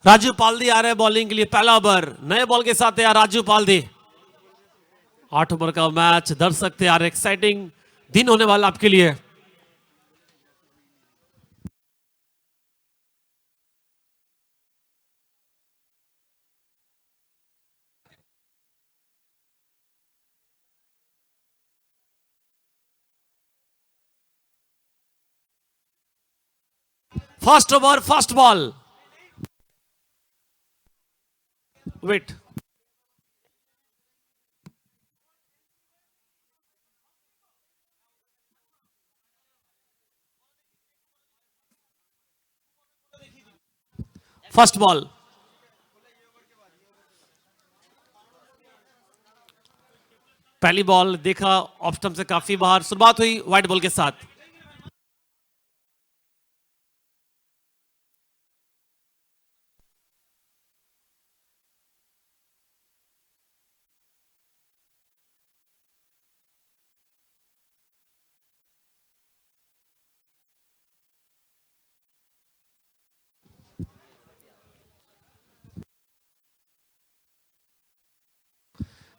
राजू पालदी आ रहे हैं बॉलिंग के लिए। पहला ओवर नए बॉल के साथ है राजू पालदी। 8 ओवर का मैच, दर्शक तैयार, एक्साइटिंग दिन होने वाला आपके लिए। First over, first ball, wait. First ball, पहली बॉल देखा ऑफ स्टंप से काफी बाहर। शुरुआत हुई वाइड बॉल के साथ।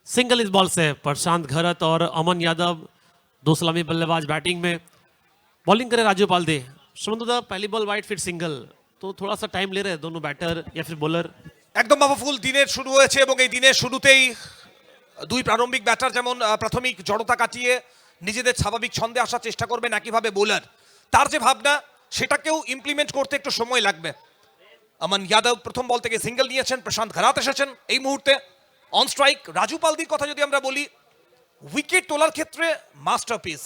सिंगल इस बॉल से प्रशांत घरत और अमन यादव, दो सलामी बल्लेबाज बैटिंग में। बॉलिंग करे राजू पालदी। सुमंतदा पहली बॉल वाइड फिर सिंगल, तो थोड़ा सा टाइम ले रहे हैं दोनों बैटर या फिर বোলার। একদম পাওয়ারফুল দিনের শুরু হয়েছে এবং এই দিনের শুরুতেই দুই প্রারম্ভিক ব্যাটার যেমন প্রাথমিক জড়তা কাটিয়ে নিজেদের স্বাভাবিক ছন্দে আসার চেষ্টা করবেন, একইভাবে বোলার তার যে ভাবনা সেটাকেও ইমপ্লিমেন্ট করতে একটু সময় লাগবে। अमन यादव প্রথম বল থেকে সিঙ্গেল নিয়েছেন, প্রশান্ত ঘরাত এসেছেন এই মুহূর্তে অন স্ট্রাইক। রাজু পালদির কথা যদি আমরা বলি, উইকেট তোলার ক্ষেত্রে মাস্টারপিস।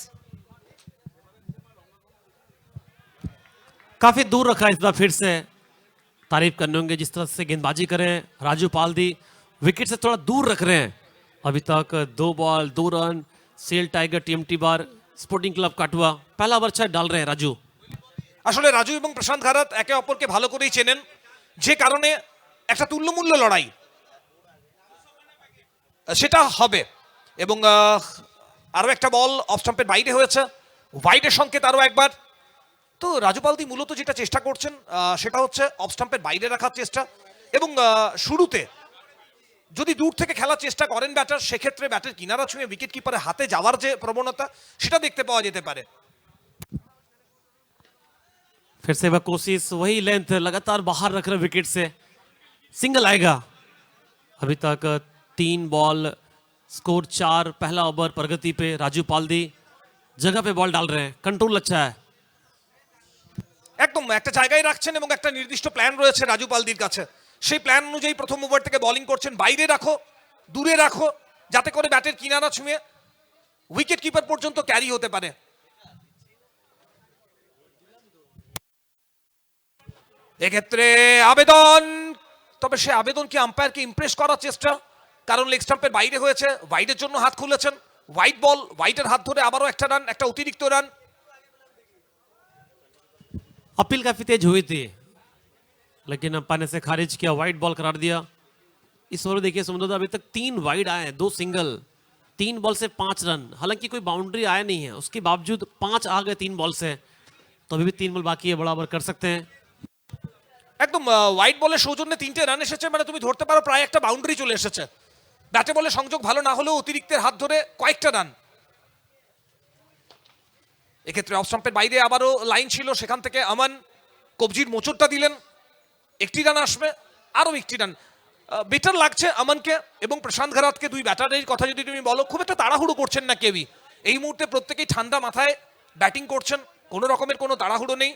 काफी दूर रखा इस बार, फिर से तारीफ करने होंगे जिस तरह से गेंदबाजी करें राजू पालदी। विकेट से थोड़ा दूर रख रहे हैं अभी तक। 2 ball 2 run. SAIL tiger TMT bar sporting club Katwa पहला ओवर 6 डाल रहे हैं राजू। আসলে রাজু এবং প্রশান্ত ঘরাত একে অপরকে ভালো করেই চেনেন, যে কারণে একটা তুল্যমূল্য লড়াই সেটা হবে। এবং আরো একটা বল অফ স্টাম্পের বাইরে হয়েছে, ওয়াইডের সংকেত আরো একবার। তো রাজু পালদি মূলত যেটা চেষ্টা করছেন সেটা হচ্ছে অফ স্টাম্পের বাইরে রাখার চেষ্টা। এবং শুরুতে যদি দূর থেকে খেলার চেষ্টা করেন ব্যাটার, সেক্ষেত্রে ব্যাটের কিনারা ছুঁয়ে উইকেট কিপারের হাতে যাওয়ার যে প্রবণতা সেটা দেখতে পাওয়া যেতে পারে। फिर से वह कोशिश, वही लेंथ लगातार बाहर रख रहे विकेट से। सिंगल आएगा। अभी तक 3 बॉल, स्कोर 4। पहला ओवर प्रगति पे राजू पालदी जगह पे बॉल डाल रहे हैं, कंट्रोल अच्छा है। একদম একটা জায়গায় রাখছেন এবং একটা নির্দিষ্ট প্ল্যান রয়েছে রাজু পালদির কাছে। সেই প্ল্যান অনুযায়ী প্রথম ওভার থেকে বোলিং করছেন। বাইরে রাখো, দূরে রাখো, যাতে করে ব্যাটের কিনারা ছুঁয়ে উইকেট কিপার পর্যন্ত ক্যারি হতে পারে। এক্ষেত্রে আবেদন, তবে সে আবেদন কি আম্পায়ারকে ইমপ্রেস করার চেষ্টা, কারণ লেগ স্টাম্পের বাইরে হয়েছে। ওয়াইডের জন্য হাত খুলেছেন। হোয়াইট বল, হোয়াইটের হাত ধরে আবারও একটা রান, একটা অতিরিক্ত রান। अपील काफी तेज हुई थी लेकिन अंपायर ने से खारिज किया, वाइड बॉल करार दिया। इस ओवर देखिए समुद्र अभी तक 3 वाइड आए हैं, 2 सिंगल। 3 बॉल से 5 रन, हालांकि कोई बाउंड्री आया नहीं है, उसके बावजूद 5 आ गए 3 बॉल से। तो अभी भी 3 बॉल बाकी है, बड़ा ओवर कर सकते हैं। একদম হোয়াইট বলের সৌজন্যে 3টে রান এসেছে, মানে তুমি ধরতে পারো প্রায় একটা বাউন্ডারি চলে এসেছে। ব্যাটে বলে সংযোগ ভালো না হলেও অতিরিক্তের হাত ধরে কয়েকটা রান। এক্ষেত্রে অফ স্টাম্পের বাইরে আবারও লাইন ছিল, সেখান থেকে আমান কবজির মোচড়টা দিলেন। একটি রান আসবে, আরও একটি রান। বেটার লাগছে আমানকে এবং প্রশান্ত ঘরাতকে। দুই ব্যাটারের কথা যদি তুমি বলো, খুব একটা তাড়াহুড়ো করছেন না কেউই এই মুহূর্তে। প্রত্যেকেই ঠান্ডা মাথায় ব্যাটিং করছেন, কোনো রকমের কোনো তাড়াহুড়ো নেই।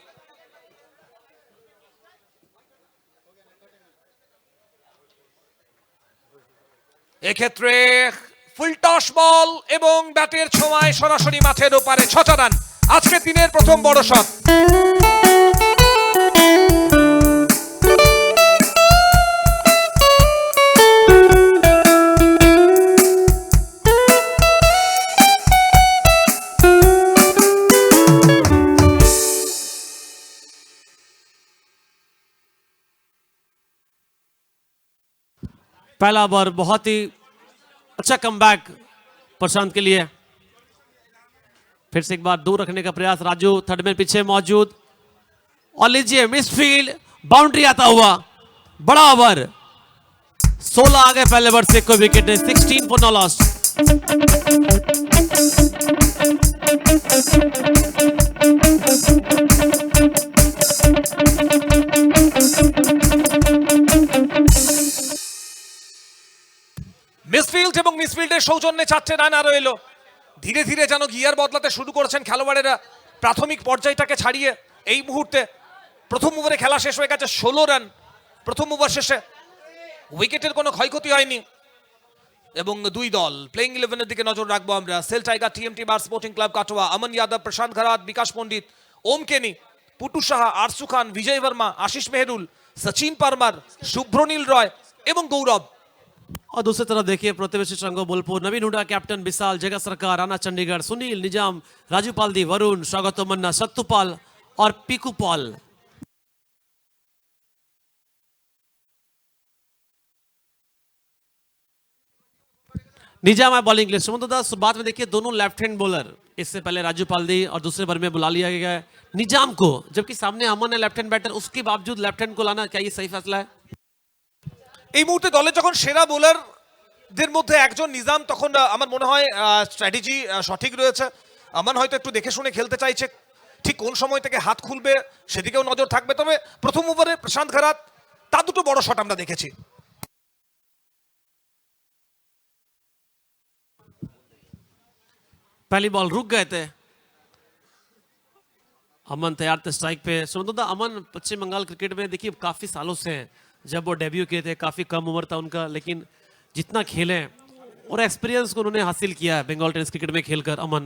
এক্ষেত্রে ফুল টস বল এবং ব্যাটের ছোঁয়ায় সরাসরি মাঠের ওপারে 6টা রান। আজকে দিনের প্রথম বড় শট। पहला ओवर बहुत ही अच्छा कमबैक प्रशांत के लिए। फिर से एक बार दूर रखने का प्रयास, राजू थर्ड में पीछे मौजूद, और लीजिए मिसफील्ड, बाउंड्री आता हुआ, बड़ा ओवर। 16 आ गए पहले ओवर से, कोई विकेट नहीं, 16 फॉर नो लॉस। মিসফিল্ড এবং মিসফিল্ডের সৌজন্যে 4টে রান আরো এলো। ধীরে ধীরে যেন গিয়ার বদলাতে শুরু করেছেন খেলোয়াড়েরা। প্রাথমিক পর্যায়টাকে ছাড়িয়ে এই মুহূর্তে প্রথম ওভারে খেলা শেষ হয়ে গেছে 16 রান প্রথম ওভার শেষে। উইকেটের কোনো ক্ষয়ক্ষতি হয়নি এবং দুই দল প্লেইং 11-এর দিকে নজর রাখবো আমরা। SAIL tiger, TMT bar sporting club Katwa, Aman Yadav, Prashant Gharat, Vikas पंडित, ओम केनी, पुटू साहा, आरसू खान, विजय वर्मा, आशीष मेहरुल, सचिन परमार, शुभ्रनील रॉय एवं गौरव। और दूसरी तरफ देखिए प्रतिवेशी संघो बोलपुर, नवीन हुडा, कैप्टन विशाल, जगत सरकार, राणा चंडीगढ़, सुनील, निजाम, राजू पालदी, वरुण, स्वागत मन्ना, सत्तुपाल और पीकू पॉल। निजाम है बॉलिंग लिस्ट। सुमंत दास बाद में देखिए दोनों लेफ्ट हैंड बॉलर, इससे पहले राजू पालदी और दूसरे ओवर में बुला लिया गया है निजाम को, जबकि सामने अमन है लेफ्ट हैंड बैटर, उसके बावजूद लेफ्ट हैंड को लाना, क्या ये सही फैसला है? এই মুহূর্তে দলে যখন সেরা বোলারদের মধ্যে একজন নিজাম, তখন আমার মনে হয় স্ট্র্যাটেজি সঠিক রয়েছে। আমান হয়তো একটু দেখে শুনে খেলতে চাইছে, ঠিক কোন সময় থেকে হাত খুলবে সেদিকেও নজর থাকবে। তবে প্রথম ওভারে প্রশান্ত ঘরাত তার দুটো বড় শট আমরা দেখেছি। पहली बॉल रुक गए थे, अमन तैयार थे स्ट्राइक पे। सुनंदा अमन पश्चिम बंगाल क्रिकेट में देखिए काफी सालों से हैं, जब वो डेब्यू किए थे काफी कम उम्र था उनका, लेकिन जितना खेले और एक्सपीरियंस को उन्होंने हासिल किया है बंगाल टेनिस क्रिकेट में खेलकर। अमन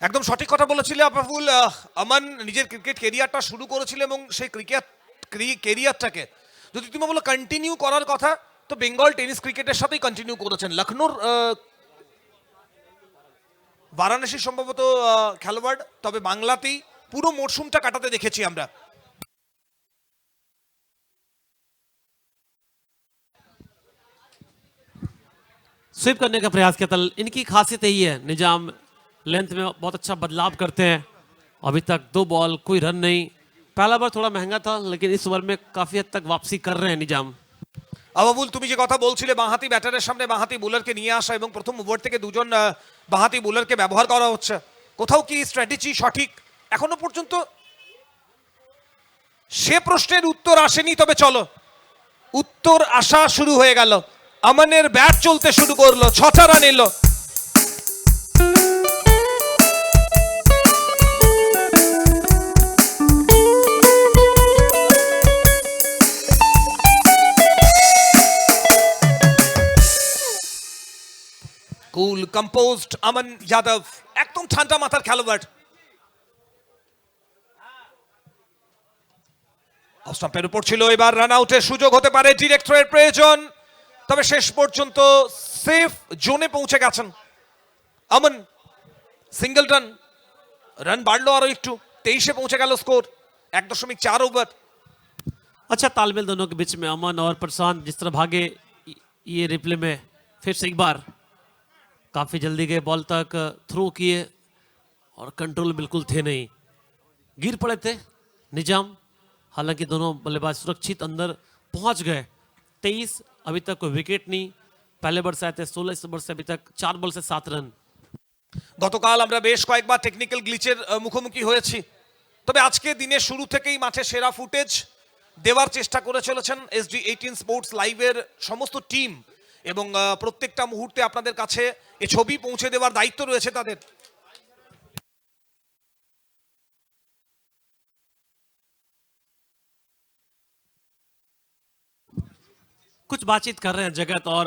একদম সঠিক কথা বলেছিলে আপাফুল। আমান নিজের ক্রিকেট কেরিয়ারটা শুরু করেছিল এবং সেই কেরিয়ারটাকে যদি তুমি বলো কন্টিনিউ করার কথা, তো বেঙ্গল টেনিস ক্রিকেটের সাথেই কন্টিনিউ করেছেন। লখনৌর বারাণসী সম্ভবত খেলোয়াড়, তবে বাংলাতেই পুরো মরশুমটা কাটাতে দেখেছি আমরা। स्वीप करने का प्रयास किया था, इनकी खासियत यही है, निजाम लेंथ में बहुत अच्छा बदलाव करते हैं। अभी तक 2 बॉल कोई रन नहीं, पहला ओवर थोड़ा महंगा था, लेकिन इस ओवर में काफी हद तक वापसी कर रहे हैं निजाम। আবাবুল, তুমি যে কথা বলছিলে বাঁহাতি ব্যাটারের সামনে বাঁহাতি বোলারকে নিয়ে আসা এবং প্রথম ওভার থেকে দুজন বাঁহাতি বোলারকে ব্যবহার করা হচ্ছে, কোথাও কি স্ট্র্যাটেজি সঠিক? এখনো পর্যন্ত সে প্রশ্নের উত্তর আসেনি, তবে চলো উত্তর আসা শুরু হয়ে গেল। আমানের ব্যাট চলতে শুরু করলো, 6টা রান এলো। কুল কম্পোজড अमन यादव, একদম ঠান্ডা মাথার খেলোয়াড়। অফ স্টাম্পের উপর ছিল, এবার রান আউটের সুযোগ হতে পারে, ডিরেক্ট থ্রোয়ের প্রয়োজন, তবে শেষ পর্যন্ত সেফ জোনে পৌঁছে গেছেন अमन। সিঙ্গেল রান বাড়লো আরো একটু, 23-এ পৌঁছে গেল স্কোর, 1.4 ওভার। अच्छा तालमेल दोनों के बीच में, अमन और प्रशांत जिस तरह भागे ये रिप्ले में, फिर से एक बार काफी जल्दी गए बॉल तक, थ्रो किए और कंट्रोल बिल्कुल थे नहीं, गिर पड़े थे निजाम। हालांकि दोनों बल्लेबाज सुरक्षित अंदर पहुंच गए। 23, अभी तक कोई विकेट नहीं, पहले ओवर से आए थे 16, इस ओवर से अभी तक 4 बॉल से 7 रन। গতকাল আমরা বেশ কয়েকবার টেকনিক্যাল গ্লিচের মুখোমুখি হয়েছি, তবে আজকে দিনের শুরু থেকেই মাঠে সেরা ফুটেজ দেওয়ার চেষ্টা করে চলেছেন SG18 স্পোর্টস লাইভের সমস্ত টিম, এবং প্রত্যেকটা মুহূর্তে আপনাদের কাছে এই ছবি পৌঁছে দেওয়ার দায়িত্ব রয়েছে তাদের। कुछ बातचीत कर रहे हैं जगत और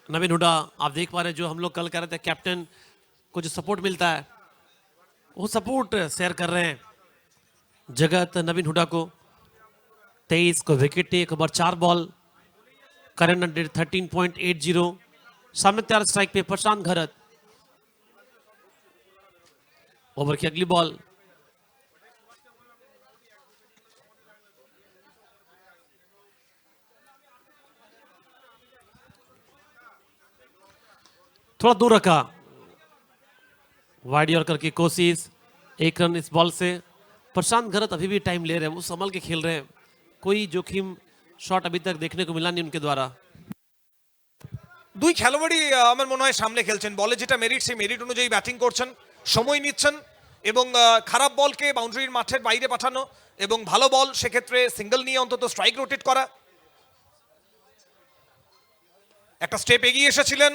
नवीन हुडा। आप देख पा रहे हैं, जो हम लोग कल कह रहे थे कैप्टन को जो सपोर्ट मिलता है वो सपोर्ट शेयर कर रहे हैं जगत नवीन हुडा को। 23 को विकेट नहीं, 1 ओवर 4 बॉल, करंट 13.80, सामने तैयार स्ट्राइक पे प्रशांत घरत। ओवर की अगली बॉल, थोड़ा दूर रखा, वाइड यॉर्कर की कोशिश, एक रन इस बॉल से। प्रशांत घरत अभी भी टाइम ले रहे हैं, वो संभल के खेल रहे हैं, कोई जोखिम शॉट अभी तक देखने को मिला नहीं उनके द्वारा। দুই খেলোয়াড়ই আমার মনে হয় সামনে খেলছেন, বলে যেটা মেরিট সেই মেরিট অনুযায়ী ব্যাটিং করছেন, সময় নিচ্ছেন এবং খারাপ বলকে বাউন্ডারির মাঠের বাইরে পাঠানো এবং ভালো বল সেক্ষেত্রে সিঙ্গেল নিয়ে অন্তত স্ট্রাইক রোটেট করা। একটা স্টেপ এগিয়ে এসেছিলেন,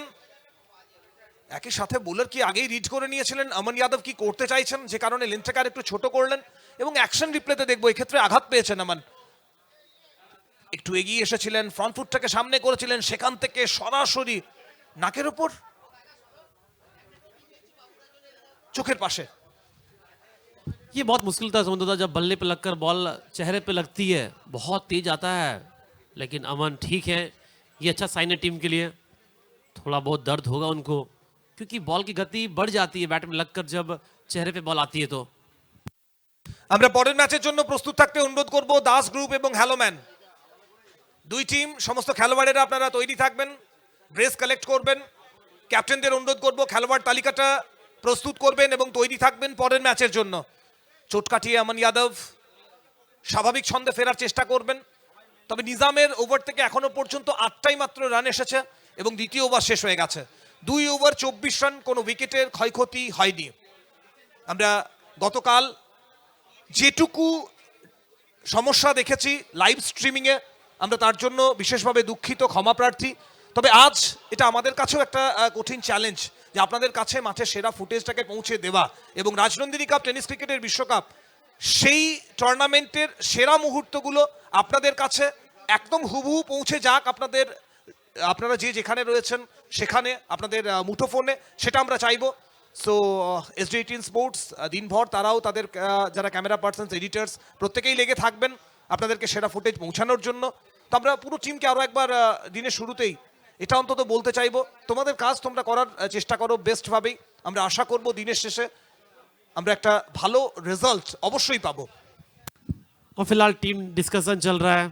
একই সাথে বোলার কি আগেই রিড করে নিয়েছিলেন আমান যাদব কি করতে চাইছেন, যে কারণে লেন্থটাকে আর একটু ছোট করলেন এবং অ্যাকশন রিপ্লেতে দেখবো এক্ষেত্রে আঘাত পেয়েছেন আমান। একটু এগিয়ে এসেছিলেন, ফ্রন্ট ফুটটাকে সামনে করেছিলেন, সেখান থেকে সরাসরি নাকের উপর, চোখের পাশে। ये बहुत मुश्किल था समुद्रदा, जब बल्ले पे लगकर बॉल चेहरे पे लगती है बहुत तेज आता है, लेकिन अमन ठीक है, ये अच्छा साइन है टीम के लिए। थोड़ा बहुत दर्द होगा उनको क्योंकि बॉल की गति बढ़ जाती है बैट में लगकर जब चेहरे पे बॉल आती है तो। আমরা পরের ম্যাচের জন্য প্রস্তুত থাকতে অনুরোধ করব দাস গ্রুপ এবং হ্যালোম্যান দুই টিম, সমস্ত খেলোয়াড়েরা আপনারা তৈরি থাকবেন, ব্রেস কালেক্ট করবেন। ক্যাপ্টেনদের অনুরোধ করব খেলোয়াড় তালিকাটা প্রস্তুত করবেন এবং তৈরি থাকবেন পরের ম্যাচের জন্য। চোট কাটিয়ে আমান যাদব স্বাভাবিক ছন্দে ফেরার চেষ্টা করবেন, তবে নিজামের ওভার থেকে এখনো পর্যন্ত 8টাই মাত্র রান এসেছে এবং দ্বিতীয় ওভার শেষ হয়ে গেছে। 2 ওভার 24 রান, কোনো উইকেটের ক্ষয়ক্ষতি হয়নি। আমরা গতকাল যেটুকু সমস্যা দেখেছি লাইভ স্ট্রিমিংয়ে, আমরা তার জন্য বিশেষভাবে দুঃখিত, ক্ষমা প্রার্থী। তবে আজ এটা আমাদের কাছেও একটা কঠিন চ্যালেঞ্জ যে আপনাদের কাছে মাঠের সেরা ফুটেজটাকে পৌঁছে দেওয়া এবং রাজনন্দিনী কাপ টেনিস ক্রিকেটের বিশ্বকাপ সেই টুর্নামেন্টের সেরা মুহূর্তগুলো আপনাদের কাছে একদম হুবহু পৌঁছে যাক, আপনারা যে যেখানে রয়েছেন সেখানে আপনাদের মুঠোফোনে, সেটা আমরা চাইবো। সো SJ18 স্পোর্টস দিনভর তারাও তাদের যারা ক্যামেরা পার্সনস, এডিটার্স প্রত্যেকেই লেগে থাকবেন আপনাদেরকে সেরা ফুটেজ পৌঁছানোর জন্য। তো আমরা পুরো টিমকে আরও একবার দিনের শুরুতেই এটা অন্তত বলতে চাইবো, তোমাদের কাজ তোমরা করার চেষ্টা করো বেস্টভাবেই। আমরা আশা করব দিনের শেষে আমরা একটা ভালো রেজাল্ট অবশ্যই পাবো। और फिलहाल टीम डिस्कशन चल रहा है,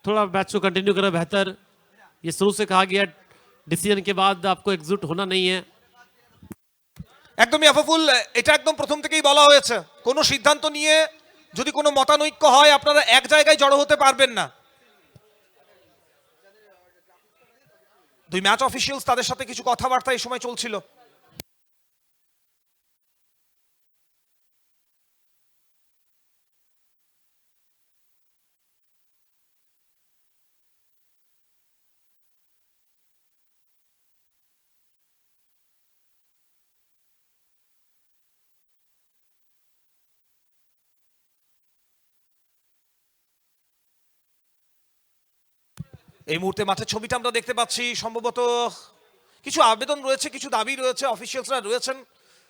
थोड़ा मैच को कंटिन्यू करें बेहतर। ये शुरू से कहा गया डिसीजन के बाद आपको एग्जिट होना नहीं है। একদমই আফাফুল, এটা একদম প্রথম থেকেই বলা হয়েছে, কোনো সিদ্ধান্ত নিয়ে যদি কোনো মতানৈক্য হয় আপনারা এক জায়গায় জড়ো হতে পারবেন না। দুই ম্যাচ অফিসিয়ালস তাদের সাথে কিছু কথাবার্তা এই সময় চলছিল। এই মুহূর্তে মাঠের ছবিটা আমরা দেখতে পাচ্ছি, সম্ভবত কিছু আবেদন রয়েছে, কিছু দাবি রয়েছে, অফিসিয়ালসরা রয়েছেন,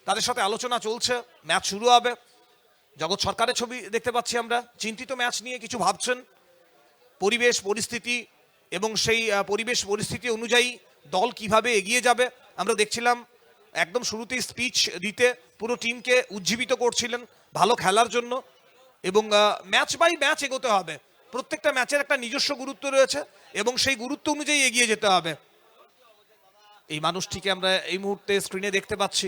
তাদের সাথে আলোচনা চলছে, ম্যাচ শুরু হবে। জগৎ সরকারের ছবি দেখতে পাচ্ছি আমরা, চিন্তিত ম্যাচ নিয়ে কিছু ভাবছেন, পরিবেশ পরিস্থিতি এবং সেই পরিবেশ পরিস্থিতি অনুযায়ী দল কিভাবে এগিয়ে যাবে। আমরা দেখছিলাম একদম শুরুতেই স্পিচ দিতে পুরো টিমকে উজ্জীবিত করছিলেন ভালো খেলার জন্য এবং ম্যাচ বাই ম্যাচ এগোতে হবে, প্রত্যেকটা ম্যাচের একটা নিজস্ব গুরুত্ব রয়েছে এবং সেই গুরুত্ব অনুযায়ী এগিয়ে যেতে হবে। এই মানুষটিকে আমরা এই মুহূর্তে স্ক্রিনে দেখতে পাচ্ছি,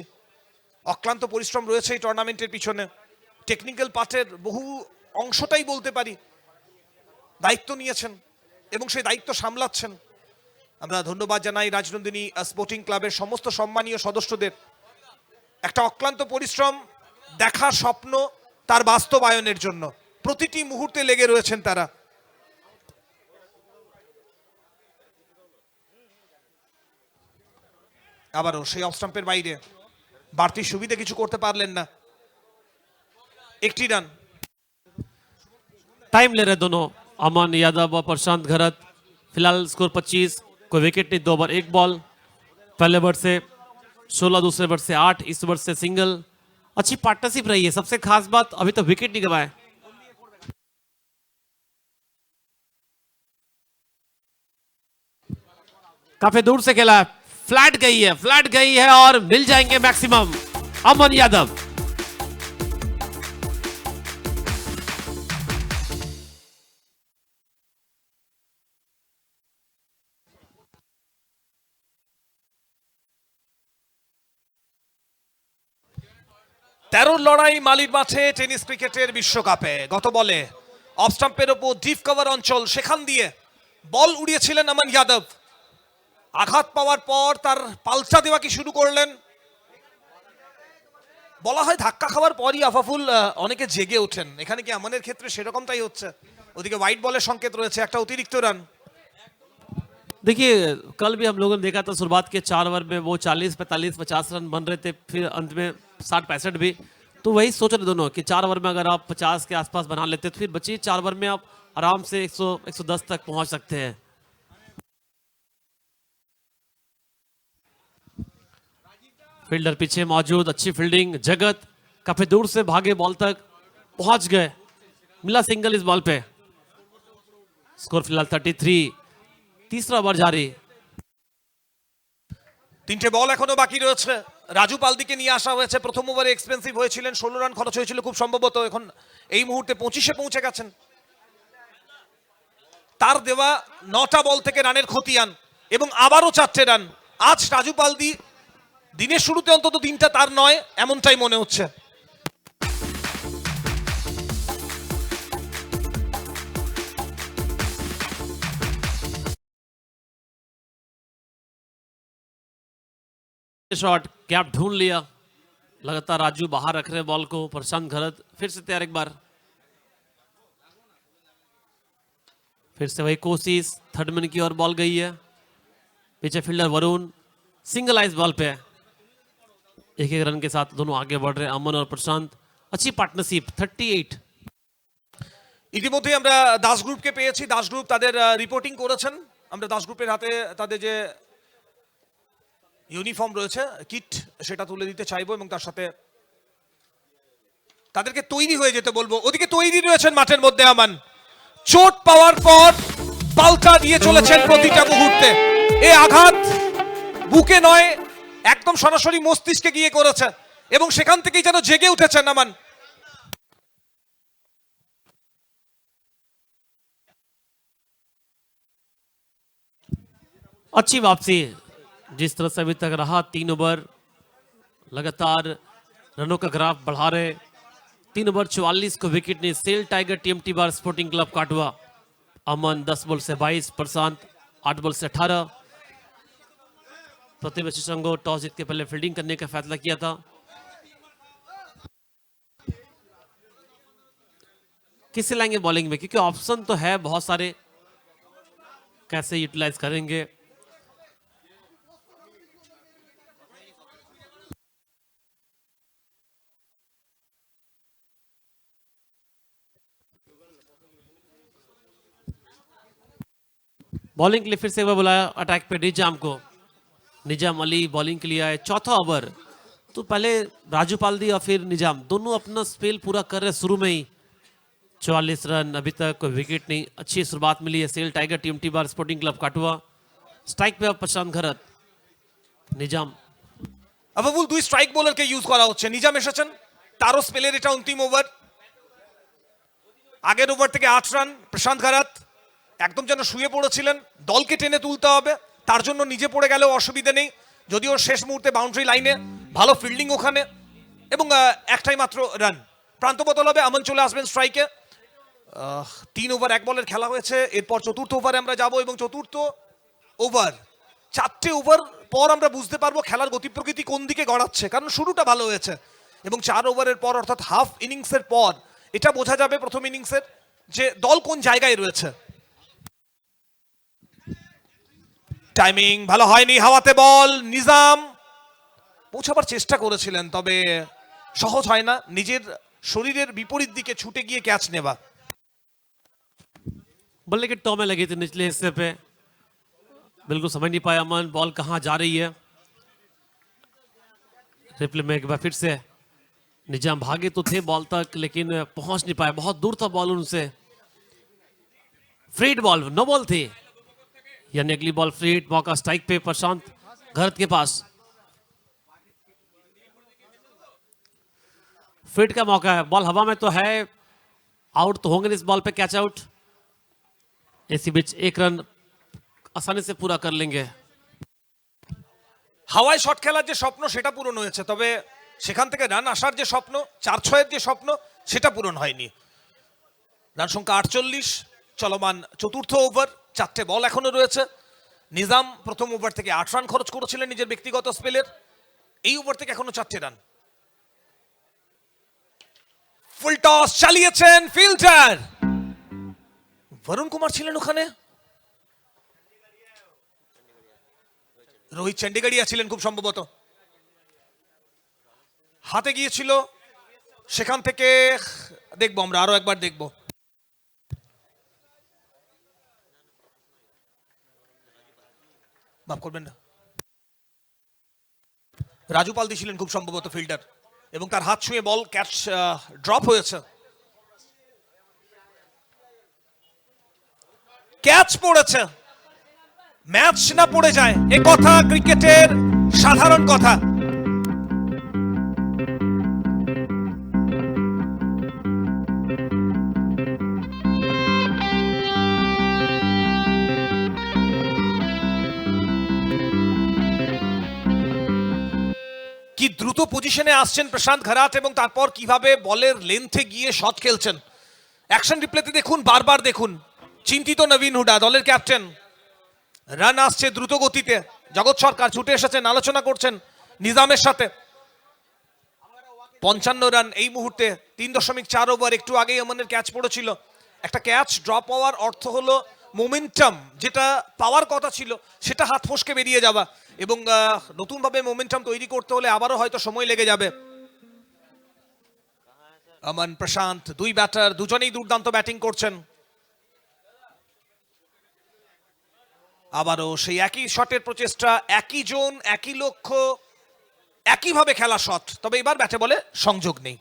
অক্লান্ত পরিশ্রম রয়েছে এই টুর্নামেন্টের পিছনে, টেকনিক্যাল পার্টের বহু অংশটাই বলতে পারি দায়িত্ব নিয়েছেন এবং সেই দায়িত্ব সামলাচ্ছেন। আমরা ধন্যবাদ জানাই রাজনন্দিনী স্পোর্টিং ক্লাবের সমস্ত সম্মানীয় সদস্যদের, একটা অক্লান্ত পরিশ্রম, দেখার স্বপ্ন তার বাস্তবায়নের জন্য প্রতিটি মুহূর্তে লেগে রয়েছেন তারা। আবারও সেই অফ স্টাম্পের বাইরে বাড়তি সুবিধা কিছু করতে পারলেন না, একটি রান। टाइम ले रहे दोनों, अमन यादव और प्रशांत घरत। फिलहाल स्कोर 25, कोई विकेट नहीं, 2 ओवर 1 बॉल। पहले ओवर से 16, दूसरे ओवर से 8, इस ओवर से सिंगल। अच्छी पार्टनरशिप रही है, सबसे खास बात अभी तक विकेट नहीं गवाए। काफी दूर से खेला है, फ्लैट गई है और मिल जाएंगे मैक्सिमम। अमन यादव তেরোর লড়াই মালির মাঠে টেনিস ক্রিকেটের বিশ্বকাপে গত বলে অফ স্টাম্পের ওপর ডিপ কভার অঞ্চল, সেখান দিয়ে বল উড়িয়েছিলেন আমান যাদব। আঘাত পাওয়ার পর তার পাল্টা দেওয়া কি শুরু করলেন। বলা হয় ধাক্কা খাওয়ার পরই আফাফুল অনেকে জেগে ওঠেন, এখানে কি আমানের ক্ষেত্রে সেরকমটাই হচ্ছে। ওদিকে হোয়াইট বলের সংকেত রয়েছে, একটা অতিরিক্ত রান। देखिए कल भी हम लोगों ने देखा था शुरुआत के 4 ओवर में वो 40, 45, 50 रन बन रहे थे, फिर अंत में 60, 65 भी। तो वही सोच रहे दोनों कि 4 ओवर में अगर आप 50 के आसपास बना लेते तो फिर बची 4 ओवर में आप आराम से 100, 110 तक पहुंच सकते हैं। फील्डर पीछे मौजूद, अच्छी फील्डिंग, जगत काफी दूर से भागे बॉल तक पहुंच गए, मिला सिंगल इस बॉल पे। स्कोर फिलहाल 33, तीसरा ओवर जारी। তিনটে বল এখনো বাকি রয়েছে। রাজু পালদিকে নিয়ে আসা হয়েছে, প্রথম ওভারে এক্সপেন্সিভ হয়েছিলেন, 16 রান খরচ হয়েছিল খুব সম্ভবত, এখন এই মুহূর্তে 25-এ পৌঁছে গেছেন। তার দেওয়া 9টা বল থেকে রানের খতিয়ান এবং আবারও 4টে রান। আজ রাজু পালদি দিনের শুরুতে অন্তত 3টা তার নয়, এমনটাই মনে হচ্ছে। शॉट गैप ढूंढ लिया, लगातार राजू बाहर रख रहे बॉल को। प्रशांत घरत फिर से तैयार, एक बार फिर से वही कोशिश, थर्ड मैन की ओर बॉल गई है। पीछे fielder Varun, single ice ball पे एक एक रन के साथ दोनों आगे बढ़ रहे, अमन और प्रशांत। अच्छी पार्टनरशिप, 38। ইতিমধ্যে আমরা দাস গ্রুপকে পেয়েছি, দাস গ্রুপ তাদের রিপোর্টিং করেছেন। আমরা দাস গ্রুপের হাতে তাদের যে ইউনিফর্ম রয়েছে, কিট, সেটা তুলে দিতে চাইবো এবং তার সাথে তাদেরকে তৈরি হয়ে যেতে বলবো। ওদিকে তৈরি রয়েছেন মাঠের মধ্যে আমান। চোট পাওয়ার পর পাল্টা দিয়ে চলেছেন প্রতিটা মুহূর্তে। এই আঘাত বুকে নয়, একদম সরাসরি মস্তিষ্কে গিয়ে করেছে এবং সেখান থেকেই যেন জেগে উঠেছেন আমান। अच्छी वापसी जिस तरह से अभी तक रहा, 3 ओवर लगातार रनों का ग्राफ बढ़ा रहे। 3 ओवर 44 को विकेट ने SAIL tiger TMT bar sporting club Katwa. Aman 10 ball से 22, प्रशांत 8 बॉल से 18। प्रतिभा शिशंगो टॉस जीत के पहले फील्डिंग करने का फैसला किया था। किसे लाएंगे बॉलिंग में, क्योंकि ऑप्शन तो है बहुत सारे, कैसे यूटिलाइज करेंगे। बॉलिंग के लिए फिर से एक बार बुलाया अटैक पे निजाम को। निजाम अली बॉलिंग के लिए आए। चौथा ओवर तो पहले राजू पालदी और फिर निजाम दोनों अपना स्पेल पूरा कर रहे शुरू में ही। 44 रन, अभी तक कोई विकेट नहीं। अच्छी शुरुआत मिली है SAIL tiger TMT bar sporting club Katwa. Strike पे अब प्रशांत घरत, निजाम। আবাবুল দুই স্ট্রাইক বোলারকে ইউজ করা হচ্ছে। নিজাম এসেছেন, তারও স্পেলের এটা অন্তিম ওভার। আগের ওভার থেকে 8 রান। প্রশান্ত ঘারাত একদম যেন শুয়ে পড়েছিলেন, দলকে টেনে তুলতে হবে, তার জন্য নিজে পড়ে গেলেও অসুবিধা নেই। যদিও শেষ মুহূর্তে বাউন্ডারি লাইনে ভালো ফিল্ডিং ওখানে এবং একটাই মাত্র রান। প্রান্ত বদল হবে, আমন চলে আসবেন স্ট্রাইকে। 3 ওভার 1 বলের খেলা হয়েছে, এরপর চতুর্থ ওভারে আমরা যাব এবং চতুর্থ ওভার 4টে ওভার পর আমরা বুঝতে পারবো খেলার গতি প্রকৃতি কোন দিকে গড়াচ্ছে, কারণ শুরুটা ভালো হয়েছে এবং 4 ওভারের পর অর্থাৎ হাফ ইনিংসের পর এটা বোঝা যাবে প্রথম ইনিংসের যে দল কোন জায়গায় রয়েছে। টাইমিং ভালো হয়নি, হাওয়াতে বল। নিজাম পৌঁছাবার চেষ্টা করেছিলেন, তবে সহজ হয় না নিজের শরীরের বিপরীত দিকে ছুটে গিয়ে ক্যাচ নেওয়া। बल्ले के टॉ में लगी थी निचले हिस्से पे, बिल्कुल समझ नहीं पाया अमन बॉल कहां जा रही है। रिप्ले में एक बार फिर से निजाम भागे तो थे बॉल तक, लेकिन पहुंच नहीं पाए, बहुत दूर था बॉल उनसे। फ्रीड बॉल, नो बॉल थी, यानी अगली बॉल फ्रीड। मौका स्ट्राइक पे प्रशांत घरत के पास। फ्रीड का मौका है, बॉल हवा में तो है, आउट तो होंगे इस बॉल पे, कैच आउट। इसी बीच एक रन आसानी से पूरा कर लेंगे। হাওয়ায় শট খেলার যে স্বপ্ন সেটা পূরণ হয়েছে, তবে সেখান থেকে রান আসার যে স্বপ্ন, 4-6-এর যে স্বপ্ন, সেটা পূরণ হয়নি। রান সংখ্যা 48, চলমান চতুর্থ ওভার, 4টে বল এখনো রয়েছে। নিজাম প্রথম ওভার থেকে 8 রান খরচ করেছিলেন নিজের ব্যক্তিগত স্পেলের, এই ওভার থেকে এখনো 4টে রান। ফুল টস চালিয়েছেন ফিল্ডার বরুণ কুমার, ছিলেন ওখানে, রোহিত চন্ডিগড়িয়া ছিলেন খুব সম্ভবত, হাতে গিয়েছিল, সেখান থেকে দেখবো আমরা, আরো একবার দেখবো। মাফ করবেন না, রাজু পালদি ছিলেন খুব সম্ভবত ফিল্ডার, এবং তার হাত ছুঁয়ে বল ক্যাচ ড্রপ হয়েছে, ক্যাচ পড়েছে। ম্যাচ না পড়ে যায় এ কথা ক্রিকেটের সাধারণ কথা। কি দ্রুত পজিশনে আসছেন প্রশান্ত ঘরাট, এবং তারপর কিভাবে বলের লেন্থে গিয়ে শট খেলছেন। অ্যাকশন রিপ্লেতে দেখুন, বারবার দেখুন। চিন্তিত নবীন হুডা, দলের ক্যাপ্টেন। রান আসছে দ্রুত গতিতে, জগৎ সরকার ছুটে এসেছেন, আলোচনা করছেন নিজামের সাথে। 55 রান এই মুহূর্তে, 3.4 ওভার। একটু আগেই আমাদের ক্যাচ পড়েছিল। একটা ক্যাচ ড্রপ হওয়ার অর্থ হলো মোমেন্টাম যেটা পাওয়ার কথা ছিল সেটা হাত ফসকে বেরিয়ে যাওয়া, এবং নতুনভাবে মোমেন্টাম তৈরি করতে হলে আবারও হয়তো সময় লেগে যাবে। আমান, প্রশান্ত, দুই ব্যাটার, দুজনেই দুর্দান্ত ব্যাটিং করছেন। আবারও সেই একই শটের প্রচেষ্টা, একই জোন, একই লক্ষ্য, একইভাবে খেলা শট, তবে এবার ব্যাটে বলে সংযোগ নেই।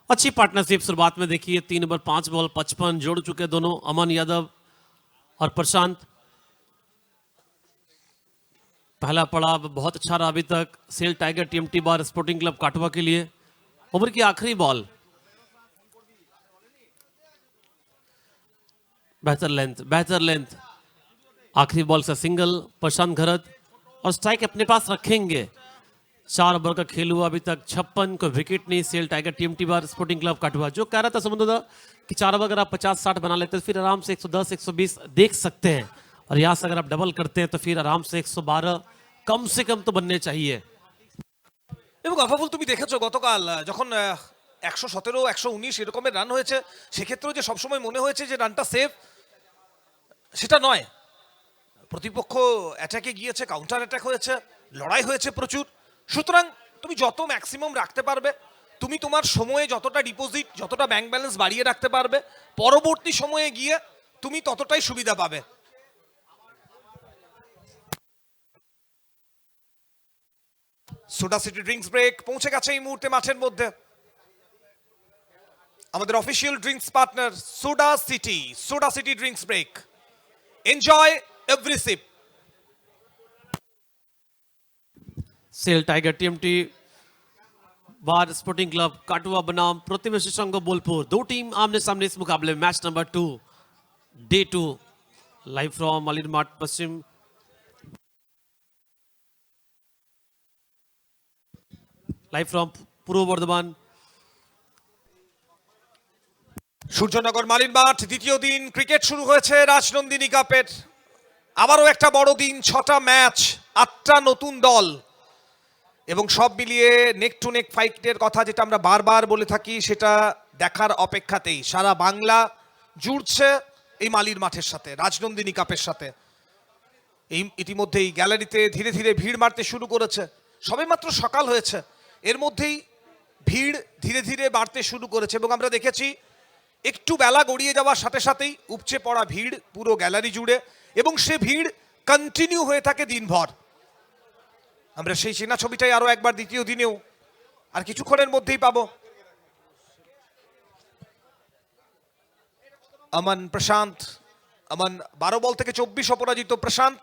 अच्छी पार्टनरशिप शुरुआत में देखिए, 3 ओवर 5 बॉल 55 जोड़ चुके दोनों, अमन यादव और प्रशांत। पहला पड़ाव बहुत अच्छा रहा अभी तक SAIL tiger TMT bar sporting club Katwa के लिए। ओवर की आखिरी बॉल, बेहतर लेंथ, आखिरी बॉल से सिंगल प्रशांत घरत, और स्ट्राइक अपने पास रखेंगे। 4 ओवर का खेल हुआ अभी तक, 56 को विकेट नहीं। SAIL tiger TMT bar sporting club Katwa जो कह रहा था समुद्र कि 4 ओवर अगर आप 50-60 बना लेते हैं तो फिर आराम से 110-120 देख सकते हैं, और यहाँ से अगर आप डबल करते हैं तो फिर आराम से 112 कम से कम तो बनने चाहिए। এবং আফাফুল, তুমি দেখেছো গতকাল যখন 117, 119 এরকমের রান হয়েছে, সেক্ষেত্রেও যে সবসময় মনে হয়েছে যে রানটা সেফ, সেটা নয়। প্রতিপক্ষ অ্যাটাকে গিয়েছে, কাউন্টার অ্যাটাক হয়েছে, লড়াই হয়েছে প্রচুর। সুতরাং তুমি যত ম্যাক্সিমাম রাখতে পারবে, তুমি তোমার সময়ে যতটা ডিপোজিট, যতটা ব্যাংক ব্যালেন্স বাড়িয়ে রাখতে পারবে, পরবর্তী সময়ে গিয়ে তুমি ততটাই সুবিধা পাবে। সোডা সিটি ড্রিঙ্কস ব্রেক পৌঁছে গেছে এই মুহূর্তে মাঠের মধ্যে। আমাদের official drinks partner soda city drinks break. Enjoy every sip. SAIL tiger TMT bar sporting club Katwa बनाम प्रतिमा संघ बोलपुर, दो टीम आमने सामने इस मुकाबले। Match number 2 day 2 live from मालिरमाट पश्चिम। Live from Purba Bardhaman. সূর্যনগর মালিরমাঠ, দ্বিতীয় দিন ক্রিকেট শুরু হয়েছে রাজনন্দিনী কাপের। আবারও একটা বড় দিন, 6টা ম্যাচ, 8টা নতুন দল, এবং সব মিলিয়ে নেক টু নেক ফাইটের কথা যেটা আমরা বারবার বলে থাকি, সেটা দেখার অপেক্ষাতেই। সারা বাংলা জুড়ছে এই মালির মাঠের সাথে, রাজনন্দিনী কাপের সাথে। এই ইতিমধ্যেই গ্যালারিতে ধীরে ধীরে ভিড় বাড়তে শুরু করেছে। সবেমাত্র সকাল হয়েছে, এর মধ্যেই ভিড় ধীরে ধীরে বাড়তে শুরু করেছে, এবং আমরা দেখেছি একটু বেলা গড়িয়ে যাওয়ার সাথে সাথেই উপচে পড়া ভিড় পুরো গ্যালারি জুড়ে, এবং সে ভিড় কন্টিনিউ হয়ে থাকে দিনভর। আমরা সেই চেনা ছবিটাই আরো একবার দ্বিতীয় দিনেও আর কিছুক্ষণের মধ্যেই পাবো। আমান, প্রশান্ত, আমান 12 বল থেকে 24 অপরাজিত, প্রশান্ত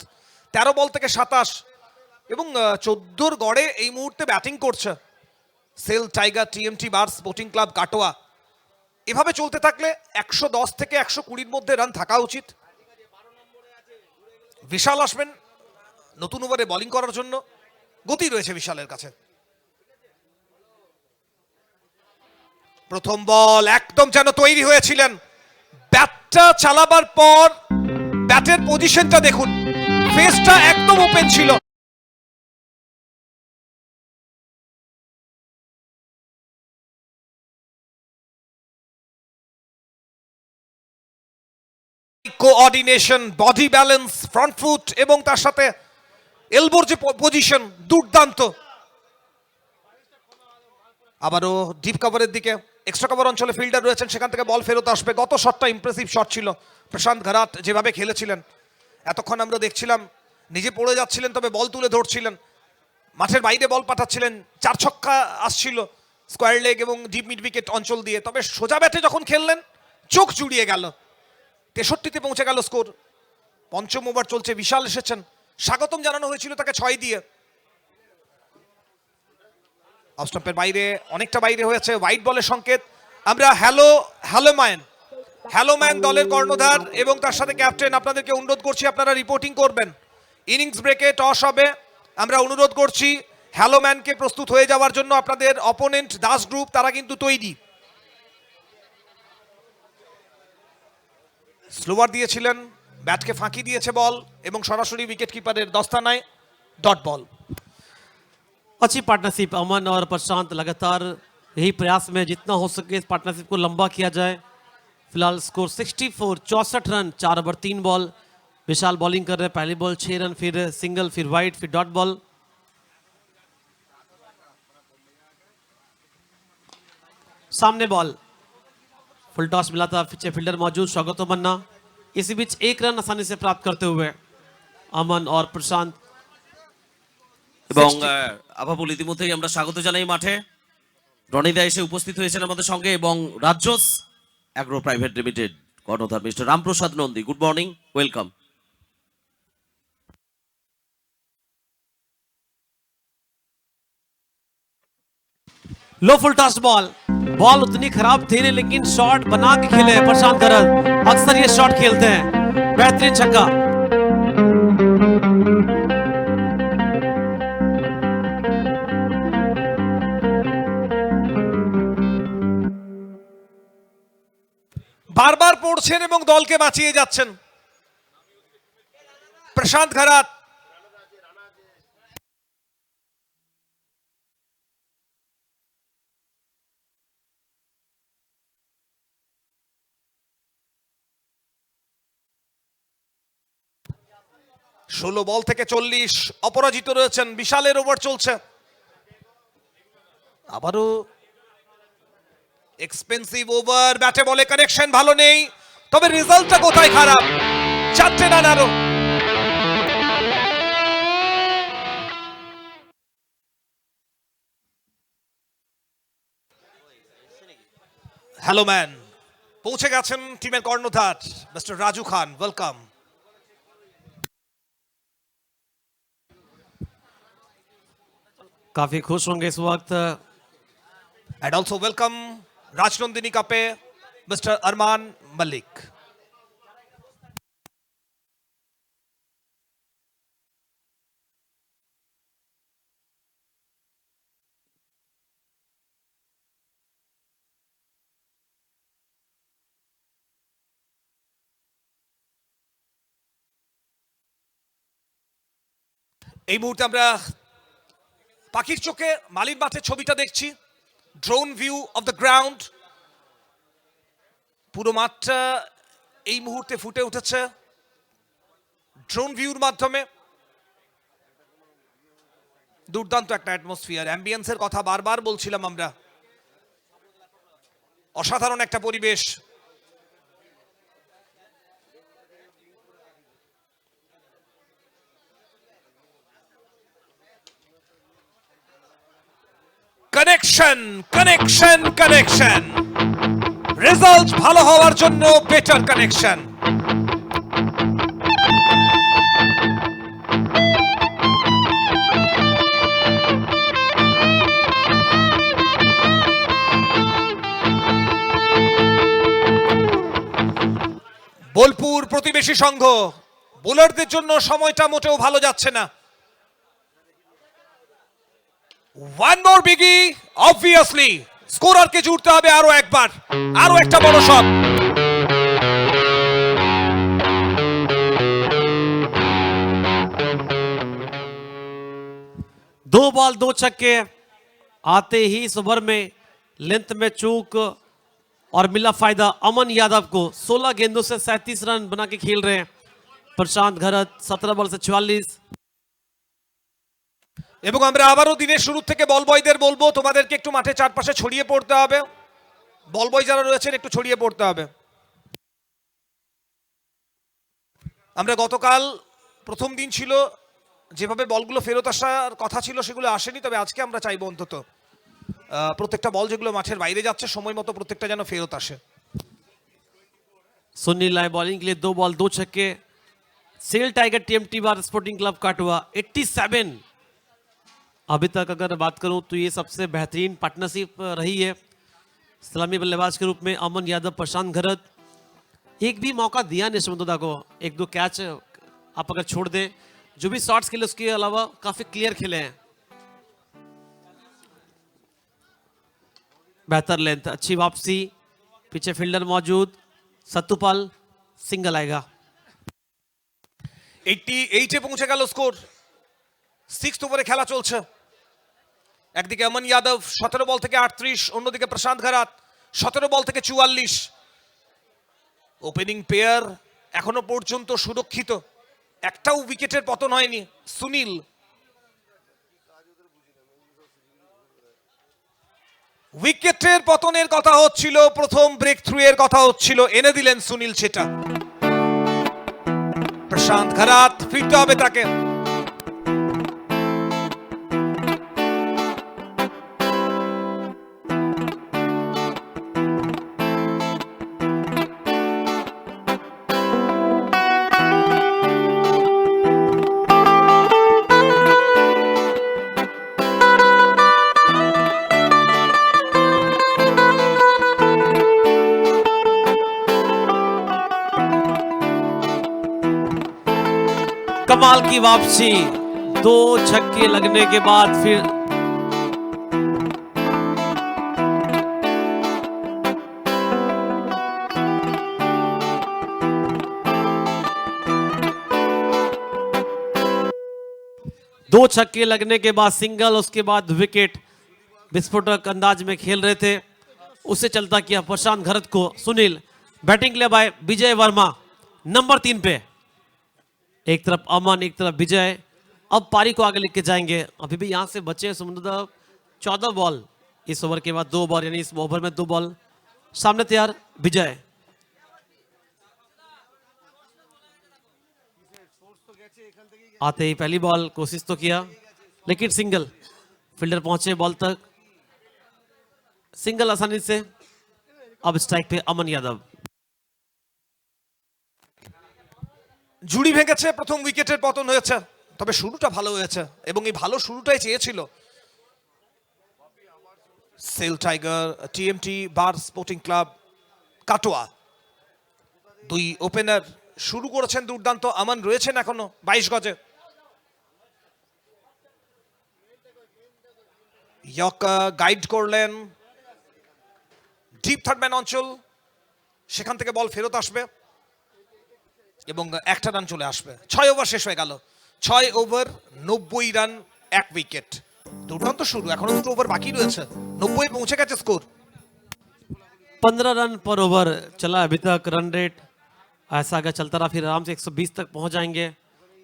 13 বল থেকে 27, এবং 14 গড়ে এই মুহূর্তে ব্যাটিং করছে SEL tiger TMT bar sporting club Katwa. এভাবে চলতে থাকলে 110 থেকে 120-র মধ্যে রান থাকা উচিত। বিশাল আসবেন নতুন ওভারে বোলিং করার জন্য, গতি রয়েছে বিশালের কাছে। প্রথম বল একদম যেন তৈরি হয়েছিলেন, ব্যাটটা চালাবার পর ব্যাটের পজিশনটা দেখুন, ফেসটা একদম ওপেন ছিল। Coordination, body balance, front foot এবং তার সাথে এলবোর যে পজিশন দুর্দান্ত। আবারও ডিপ কভারের দিকে, এক্সট্রা কভার অঞ্চলে ফিল্ডার রয়েছেন, সেখান থেকে বল ফেরত আসবে। গত শটটা ইমপ্রেসিভ শট ছিল, প্রশান্ত ঘারাট যেভাবে খেলেছিলেন এতক্ষণ আমরা দেখছিলাম, নিজে পড়ে যাচ্ছিলেন তবে বল তুলে ধরছিলেন, মাঠের বাইরে বল পাঠাচ্ছিলেন, 4 ছক্কা আসছিল স্কোয়ার লেগ এবং ডিপ মিড উইকেট অঞ্চল দিয়ে। তবে সোজা ব্যাটে যখন খেললেন চোখ জুড়িয়ে গেল, 63-তে পৌঁছে গেল স্কোর। পঞ্চম ওভার চলছে, বিশাল এসেছেন, স্বাগতম জানানো হয়েছিল তাকে 6 দিয়ে। অফ স্টাম্পের বাইরে, অনেকটা বাইরে হয়েছে, হোয়াইট বলের সংকেত। আমরা হ্যালো ম্যান দলের কর্ণধার এবং তার সাথে ক্যাপ্টেন আপনাদেরকে অনুরোধ করছি আপনারা রিপোর্টিং করবেন। ইনিংস ব্রেকে টস হবে, আমরা অনুরোধ করছি হ্যালো ম্যানকে প্রস্তুত হয়ে যাওয়ার জন্য। আপনাদের অপোনেন্ট দাস গ্রুপ তারা কিন্তু তৈরি। স্লোয়ার দিয়েছিলেন, ব্যাটকে ফাঁকি দিয়েছে বল এবং সরাসরি উইকেট কিপারের দস্তানায় ডট বল। अच्छी पार्टनरशिप अमन और प्रशांत लगातार यही प्रयास में जितना हो सके इस पार्टनरशिप को लंबा किया जाए। फिलहाल स्कोर 64, 64 रन, 4 ओवर 3 बॉल। विशाल बॉलिंग कर रहे हैं, पहली बॉल 6 रन, फिर सिंगल, फिर वाइड, फिर डॉट बॉल। सामने बॉल, फुल टॉस मिला था, पीछे फील्डर मौजूद स्वागतो मन्ना। इसी बीच एक रन आसानी से प्राप्त करते हुए अमन और प्रशांत। এবং আপাবল ইতিমধ্যেই আমরা স্বাগত জানাই মাঠে। রনিদা এসে উপস্থিত হয়েছেন আমাদের সঙ্গে এবং রাজ্যস অ্যাগ্রো প্রাইভেট লিমিটেড কর্ণধার mister Ramprasad Nandi. Good morning, welcome. लो फुल टॉस बॉल, बॉल उतनी खराब थी नहीं लेकिन शॉट बना के खेले प्रशांत गरज। अक्सर ये शॉट खेलते हैं, बेहतरीन छक्का। বারবার পড়ছেন এবং দলকে বাঁচিয়ে যাচ্ছেন প্রশান্ত ঘারাট। ষোলো বল থেকে 40, অপরাজিত রয়েছেন, বিশালের ওভার চলছে। আবারও এক্সপেন্সিভ ওভার, ব্যাটে বলে কানেকশন ভালো নেই, তবে রেজাল্টটা কোথায় খারাপ, 4টে রান আরো। হ্যালো ম্যান পৌঁছে গেছেন টিমের কর্ণধার মিস্টার রাজু খান, ওয়েলকাম। काफी खुश होंगे इस वक्त। एंड ऑल्सो वेलकम राजनंदिनी कपे मिस्टर अरमान मलिक। এই মুহূর্তে আমরা পাখির চোখে মালির মাঠের ছবিটা দেখছি, drone view of the ground. পুরো মাঠটা এই মুহূর্তে ফুটে উঠেছে ড্রোন ভিউর মাধ্যমে। দুর্দান্ত একটা অ্যাটমসফিয়ার, অ্যাম্বিয়েন্সের কথা বারবার বলছিলাম আমরা, অসাধারণ একটা পরিবেশ। কানেকশন কানেকশন কানেকশন, রেজাল্ট ভালো হওয়ার জন্য বেটার কানেকশন। বোলপুর প্রতিবেশী সংঘ, বোলারদের জন্য সময়টা মোটেও ভালো যাচ্ছে না। One more biggie, obviously. স্কোরারকে জুড়তে হবে আরো একবার, আরো একটা বড় শট। दो बॉल दो छक्के आते ही इस ओवर में लेंथ में चूक और मिला फायदा अमन यादव को। 16 गेंदों से 37 रन बना के खेल रहे हैं प्रशांत घरत। 17 बॉल से 44। এবং আমরা আবারও দিনের শুরু থেকে বল বয়দের বলবো তোমাদেরকে একটু মাঠে চারপাশে ছড়িয়ে পড়তে হবে, বল বয় যারা রয়েছেন একটু ছড়িয়ে পড়তে হবে। আমরা গতকাল প্রথম দিন ছিল, যেভাবে বলগুলো ফেরত আসার কথা ছিল সেগুলো আসেনি, তবে আজকে আমরা চাইবো অন্তত প্রত্যেকটা বল যেগুলো মাঠের বাইরে যাচ্ছে সময় মতো প্রত্যেকটা যেন ফেরত আসে। सुनील आए बॉलिंग के लिए। 2 बॉल 2 छक्के। SAIL tiger TMT bar sporting club Katwa 87। अभी तक अगर बात करूं तो ये सबसे बेहतरीन पार्टनरशिप रही है सलामी बल्लेबाज के रूप में अमन यादव प्रशांत घरत। एक भी मौका दिया नहीं सुमंतदा को, 1-2 कैच आप अगर छोड़ दें, जो भी शॉट्स खेले उसके अलावा काफी क्लियर खेले हैं। बेहतर लेंथ, अच्छी वापसी, पीछे फील्डर मौजूद, सत्तुपाल सिंगल आएगा। 88 পৌঁছে গেল স্কোর। 6th ওভারে খেলা চলছে। একদিকে অমন যাদব 17 বল থেকে 38, অন্যদিকে প্রশান্ত ঘরাত 17 বল থেকে 44। ওপেনিং পেয়ার এখনো পর্যন্ত সুরক্ষিত, একটাও উইকেটের পতন হয়নি। সুনীল, উইকেটের পতনের কথা হচ্ছিল, প্রথম ব্রেক থ্রু এর কথা হচ্ছিল, এনে দিলেন সুনীল সেটা। প্রশান্ত ঘরাত ফিরতে হবে তাকে। कमाल की वापसी, 2 छक्के लगने के बाद फिर दो छक्के लगने के बाद सिंगल, उसके बाद विकेट। विस्फोटक अंदाज में खेल रहे थे, उससे चलता किया प्रशांत घरत को सुनील। बैटिंग ले बाय विजय वर्मा नंबर 3 पे। एक तरफ अमन, एक तरफ विजय। अब पारी को आगे लेके जाएंगे। अभी भी यहां से बचे समुद्र 14 बॉल इस ओवर के बाद 2 बॉल, यानी इस ओवर में 2 बॉल। सामने तैयार विजय। आते ही पहली बॉल कोशिश तो किया, लेकिन सिंगल। फील्डर पहुंचे बॉल तक, सिंगल आसानी से। अब स्ट्राइक पे अमन यादव। জুড়ি ভেঙেছে, প্রথম উইকেটের পতন হয়েছে, তবে শুরুটা ভালো হয়েছে এবং এই ভালো শুরুটাই চেয়েছিল SEL tiger TMT bar sporting club Katwa. দুই ওপেনার শুরু করেছেন দুর্দান্ত। আমান রয়েছেন এখনো 22 গজে। ইয়ক গাইড করলেন ডিপ থার্ড ম্যান অঞ্চল, সেখান থেকে বল ফেরত আসবে এবং একটা রান চলে আসবে। 6 ওভার শেষ হয়ে গেল। 6 ওভার 90 রান, 1 উইকেট। দুর্দান্ত শুরু, এখনো 2 ওভার বাকি রয়েছে। 90 পৌঁছে গেছে স্কোর। 15 रन पर ओवर चला अभी तक रन रेट। ऐसा अगर चलता रहा फिर आराम से 120 तक पहुंच जाएंगे,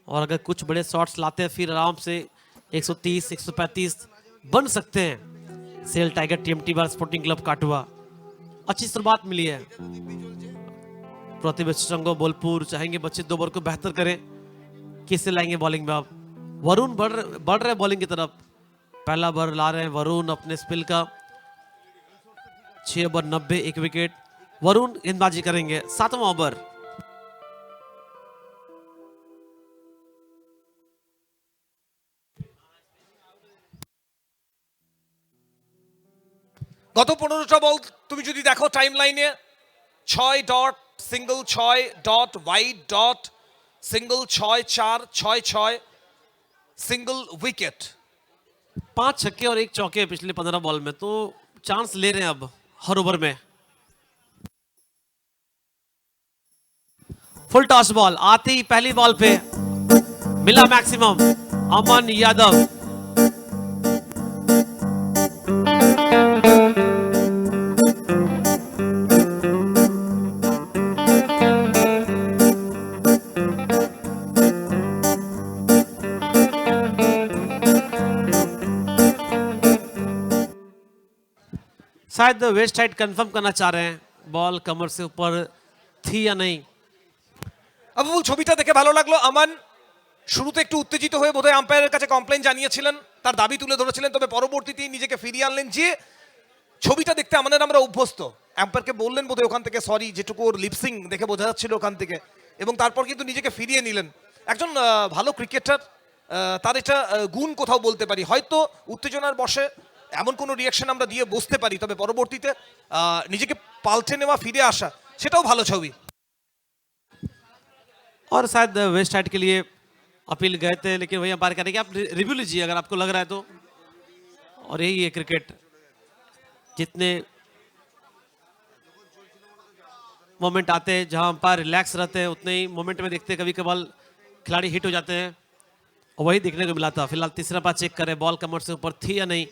और अगर कुछ बड़े शॉट्स लाते हैं फिर आराम से 130 135 बन सकते हैं। SAIL tiger TMT bar sporting club Katwa अच्छी शुरुआत मिली है। प्रतिवेश संगो बोलपुर चाहेंगे बच्चे 2 ओवर को बेहतर करें। किससे लाएंगे बॉलिंग में? आप वरुण बढ़ रहे बॉलिंग की तरफ। पहला ओवर ला रहे हैं वरुण अपने स्पिल का। 6 ओवर 90, 1 विकेट। वरुण गेंदबाजी करेंगे। 7वां ओवर। গত 15টা বল তুমি যদি দেখো টাইম লাইনে, 6 dot single, 6 dot wide dot single, 6 4 6 6 single wicket. 5 छक्के और 1 चौके पिछले 15 बॉल में, तो चांस ले रहे हैं अब हर ओवर में। फुल टॉस बॉल आते ही पहली बॉल पे मिला मैक्सिमम अमन यादव। शायद वेस्ट साइड कंफर्म करना चाह रहे हैं बॉल कमर से ऊपर थी या नहीं। আবুল ছবিটা দেখে ভালো লাগলো। আমান শুরুতে একটু উত্তেজিত হয়ে বোধহয় আম্পায়ারের কাছে কমপ্লেন জানিয়েছিলেন, তার দাবি তুলে ধরেছিলেন, তবে পরবর্তীতে নিজেকে ফিরিয়ে আনলেন। যে ছবিটা দেখতে আমাদের আমরা অভ্যস্ত, আম্পায়ারকে বললেন বোধহয় ওখান থেকে সরি, যেটুকু ওর লিপসিং দেখে বোঝা যাচ্ছিল ওখান থেকে, এবং তারপর কিন্তু নিজেকে ফিরিয়ে নিলেন। একজন ভালো ক্রিকেটার, তার এটা গুণ কোথাও বলতে পারি। হয়তো উত্তেজনার বশে এমন কোনো রিয়াকশন আমরা দিয়ে বসতে পারি, তবে পরবর্তীতে নিজেকে পাল্টে নেওয়া, ফিরে আসা, সেটাও ভালো ছবি। और शायद वेस्ट साइड के लिए अपील गए थे, लेकिन वही अंपायर कह रहे कि आप रिव्यू लीजिए अगर आपको लग रहा है तो। और यही है क्रिकेट, जितने मोमेंट आते हैं जहां अंपायर रिलैक्स रहते हैं, उतने ही मोमेंट में देखते हैं कभी कभार खिलाड़ी हिट हो जाते हैं, और वही देखने को मिला था। फिलहाल तीसरा बार चेक करें बॉल कमर से ऊपर थी या नहीं।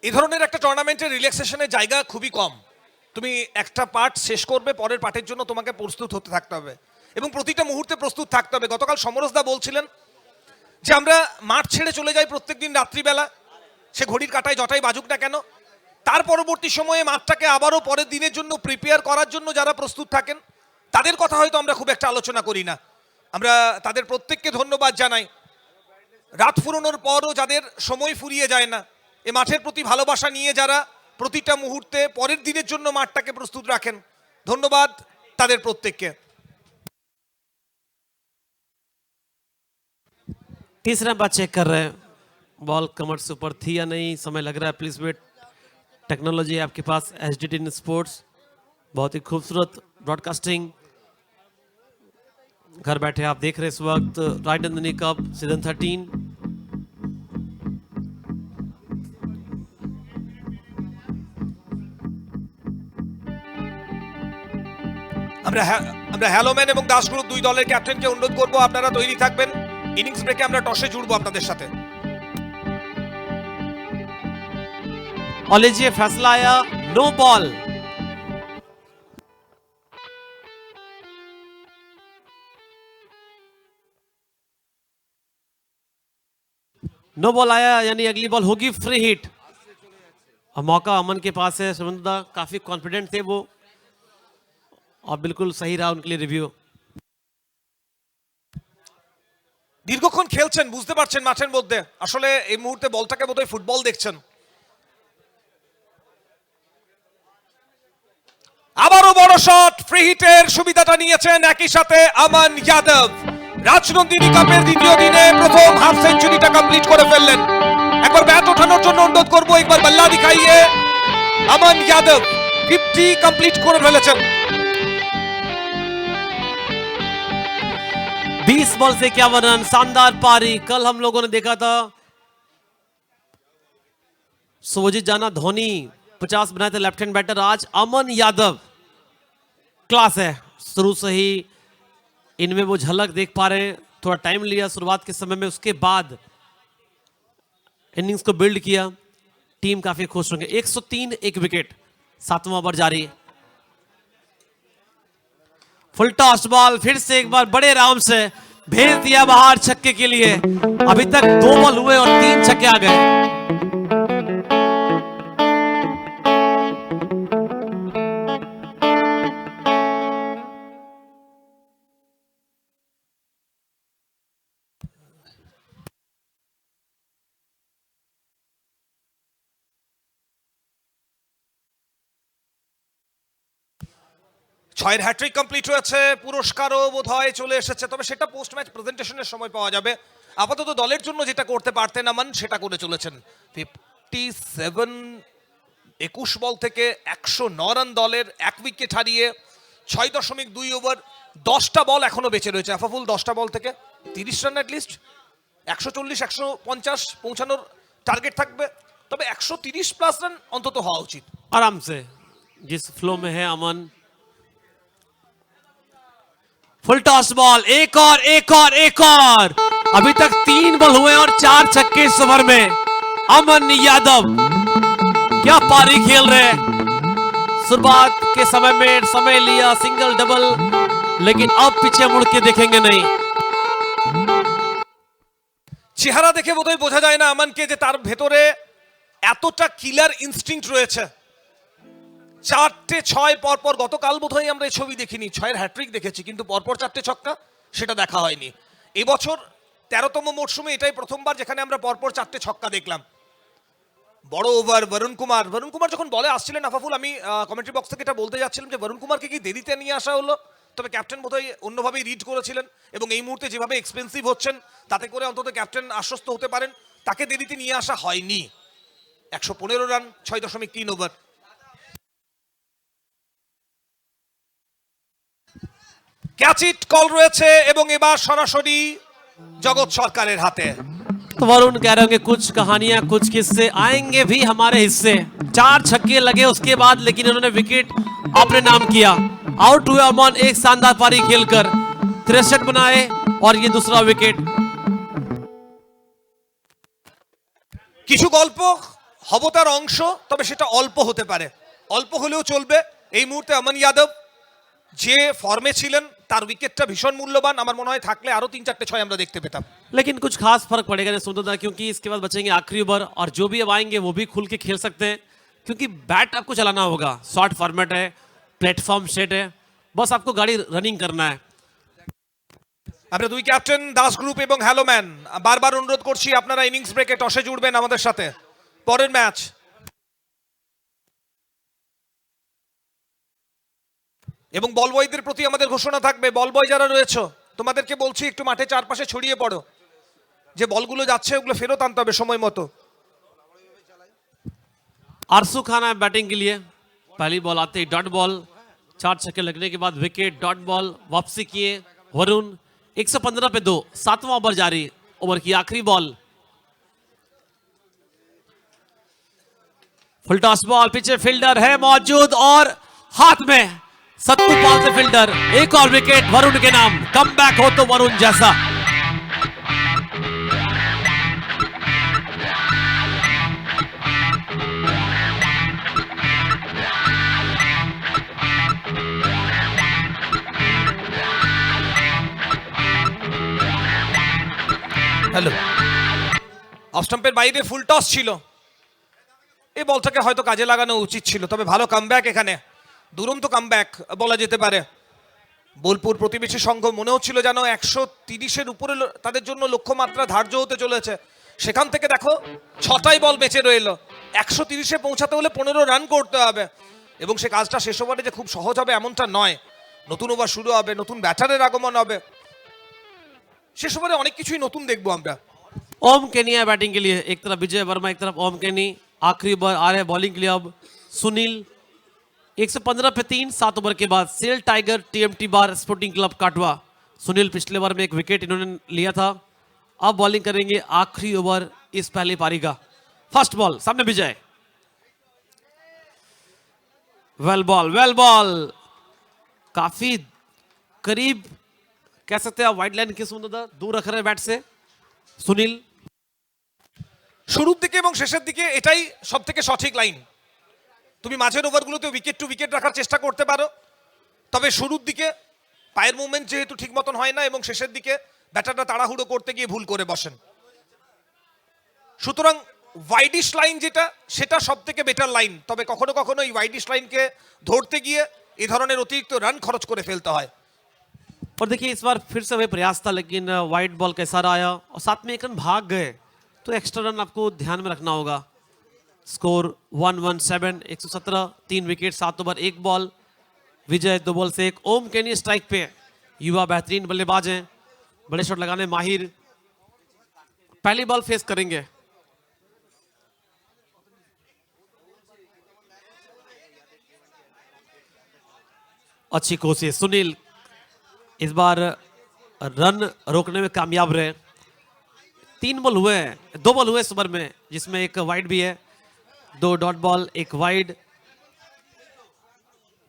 এই ধরনের একটা টুর্নামেন্টের রিল্যাক্সেশনের জায়গা খুবই কম। তুমি একটা পার্ট শেষ করবে, পরের পার্টের জন্য তোমাকে প্রস্তুত হতে থাকতে হবে এবং প্রতিটা মুহূর্তে প্রস্তুত থাকতে হবে। গতকাল সমরসদা বলছিলেন যে আমরা মাঠ ছেড়ে চলে যাই প্রত্যেকদিন রাত্রিবেলা, সে ঘড়ির কাঁটায় যটাই বাজুক না কেন, তার পরবর্তী সময়ে মাঠটাকে আবারও পরের দিনের জন্য প্রিপেয়ার করার জন্য যারা প্রস্তুত থাকেন তাদের কথা হয়তো আমরা খুব একটা আলোচনা করি না। আমরা তাদের প্রত্যেককে ধন্যবাদ জানাই। রাত ফুরোনোর পরও যাদের সময় ফুরিয়ে যায় না, এ মাঠের প্রতি ভালোবাসা নিয়ে যারা প্রতিটা মুহূর্তে পরের দিনের জন্য মাঠটাকে প্রস্তুত রাখেন, ধন্যবাদ তাদের প্রত্যেককে। तीसरा बार चेक कर रहे हैं बॉल कमर से ऊपर थी या नहीं, समय लग रहा है। प्लीज वेट, टेक्नोलॉजी है आपके पास, एचडीटी स्पोर्ट्स, बहुत ही खूबसूरत ब्रॉडकास्टिंग। घर बैठे आप देख रहे हैं इस वक्त राइट नंदिनी कप सीजन 13। আমরা হ্যালোম্যান এবং দাস গ্রুপ দুই দলের ক্যাপ্টেনকে অনুরোধ করব আপনারা তৈরি থাকবেন। ইনিংস ব্রেকে আমরা টসে জুড়বো আপনাদের সাথে। और लीजिए फैसला आया, नो बॉल। नो बॉल आया, यानी अगली बॉल होगी फ्री हिट। और मौका अमन के पास है। सुमंदा काफी कॉन्फिडेंट थे वो, और बिल्कुल सही रहा उनके लिए रिव्यू। দীর্ঘক্ষণ খেলছেন, বুঝতে পারছেন মাঠের মধ্যে আসলে এই মুহূর্তে বলটাকে বোধহয় ফুটবল দেখছেন। আবারও বড় শট, ফ্রি হিটের সুবিধাটা নিয়েছেন একই সাথে আমান যাদব। রাজনন্দিনী কাপের দ্বিতীয় দিনে প্রথম হাফ সেঞ্চুরিটা কমপ্লিট করে ফেললেন। একবার ব্যাট ওঠানোর জন্য অনুরোধ করবো, একবার বল্লা দিখাইয়ে। আমান যাদব 50 কমপ্লিট করে ফেলেছেন। 20 बॉल से 51 रन, शानदार पारी। कल हम लोगों ने देखा था शुभजीत जाना धोनी 50 बनाए थे लेफ्ट हैंड बैटर, आज अमन यादव क्लास है। शुरू से ही इनमें वो झलक देख पा रहे हैं। थोड़ा टाइम लिया शुरुआत के समय में, उसके बाद इनिंग्स को बिल्ड किया। टीम काफी खुश होंगे। 103 एक विकेट, 7वां ओवर जारी। फुल टॉस बॉल फिर से एक बार बड़े आराम से भेज दिया बाहर छक्के के लिए। अभी तक 2 बॉल हुए और 3 छक्के आ गए। ছয়ের হ্যাট্রিক কমপ্লিট হয়েছে, পুরস্কারও বোধহয় চলে এসেছে, তবে সেটা পোস্ট ম্যাচ প্রেজেন্টেশনের সময় পাওয়া যাবে। আপাতত দলের জন্য যেটা করতে পারতেন আমান, সেটা করে চলেছেন। 57 21 বল থেকে 109 রান দলের, 1 উইকেট হারিয়ে 6.2 ওভার, 10টা বল এখনো বেঁচে রয়েছে। আফাফুল 10টা বল থেকে 30 রান অ্যাটলিস্ট 140 150 পৌঁছানোর টার্গেট থাকবে, তবে 130 প্লাস রান অন্তত হওয়া উচিত। आराम से जिस फ्लो में है अमन। फुल टॉस बॉल, एक और एक और एक और। अभी तक 3 बॉल हुए और 4 छक्के इस ओवर में। अमन यादव क्या पारी खेल रहे हैं। शुरुआत के समय में समय लिया सिंगल डबल, लेकिन अब पीछे मुड़ के देखेंगे नहीं। চেহারা দেখে বোধহয় বোঝা যায় না আমানকে যে তার ভেতরে এতটা কিলার ইনস্টিংক্ট রয়েছে। 4টে 6 পরপর, গতকাল বোধহয় আমরা এই ছবি দেখিনি, 6-এর হ্যাট্রিক দেখেছি, কিন্তু পরপর 4টে ছক্কা সেটা দেখা হয়নি। এবছর 13তম মরশুমে এটাই প্রথমবার যেখানে আমরা পরপর 4টে ছক্কা দেখলাম। বড় ওভার বরুণ কুমার যখন বলে আসছিলেন আফাফুল, আমি কমেন্ট্রি বক্স থেকে এটা বলতে যাচ্ছিলাম যে বরুণ কুমারকে কি দেরিতে নিয়ে আসা হলো, তবে ক্যাপ্টেন বোধহয় অন্যভাবেই রিড করেছিলেন এবং এই মুহূর্তে যেভাবে এক্সপেন্সিভ হচ্ছেন তাতে করে অন্তত ক্যাপ্টেন আশ্বস্ত হতে পারেন তাকে দেরিতে নিয়ে আসা হয়নি। 115 রান 6.3 ওভার। ক্যাচ ইট কল রয়েছে এবং এবার সরাসরি জগৎ সরকারের হাতে। तो वरुण कह रहे होंगे कुछ कहानियां कुछ किस्से आएंगे भी हमारे हिस्से। 4 छक्के लगे उसके बाद, लेकिन उन्होंने विकेट अपने नाम किया। आउट हुए अमन एक शानदार पारी खेलकर, 63 बनाए और ये दूसरा विकेट। কিছু গল্প হবতার অংশ, তবে সেটা অল্প হতে পারে, অল্প হলেও চলবে। এই মুহূর্তে অমন যাদব যে ফর্মে ছিলেন তার উইকেটটা ভীষণ মূল্যবান। আমার মনে হয় থাকলে আরো 3-4টে 6 আমরা দেখতে পেতাম। लेकिन कुछ खास फर्क पड़ेगा नहीं सुंदरदा, क्योंकि इसके बाद बचेंगे आखिरी ओवर और जो भी अब आएंगे वो भी खुल के खेल सकते हैं, क्योंकि बैट आपको चलाना होगा। शॉर्ट फॉर्मेट है, प्लेटफॉर्म सेट है, बस आपको गाड़ी रनिंग करना है। আমরা দুই ক্যাপ্টেন দাস গ্রুপ এবং হ্যালো ম্যান বারবার অনুরোধ করছি আপনারা ইনিংস ব্রেকে টসে জুড়বেন আমাদের সাথে। পরের ম্যাচ এবং বল বয়দের প্রতি আমাদের ঘোষণা থাকবে, বল বয় যারা রয়েছে তোমাদেরকে বলছি একটু মাঠে চারপাশে ছড়িয়ে পড়ো, যে বলগুলো যাচ্ছে ওগুলো ফেরত আনতে হবে সময় মতো। आरसू खाना है बैटिंग के लिए। पहली बॉल आते ही डॉट बॉल, 4 छक्के लगने के बाद विकेट, डॉट बॉल, वापसी किए वरुण। 115 पे 2, 7वां ओवर जारी, ओवर की आखिरी बॉल। फुल टॉस बॉल, पीछे फील्डर है मौजूद और हाथ में सत्तू पाल से फील्डर। एक और विकेट वरुण के नाम। कम बैक हो तो वरुण जैसा। হ্যালো, অফ স্টাম্পের বাইরে ফুল টস ছিল, এই বলটাকে হয়তো কাজে লাগানো উচিত ছিল, তবে ভালো কামব্যাক, এখানে দুরন্ত কামব্যাক বলা যেতে পারে। বোলপুর প্রতিবেশী সংঘ মনে হচ্ছিল যেন 130-এর উপরে তাদের জন্য লক্ষ্যমাত্রা ধার্য হতে চলেছে, সেখান থেকে দেখো 6টাই বল বেঁচে রইল। 130-এ পৌঁছাতে হলে 15 রান করতে হবে এবং সে কাজটা শেষ ওভারে যে খুব সহজ হবে এমনটা নয়। নতুন ওভার শুরু হবে, নতুন ব্যাটারের আগমন হবে, শেষ ওভারে অনেক কিছুই নতুন দেখবো আমরা। ओम केनी है बैटिंग के लिए, एक तरफ विजय वर्मा, एक तरफ ओम केनी। आखिरी ओवर आ रहे बॉलिंग के लिए अब सुनील। 115 पे 3, 7 ओवर के बाद SAIL tiger TMT bar sporting club Katwa. Sunil पिछले ओवर में एक विकेट इन्होंने लिया था। अब बॉलिंग करेंगे आखिरी ओवर इस पहली पारी का। फर्स्ट बॉल, सामने विजय। वेल बॉल काफी करीब कह सकते हैं, वाइड लाइन के दूर रख रहे हैं बैट से सुनील। শুরুর দিকে এবং শেষের দিকে এটাই সব থেকে সঠিক লাইন। তুমি মাঝের ওভারগুলোতে উইকেট টু উইকেট রাখার চেষ্টা করতে পারো, তবে শুরুর দিকে পায়ের মুভমেন্ট যেহেতু ঠিক মতন হয় না এবং শেষের দিকে ব্যাটাররা তাড়াহুড়ো করতে গিয়ে ভুল করে বসেন। সুতরাং ওয়াইডিশ লাইন যেটা, সেটা সব থেকে বেটার লাইন, তবে কখনো কখনো এই ওয়াইডিশ লাইনকে ধরতে গিয়ে এই ধরনের অতিরিক্ত রান খরচ করে ফেলতে হয়। और देखिए इस बार फिर से वही प्रयास था, लेकिन वाइड बॉल कैसा आया और साथ में एक रन भाग गए, तो एक्स्ट्रा रन आपको ध्यान में रखना होगा। Score 117, 117, 3 wicket, 7 over 1 ball. Vijay 2 ball से 1। ओम केनी स्ट्राइक पे, युवा बेहतरीन बल्लेबाज हैं, बड़े शॉट लगाने माहिर। पहली बॉल फेस करेंगे। अच्छी कोशिश सुनील, इस बार रन रोकने में कामयाब रहे। तीन बॉल हुए हैं, 2 बॉल हुए इस ओवर में, जिसमें एक वाइड भी है, 2 डॉट बॉल, एक वाइड,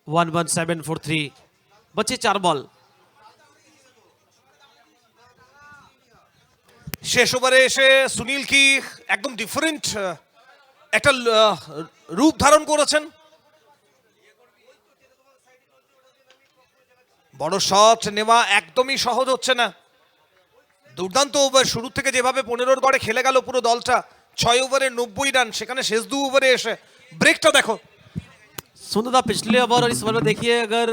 11743, बचे 4 बॉल। শেষ ওভারে এসে সুনীল কি একদম ডিফারেন্ট একটা রূপ ধারণ করেছেন। বড় শট নেওয়া একদমই সহজ হচ্ছে না। দুর্দান্ত ওভার, শুরু থেকে যেভাবে 15-র গড়ে খেলে গেল পুরো দলটা, 6 ওভারে 90 রান, সেখানে শেষ 2 ওভারে এসে ব্রেকটা দেখো। सुंदरदा पिछले ओवर और इस ओवर में देखिए, अगर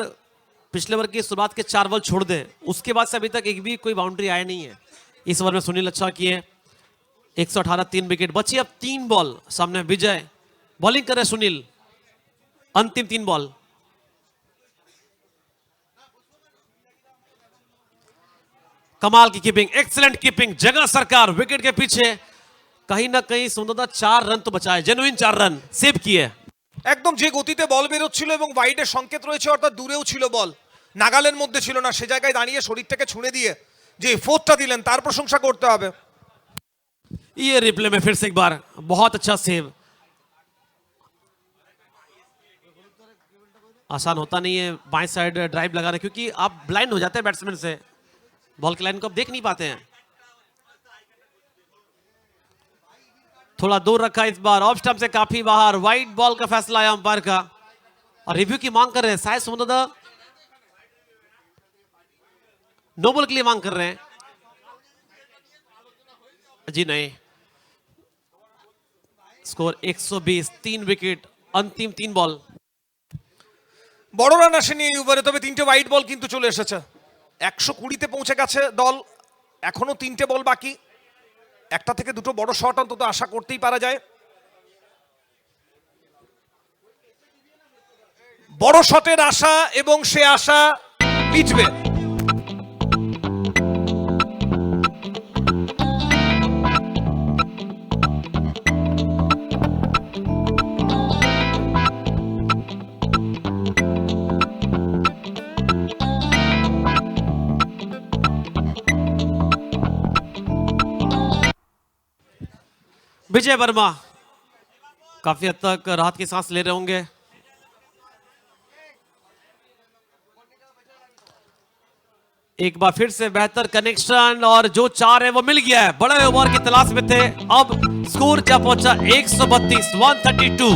पिछले ओवर की शुरुआत के 4 बॉल छोड़ दे, उसके बाद से अभी तक एक भी कोई बाउंड्री आया नहीं है। इस ओवर में सुनील अच्छा किए, 118, 3 विकेट बची। अब 3 बॉल, सामने विजय, बॉलिंग करे सुनील, अंतिम 3 बॉल। कमाल की कीपिंग, एक्सीलेंट कीपिंग, जगह सरकार विकेट के पीछे, कहीं ना कहीं सुंदरदा 4 रन तो बचाए, जेन्युइन 4 रन सेव किए। একদম যে গতিতে বল বেরোচ্ছিল এবং ওয়াইডের সংকেত রয়েছে, অর্থাৎ দূরেও ছিল বল, নাগালের মধ্যে ছিল না, সে জায়গায় দাঁড়িয়ে শরীরটাকে ছুঁড়ে দিয়ে যে এফোর্টটা দিলেন তার প্রশংসা করতে হবে। ये रिप्ले में फिर से एक बार बहुत अच्छा सेव। आसान होता नहीं है बाएं साइड ड्राइव लगाना, क्योंकि आप ब्लाइंड हो जाते हैं बैट्समैन से, बॉल की लाइन को आप देख नहीं पाते हैं। थोड़ा दूर रखा इस बार, ऑफ स्टंप से काफी बाहर, वाइड बॉल का फैसला है अंपायर का, और रिव्यू की मांग कर रहे हैं। शायद सुंदरदा नो बॉल के लिए मांग कर रहे हैं। जी नहीं, स्कोर 120, 3 विकेट, अंतिम 3 बॉल। বড় রান আসেনি এই ওভারে, তবে 3টে ওয়াইড বল কিন্তু চলে এসেছে। 120-তে পৌঁছে গেছে দল, এখনো 3টে বল বাকি, একটা থেকে দুটো বড় শট অন্তত আশা করতেই পারা যায়। বড় শটের আশা, এবং সে আশা মিটবে। विजय वर्मा काफी हद तक राहत की सांस ले रहे होंगे। एक बार फिर से बेहतर कनेक्शन, और जो 4 है वो मिल गया है। बड़े ओवर की तलाश में थे, अब स्कोर क्या पहुंचा, 132, 132।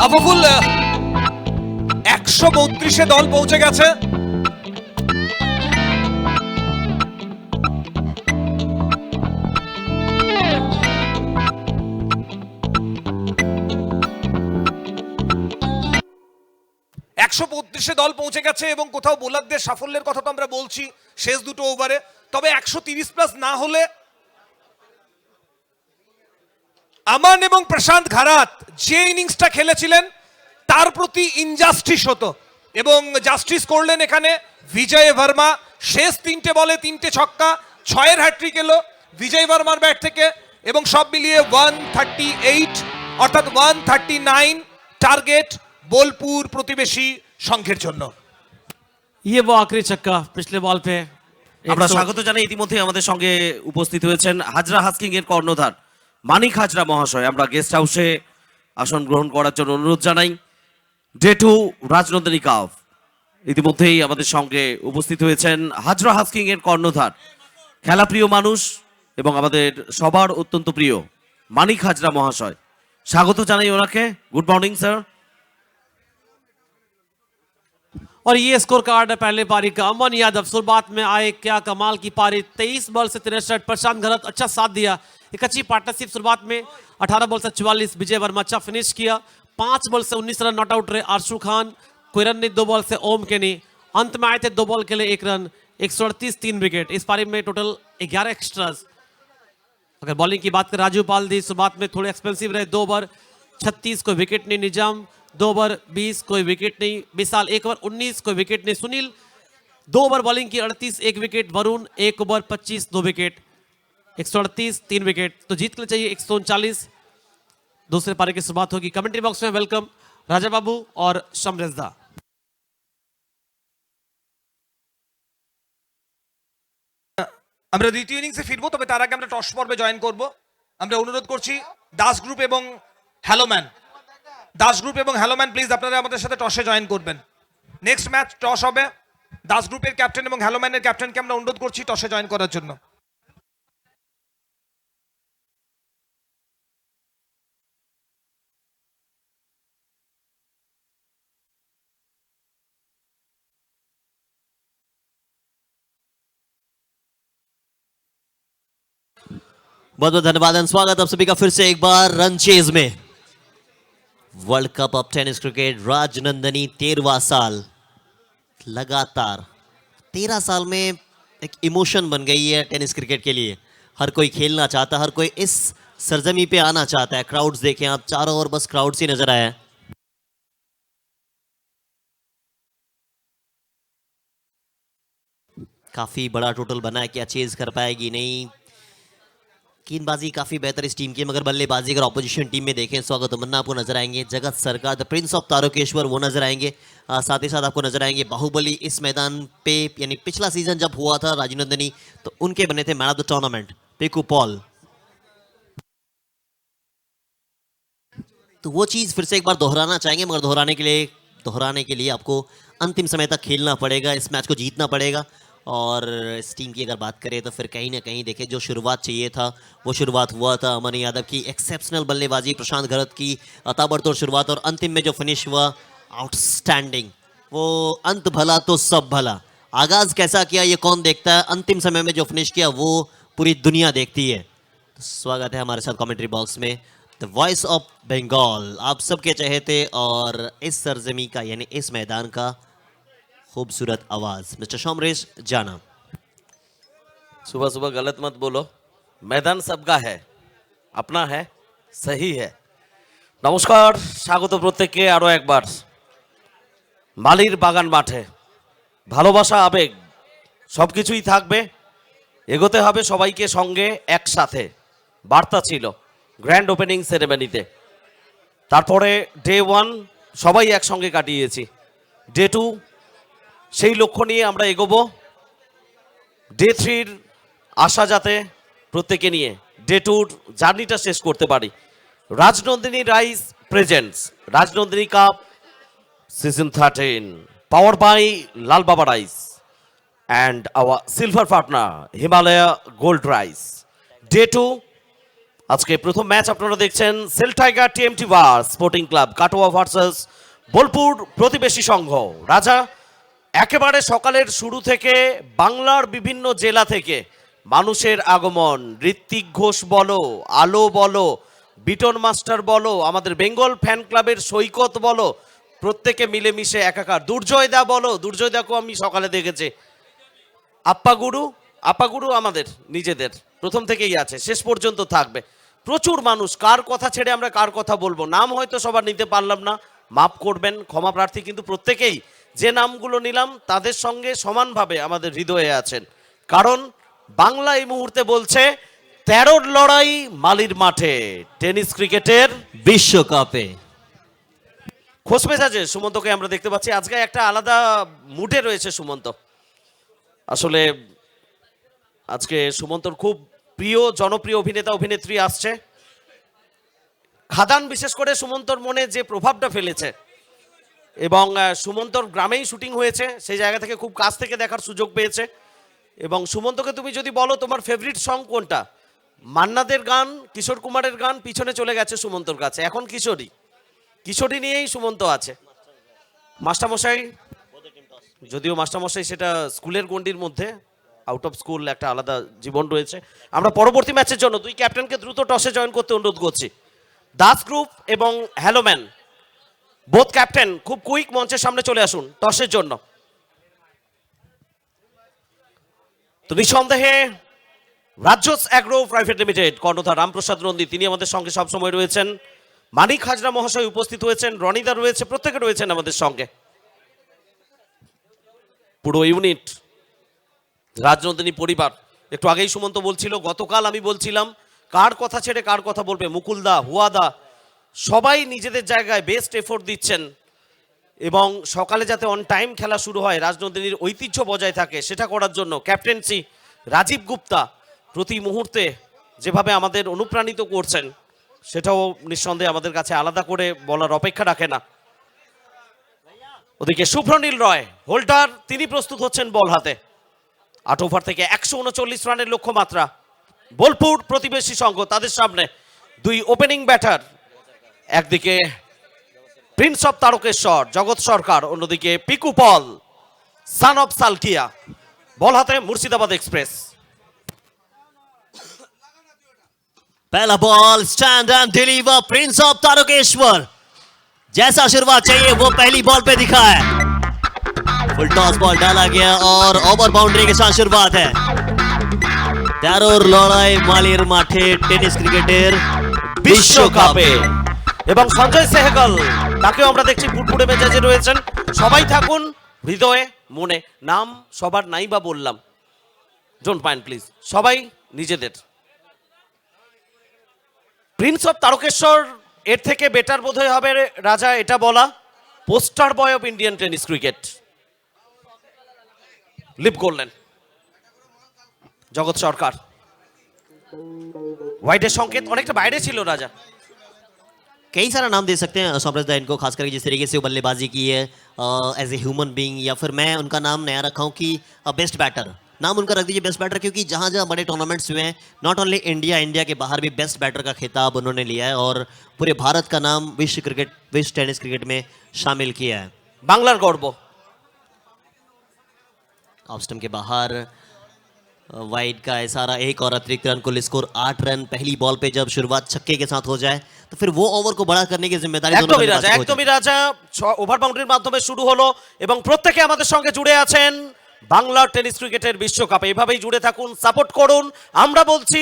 আবুল 132-এ দল পৌঁছে গেছে। দল পৌঁছে গেছে, এবং কোথাও বোলারদের সাফল্যের কথা তো আমরা বলছি শেষ দুটো ওভারে, তবে 130 প্লাস না হলে আমান এবং প্রশান্ত ঘারাত যে ইনিংসটা খেলেছিলেন তার প্রতি ইনজাস্টিস হতো, এবং জাস্টিস করলেন এখানে বিজয় ভার্মা। শেষ 3টে বলে 3টে ছক্কা, 6-এর হ্যাট্রিক এলো বিজয় ভার্মার ব্যাট থেকে, এবং সব মিলিয়ে 138, অর্থাৎ 139 টার্গেট বোলপুর প্রতিবেশী সংঘের জন্য। ये वो आखिरी छक्का पिछले बॉल पे। আমরা স্বাগত জানাই, ইতিমধ্যে আমাদের সঙ্গে উপস্থিত হয়েছেন হাজরা হাস্কিং এর কর্ণধার মানিক হাজরা মহাশয়। আমরা গেস্ট হাউসে আসন গ্রহণ করার জন্য অনুরোধ জানাই। ডে 2 রাজনন্দিনী কাপ, ইতিমধ্যেই আমাদের সঙ্গে উপস্থিত হয়েছেন হাজরা হাস্কিং এর কর্ণধার, খেলাপ্রিয় মানুষ এবং আমাদের সবার অত্যন্ত প্রিয় মানিক হাজরা মহাশয়। স্বাগত জানাই ওনাকে। Good morning sir. और ये स्कोर कार्ड है पहले पारी का। अमन यादव शुरुआत में आए, क्या कमाल की पारी, 23 बॉल से 63। प्रशांत घरत अच्छा साथ दिया, एक अच्छी पार्टनरशिप शुरुआत में। 18 बॉल से 44। विजय वर्मा अच्छा फिनिश किया, 5 बॉल से 19 रन नॉट आउट रहे। आरशू खान कोई रन नहीं, 2 बॉल से ओम केनी अंत में आए थे, 2 बॉल के लिए 1 रन, 138, 3 विकेट। इस पारी में टोटल 11 एक्स्ट्रास। अगर बॉलिंग की बात करें, राजू पाल दी शुरुआत में थोड़े एक्सपेंसिव रहे, 2 ओवर 36 कोई विकेट नहीं। निजाम 2 ओवर 20 कोई विकेट नहीं। विशाल 1 ओवर 19 कोई विकेट नहीं। सुनील 2 ओवर बॉलिंग की 38 1 wicket. Varun 1 over 25 2 wicket, 138 3 wicket. तो जीत के लिए चाहिए 139। दूसरे पारी की शुरुआत होगी। कमेंट्री बॉक्स में वेलकम राजा बाबू और शमरेजदा। আমরা দ্বিতীয় ইনিংসে ফিরবো, তবে তার আগে আমরা টস পর্বে জয়েন করব। আমরা অনুরোধ করছি দাস গ্রুপ এবং হ্যালোম্যান, দাস গ্রুপ এবং হ্যালোম্যান প্লিজ আপনারা আমাদের সাথে টসে জয়েন করবেন। নেক্সট ম্যাচ টস হবে। দাস গ্রুপের ক্যাপ্টেন এবং হ্যালোম্যানের ক্যাপ্টেনকে আমরা অনুরোধ করছি টসে জয়েন করার জন্য। बहुत बहुत धन्यवाद एंड स्वागत आप सभी का फिर से एक बार रन चेज में। World cup of tennis cricket Rajnandini 13वां साल, लगातार 13 साल में एक इमोशन बन गई है टेनिस क्रिकेट के लिए। हर कोई खेलना चाहता, हर कोई इस सरजमी पे आना चाहता है। क्राउड्स देखें आप, चारों ओर बस क्राउड्स ही नजर आया है। काफी बड़ा टोटल बना है, क्या चेज कर पाएगी नहीं। गेंदबाजी काफी बेहतर इस टीम की, मगर बल्लेबाजी अगर ऑपोजिशन टीम में देखें, स्वागत तमन्ना आपको नजर आएंगे, जगत सरकार द प्रिंस ऑफ तारकेश्वर वो नजर आएंगे। साथ ही साथ आपको नजर आएंगे बाहुबली इस मैदान पे, यानी पिछला सीजन जब हुआ था राजनंदनी तो उनके बने थे man of the tournament Piku Paul. तो वो चीज फिर से एक बार दोहराना चाहेंगे, मगर दोहराने के लिए आपको अंतिम समय तक खेलना पड़ेगा, इस मैच को जीतना पड़ेगा। और इस टीम की अगर बात करें तो फिर कहीं ना कहीं देखें, जो शुरुआत चाहिए था वो शुरुआत हुआ था। अमन यादव की एक्सेप्शनल बल्लेबाजी, प्रशांत घरत की ताबड़तोड़ शुरुआत और अंतिम में जो फिनिश हुआ आउटस्टैंडिंग। वो अंत भला तो सब भला, आगाज कैसा किया ये कौन देखता है, अंतिम समय में जो फिनिश किया वो पूरी दुनिया देखती है। तो स्वागत है हमारे साथ कमेंट्री बॉक्स में द वॉइस ऑफ बंगाल, आप सबके चहेते और इस सरजमी का यानी इस मैदान का खूबसूरत आवाज मिस्टर सोमरेश जाना। सुबह सुबह गलत मत बोलो, मैदान सबका है, अपना है, सही है। नमस्कार, स्वागत प्रत्येकকে আরো একবার মালির বাগান মাঠে। ভালোবাসা, আবেগ সবকিছুই থাকবে, এগোতে হবে সবাইকে সঙ্গে একসাথে, বার্তা ছিল গ্র্যান্ড ওপেনিং সেরেমনিতে। তারপরে ডে 1 সবাই একসঙ্গে কাটিয়েছি, ডে 2 সেই লক্ষ্য নিয়ে আমরা এগোবো, ডে 3 আশা যাতে প্রত্যেকে নিয়ে ডে 2 জার্নিটা শেষ করতে পারি। Rajnandini rice presents Rajnandini cup season 13 power by Lal Baba rice and our silver partner Himalaya gold rice. Day 2 আজকে প্রথম ম্যাচ আপনারা দেখছেন SAIL tiger TMT bar sporting club Katwa versus Bolpur Pratibeshi Sangha রাজা। একেবারে সকালের শুরু থেকে বাংলার বিভিন্ন জেলা থেকে মানুষের আগমন, ঋত্বিক ঘোষ বলো, আলো বলো, বিটন মাস্টার বলো, আমাদের বেঙ্গল ফ্যান ক্লাবের সৈকত বলো, প্রত্যেকে মিলেমিশে একাকার। দুর্জয় দা বলো, দুর্জয় দাকেও আমি সকালে দেখেছি। আপ্পাগুরু আমাদের নিজেদের প্রথম থেকেই আছে, শেষ পর্যন্ত থাকবে। প্রচুর মানুষ, কার কথা ছেড়ে আমরা কার কথা বলবো, নাম হয়তো সবার নিতে পারলাম না, মাফ করবেন, ক্ষমা প্রার্থী। কিন্তু প্রত্যেকেই যে নামগুলো নিলাম তাদের সঙ্গে সমানভাবে আমাদের হৃদয়ে আছেন, কারণ বাংলা এই মুহূর্তে বলছে 13 লড়াই মালির মাঠে টেনিস ক্রিকেটের বিশ্বকাপে। খোঁজ মেজাজে সুমন্তকে আমরা দেখতে পাচ্ছি, আজকে একটা আলাদা মুডে রয়েছে সুমন্ত। আসলে আজকে সুমন্তর খুব প্রিয় জনপ্রিয় অভিনেতা অভিনেত্রী আসছে। খাদান বিশেষ করে সুমন্তর মনে যে প্রভাবটা ফেলেছে, এবং সুমন্তর গ্রামেই শুটিং হয়েছে, সেই জায়গা থেকে খুব কাছ থেকে দেখার সুযোগ পেয়েছে। এবং সুমন্তকে তুমি যদি বলো তোমার ফেভারিট সং কোনটা, মান্নাদের গান, কিশোর কুমারের গান পিছনে চলে গেছে সুমন্তর কাছে, এখন কিশোরী নিয়েই সুমন্ত আছে। মাস্টারমশাই, যদিও মাস্টারমশাই সেটা স্কুলের গণ্ডির মধ্যে, আউট অফ স্কুল একটা আলাদা জীবন রয়েছে। আমরা পরবর্তী ম্যাচের জন্য দুই ক্যাপ্টেনকে দ্রুত টসে জয়েন করতে অনুরোধ করছি। দাস গ্রুপ এবং হ্যালোম্যান বোথ ক্যাপ্টেন খুব কুইক মঞ্চের সামনে চলে আসুন টসের জন্য। তো নিঃসন্দেহে রাজ্যস অ্যাগ্রো প্রাইভেট লিমিটেড কর্ণধার রামপ্রসাদ নন্দী তিনি আমাদের সঙ্গে সবসময় রয়েছেন। মানিক হাজরা মহাশয় উপস্থিত হয়েছেন, রনিদা রয়েছে, প্রত্যেকে রয়েছেন আমাদের সঙ্গে। পুরো ইউনিট রাজনন্দিনী পরিবার। একটু আগেই সুমন্ত বলছিল, গতকাল আমি বলছিলাম কার কথা ছেড়ে কার কথা বলবে, মুকুলদা, হুয়াদা সবাই নিজেদের জায়গায় বেস্ট এফোর্ট দিচ্ছেন, এবং সকালে যাতে অন টাইম খেলা শুরু হয়, রাজনন্দিনীর ঐতিহ্য বজায় থাকে, সেটা করার জন্য ক্যাপ্টেন্সি রাজীব গুপ্তা প্রতি মুহূর্তে যেভাবে আমাদের অনুপ্রাণিত করছেন সেটাও নিঃসন্দেহে আমাদের কাছে আলাদা করে বলার অপেক্ষা রাখে না। ওদিকে শুভ্রনীল রয় হোল্ডার, তিনি প্রস্তুত হচ্ছেন বল হাতে। 8 ওভার থেকে 139 রানের লক্ষ্যমাত্রা। বোলপুর প্রতিবেশী সংঘ তাদের সামনে দুই ওপেনিং ব্যাটার, একদিকে প্রিন্স অফ তারকেশ্বর জগৎ সরকার, অন্যদিকে Piku Pal son of Salkia. Ball হাতে মুর্শিদাবাদ এক্সপ্রেস। पहला ball stand and deliver prince of Tarakeswar. जैसा शुरुआत चाहिए वो पहली बॉल पे दिखा है। फुल टॉस बॉल डाला गया और ओवर बाउंड्री के साथ शुरुआत है। তেরোর লড়াই মালির মাঠে টেনিস ক্রিকেটের বিশ্বকাপে এবং সঞ্জয় সেহগল তাকেও আমরা দেখছি ফুটফুটে মেজাজে রয়েছেন। সবাই থাকুন হৃদয়ে মনে, নাম সবার নাই বা বললাম, ডোন্ট মাইন্ড প্লিজ, সবাই নিজেদের। প্রিন্স অফ তারকেশ্বর এর থেকে বেটার বোধহয় হবে রাজা এটা বলা। Poster boy of Indian tennis cricket leap করলেন জগৎ সরকার। হোয়াইটের সংকেত অনেকটা বাইরে ছিল রাজা। कई सारा नाम दे सकते हैं सोमराज दा इनको, खास करके जिस तरीके से वो बल्लेबाजी की है एज ए ह्यूमन बीइंग, या फिर मैं उनका नाम नया रखा हूँ कि बेस्ट बैटर। नाम उनका रख दीजिए बेस्ट बैटर, क्योंकि जहाँ जहाँ बड़े टूर्नामेंट्स हुए हैं, नॉट ओनली इंडिया के बाहर भी बेस्ट बैटर का खिताब उन्होंने लिया है और पूरे भारत का नाम विश्व टेनिस क्रिकेट में शामिल किया है। বাংলার গর্ব। ऑफ स्टंप के बाहर वाइड का इशारा, एक और अतिरिक्त रन, कुल स्कोर 8 रन। पहली बॉल पे जब शुरुआत छक्के के साथ हो जाए तो फिर वो ओवर को बड़ा करने की जिम्मेदारी একদমই রাজা, একদমই রাজা। ওভার বাউন্ডারির মাধ্যমে শুরু হলো এবং প্রত্যেকে আমাদের সঙ্গে জুড়ে আছেন বাংলার টেনিস ক্রিকেটের বিশ্বকাপে। এভাবেই জুড়ে থাকুন, সাপোর্ট করুন। আমরা বলছি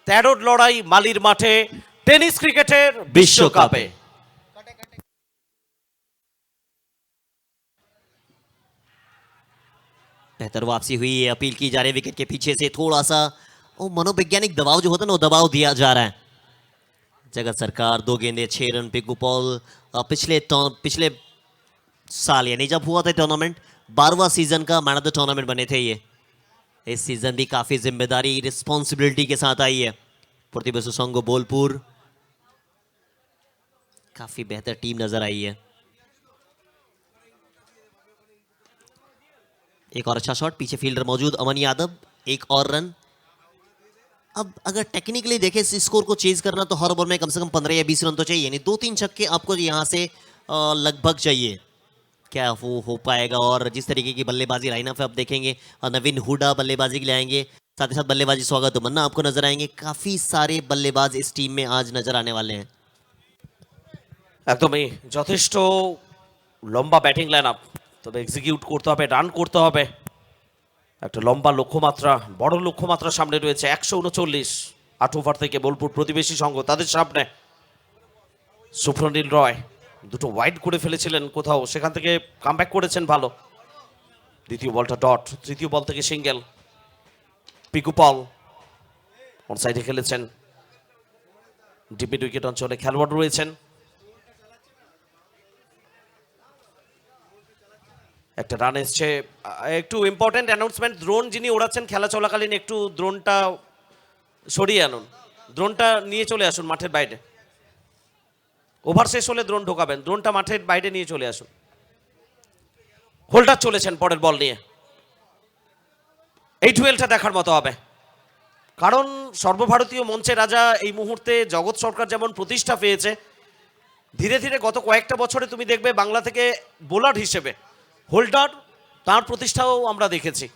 13 লড়াই মালির মাঠে টেনিস ক্রিকেটের বিশ্বকাপে। बेहतर वापसी हुई है, अपील की जा रही है विकेट के पीछे से। थोड़ा सा वो मनोवैज्ञानिक दबाव जो होता है ना, वो दबाव दिया जा रहा है। जगत सरकार 2 गेंदे 6 रन। पिकू पॉल पिछले साल यानी जब हुआ था टूर्नामेंट 12वां सीजन का मैन ऑफ द टूर्नामेंट बने थे ये। इस सीजन भी काफी जिम्मेदारी रिस्पॉन्सिबिलिटी के साथ आई है। प्रतिबेसु संघ बोलपुर काफी बेहतर टीम नजर आई है। एक और अच्छा शॉट, पीछे फील्डर मौजूद अमन यादव, एक और रन। अब अगर टेक्निकली देखें इस स्कोर को चेज करना तो हर ओवर में कम से कम 15 या 20 रन तो चाहिए, यानी 2-3 छक्के आपको यहाँ से लगभग चाहिए। क्या वो हो पाएगा? और जिस तरीके की बल्लेबाजी लाइनअप है आप देखेंगे, नवीन हुडा बल्लेबाजी के लिए आएंगे, साथ ही साथ बल्लेबाजी स्वागत तमन्ना आपको नजर आएंगे। काफी सारे बल्लेबाज इस टीम में आज नजर आने वाले हैं। একদমই যথেষ্ট লম্বা ব্যাটিং লাইনআপ, তবে এক্সিকিউট করতে হবে, রান করতে হবে। একটা লম্বা লক্ষ্যমাত্রা, বড় লক্ষ্যমাত্রা সামনে রয়েছে। 139 8 ওভার থেকে বোলপুর প্রতিবেশী সংঘ তাদের সামনে। শুভ্রনীল রয় দুটো ওয়াইড করে ফেলেছিলেন কোথাও, সেখান থেকে কামব্যাক করেছেন ভালো। দ্বিতীয় বলটা ডট, তৃতীয় বল থেকে সিঙ্গেল। পিকু পল অন সাইডে খেলেছেন, ডিপ মিড উইকেট অঞ্চলে খেলোয়াড় রয়েছেন। একটা রান এসছে। একটু ইম্পর্টেন্ট অ্যানাউন্সমেন্ট, ড্রোন যিনি ওড়াচ্ছেন খেলা চলাকালীন একটু ড্রোনটা সরিয়ে আনুন, ড্রোনটা নিয়ে চলে আসুন মাঠের বাইরে। ওভার শেষ হলে ড্রোন ঢোকাবেন, ড্রোনটা মাঠের বাইরে নিয়ে চলে আসুন। হোল্ডার চলেছেন পরের বল নিয়ে। এই ডুয়েলটা দেখার মতো হবে, কারণ সর্বভারতীয় মঞ্চে রাজা এই মুহূর্তে জগৎ সরকার যেমন প্রতিষ্ঠা পেয়েছে, ধীরে ধীরে গত কয়েকটা বছরে তুমি দেখবে বাংলা থেকে বোলার হিসেবে होल्डर तार प्रतिष्ठाओं আমরা দেখেছি।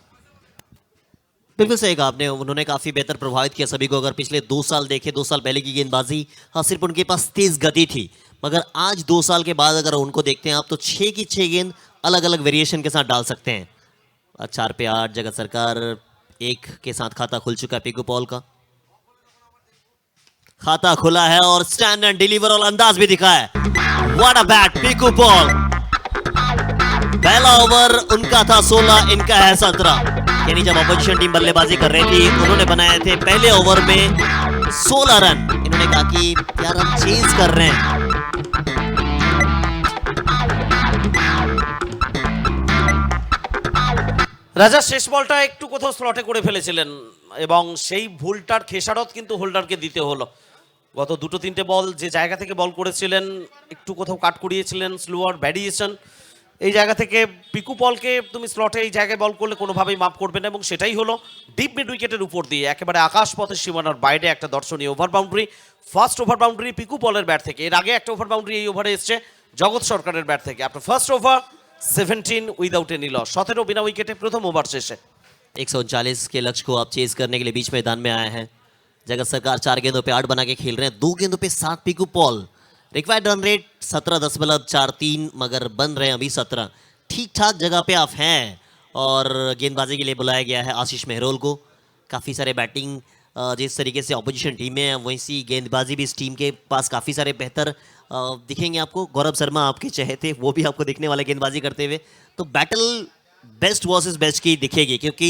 बिल्कुल सही कहा आपने, उन्होंने काफी बेहतर प्रभावित किया सभी को। अगर पिछले 2 साल देखे, 2 साल पहले की गेंदबाजी, हाँ सिर्फ उनके पास तेज गति थी, मगर आज 2 साल के बाद अगर उनको देखते हैं आप तो 6 की 6 गेंद अलग अलग वेरिएशन के साथ डाल सकते हैं। 4 पे 8 जगत सरकार 1 के साथ खाता खुल चुका है। पिकू पॉल का खाता खुला है और स्टैंड एंड डिलीवर और अंदाज भी दिखा है। What a bat Piku Paul. पहला ओवर उनका था 16, इनका है 17, यानी जब अपोजिशन टीम बल्लेबाजी कर रही थी उन्होंने बनाए थे पहले ओवर में 16 रन। इन्होंने कहा कि यार हम चेंज कर रहे हैं। রাজা শেষ বলটা একটু কোথাও স্লটে করে ফেলেছিলেন এবং সেই ভুলটার খেসারত কিন্তু হোল্ডারকে দিতে হলো। গত দুটো তিনটে বল যে জায়গা থেকে বল করেছিলেন একটু কোথাও কাট করিয়েছিলেন, স্লোয়ার ভ্যারিয়েশন, এই জায়গা থেকে পিকু পলকে তুমি স্লটে এই জায়গায় বল করলে কোনোভাবেই মাপ করবে না এবং সেটাই হলো ডিপ মিড উইকেটের উপর দিয়ে একেবারে আকাশ পথের সীমানার বাইরে একটা দর্শনীয় over boundary. First over boundary Piku পলের ব্যাট থেকে। এর আগে একটা ওভার বাউন্ডারি এই ওভারে এসছে জগৎ সরকারের ব্যাট থেকে। আপনার first over 17 without any loss, 17 বিনা উইকেটে প্রথম ওভার শেষে। 139 के लक्ष्य को आप चेज करने के लिए बीच मैदान में आए हैं। जगत सरकार 4 गेंदों पे 8 बना के खेल रहे हैं, 2 गेंदों पे 7 Piku Paul. Required run rate 17.43 मगर बन रहे हैं अभी 17। ठीक ठाक जगह पे आप हैं और गेंदबाजी के लिए बुलाया गया है आशीष मेहरोल को। काफ़ी सारे बैटिंग जिस तरीके से ऑपोजिशन टीम में है वैसी गेंदबाजी भी इस टीम के पास काफ़ी सारे बेहतर दिखेंगे आपको। गौरव शर्मा आपके चहेते वो भी आपको दिखने वाले गेंदबाजी करते हुए। तो बैटल बेस्ट वर्सेस बेस्ट की दिखेगी क्योंकि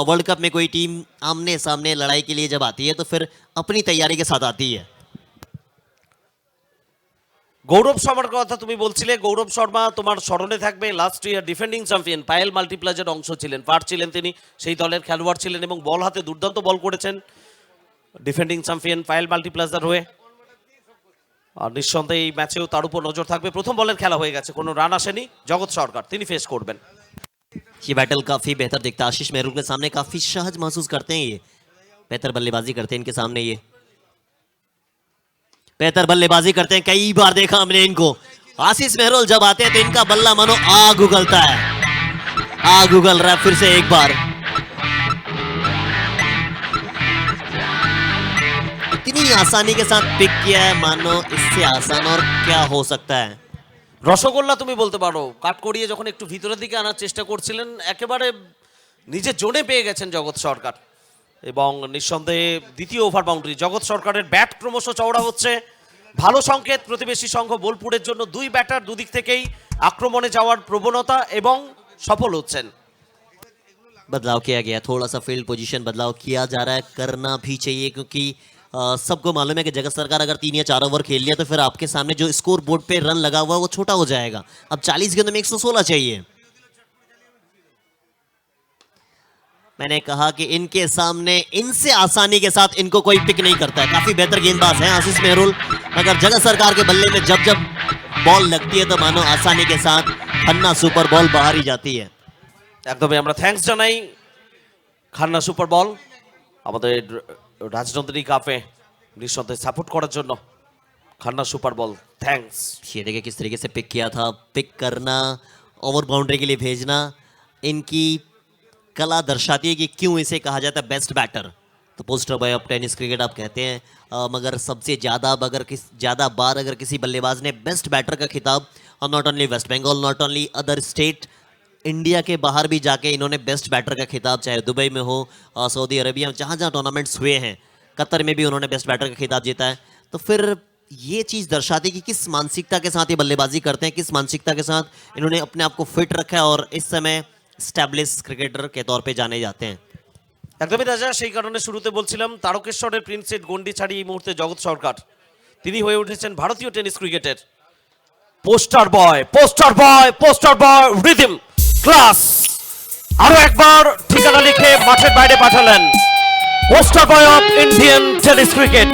वर्ल्ड कप में कोई टीम आमने सामने लड़ाई के लिए जब आती है तो फिर अपनी तैयारी के साथ आती है। গৌরব শর্মার কথা তুমি বলছিলে, গৌরব শর্মা তোমার স্মরণে থাকবে last year defending champion Payel মাল্টিপ্লাজের অংশ ছিলেন, পার্ট ছিলেন তিনি, সেই দলের খেলোয়াড় ছিলেন এবং বল হাতে দুর্দান্ত বল করেছেন ডিফেন্ডিং চ্যাম্পিয়ন পায়েল মাল্টিপ্লাজার হয়ে। আর নিঃসন্দেহে এই ম্যাচেও তার উপর নজর থাকবে। প্রথম বলের খেলা হয়ে গেছে, কোনো রান আসেনি, জগৎ সরকার তিনি ফেস করবেন। ये बैटल काफ़ी बेहतर दिखता है। आशीष मेहरुल के सामने काफ़ी सहज महसूस करते हैं, ये बेहतर बल्लेबाजी करते हैं इनके सामने, ये बेहतर बल्लेबाजी करते हैं। कई बार देखा हमने इनको, आशीष मेहरुल जब आते हैं तो इनका बल्ला मानो आग उगलता है, आग उगल रहा है फिर से एक बार। इतनी आसानी के साथ पिक किया है, मानो इससे आसान और क्या हो सकता है। রসগোল্লা তুমি বলতে পারো, কাট করিয়ে যখন একটু ভিতরের দিকে আনার চেষ্টা করছিলেন একেবারে নিজের জোনে পেয়ে গেছেন জগৎ সরকার এবং নিঃসন্দেহে দ্বিতীয় ওভার বাউন্ডারি। জগৎ সরকারের ব্যাট ক্রমশ চওড়া হচ্ছে, ভালো সংকেত প্রতিবেশী সংঘ বোলপুরের জন্য। দুই ব্যাটার দুদিক থেকেই আক্রমণে যাওয়ার প্রবণতা এবং সফল হচ্ছেন। बदलाव किया गया, थोड़ा सा फील्ड पोजीशन बदलाव किया जा रहा है, करना भी चाहिए क्योंकि सबको मालूम है कि जगत सरकार अगर 3 या 4 ओवर खेल लिया तो फिर आपके सामने जो स्कोर बोर्ड पे रन लगा हुआ है वो छोटा हो जाएगा। अब 40 गेंदों में 116 चाहिए। मैंने कहा कि इनके सामने इनसे आसानी के साथ इनको कोई पिक नहीं करता है। काफी बेहतर गेंदबाज हैं आशीष मेहरुल, मगर जगत सरकार के बल्ले में जब जब बॉल लगती है तो मानो आसानी के साथ खन्ना सुपर बॉल बाहर ही जाती है। একদমই আমরা থ্যাঙ্কস জানাই খান্না সুপার বল আমাদের রাজনন্দিনী কাপে নিঃসন্দেহে সাপোর্ট করার জন্য। খান্না সুপার বল, থ্যাঙ্কস। ये देखिए किस तरीके से पिक किया था, पिक करना, ओवर बाउंड्री के लिए भेजना, इनकी कला दर्शाती है कि क्यों इसे कहा जाता है बेस्ट बैटर। तो poster boy of tennis cricket आप कहते हैं, मगर सबसे ज़्यादा बार अगर किसी बल्लेबाज ने बेस्ट बैटर का खिताब, और not only West Bengal, not only other state, India के बाहर भी जाके इन्होंने बेस्ट बैटर का खिताब, चाहे दुबई में हो, सऊदी अरबिया में, जहाँ जहाँ टूर्नामेंट्स हुए हैं, कतर में भी उन्होंने बेस्ट बैटर का खिताब जीता है। तो फिर ये चीज़ दर्शाती है कि किस मानसिकता के साथ ये बल्लेबाजी करते हैं, किस मानसिकता के साथ इन्होंने अपने आप को फिट रखा है और इस समय स्टैब्लिश क्रिकेटर के तौर पे जाने जाते हैं। একদমই রাজা, সেই কারণে শুরুতে বলছিলাম তারকেশ্বরের প্রিন্সেট গন্ডি ছাড়িয়ে এই মুহূর্তে জগৎ সরকার তিনি হয়ে উঠেছেন ভারতীয় টেনিস ক্রিকেটের পোস্টার বয়, পোস্টার বয়, পোস্টার বয়, রিদম ক্লাস। আরো একবার ঠিকানা লিখে মাঠের বাইরে পাঠালেন poster boy of Indian tennis cricket.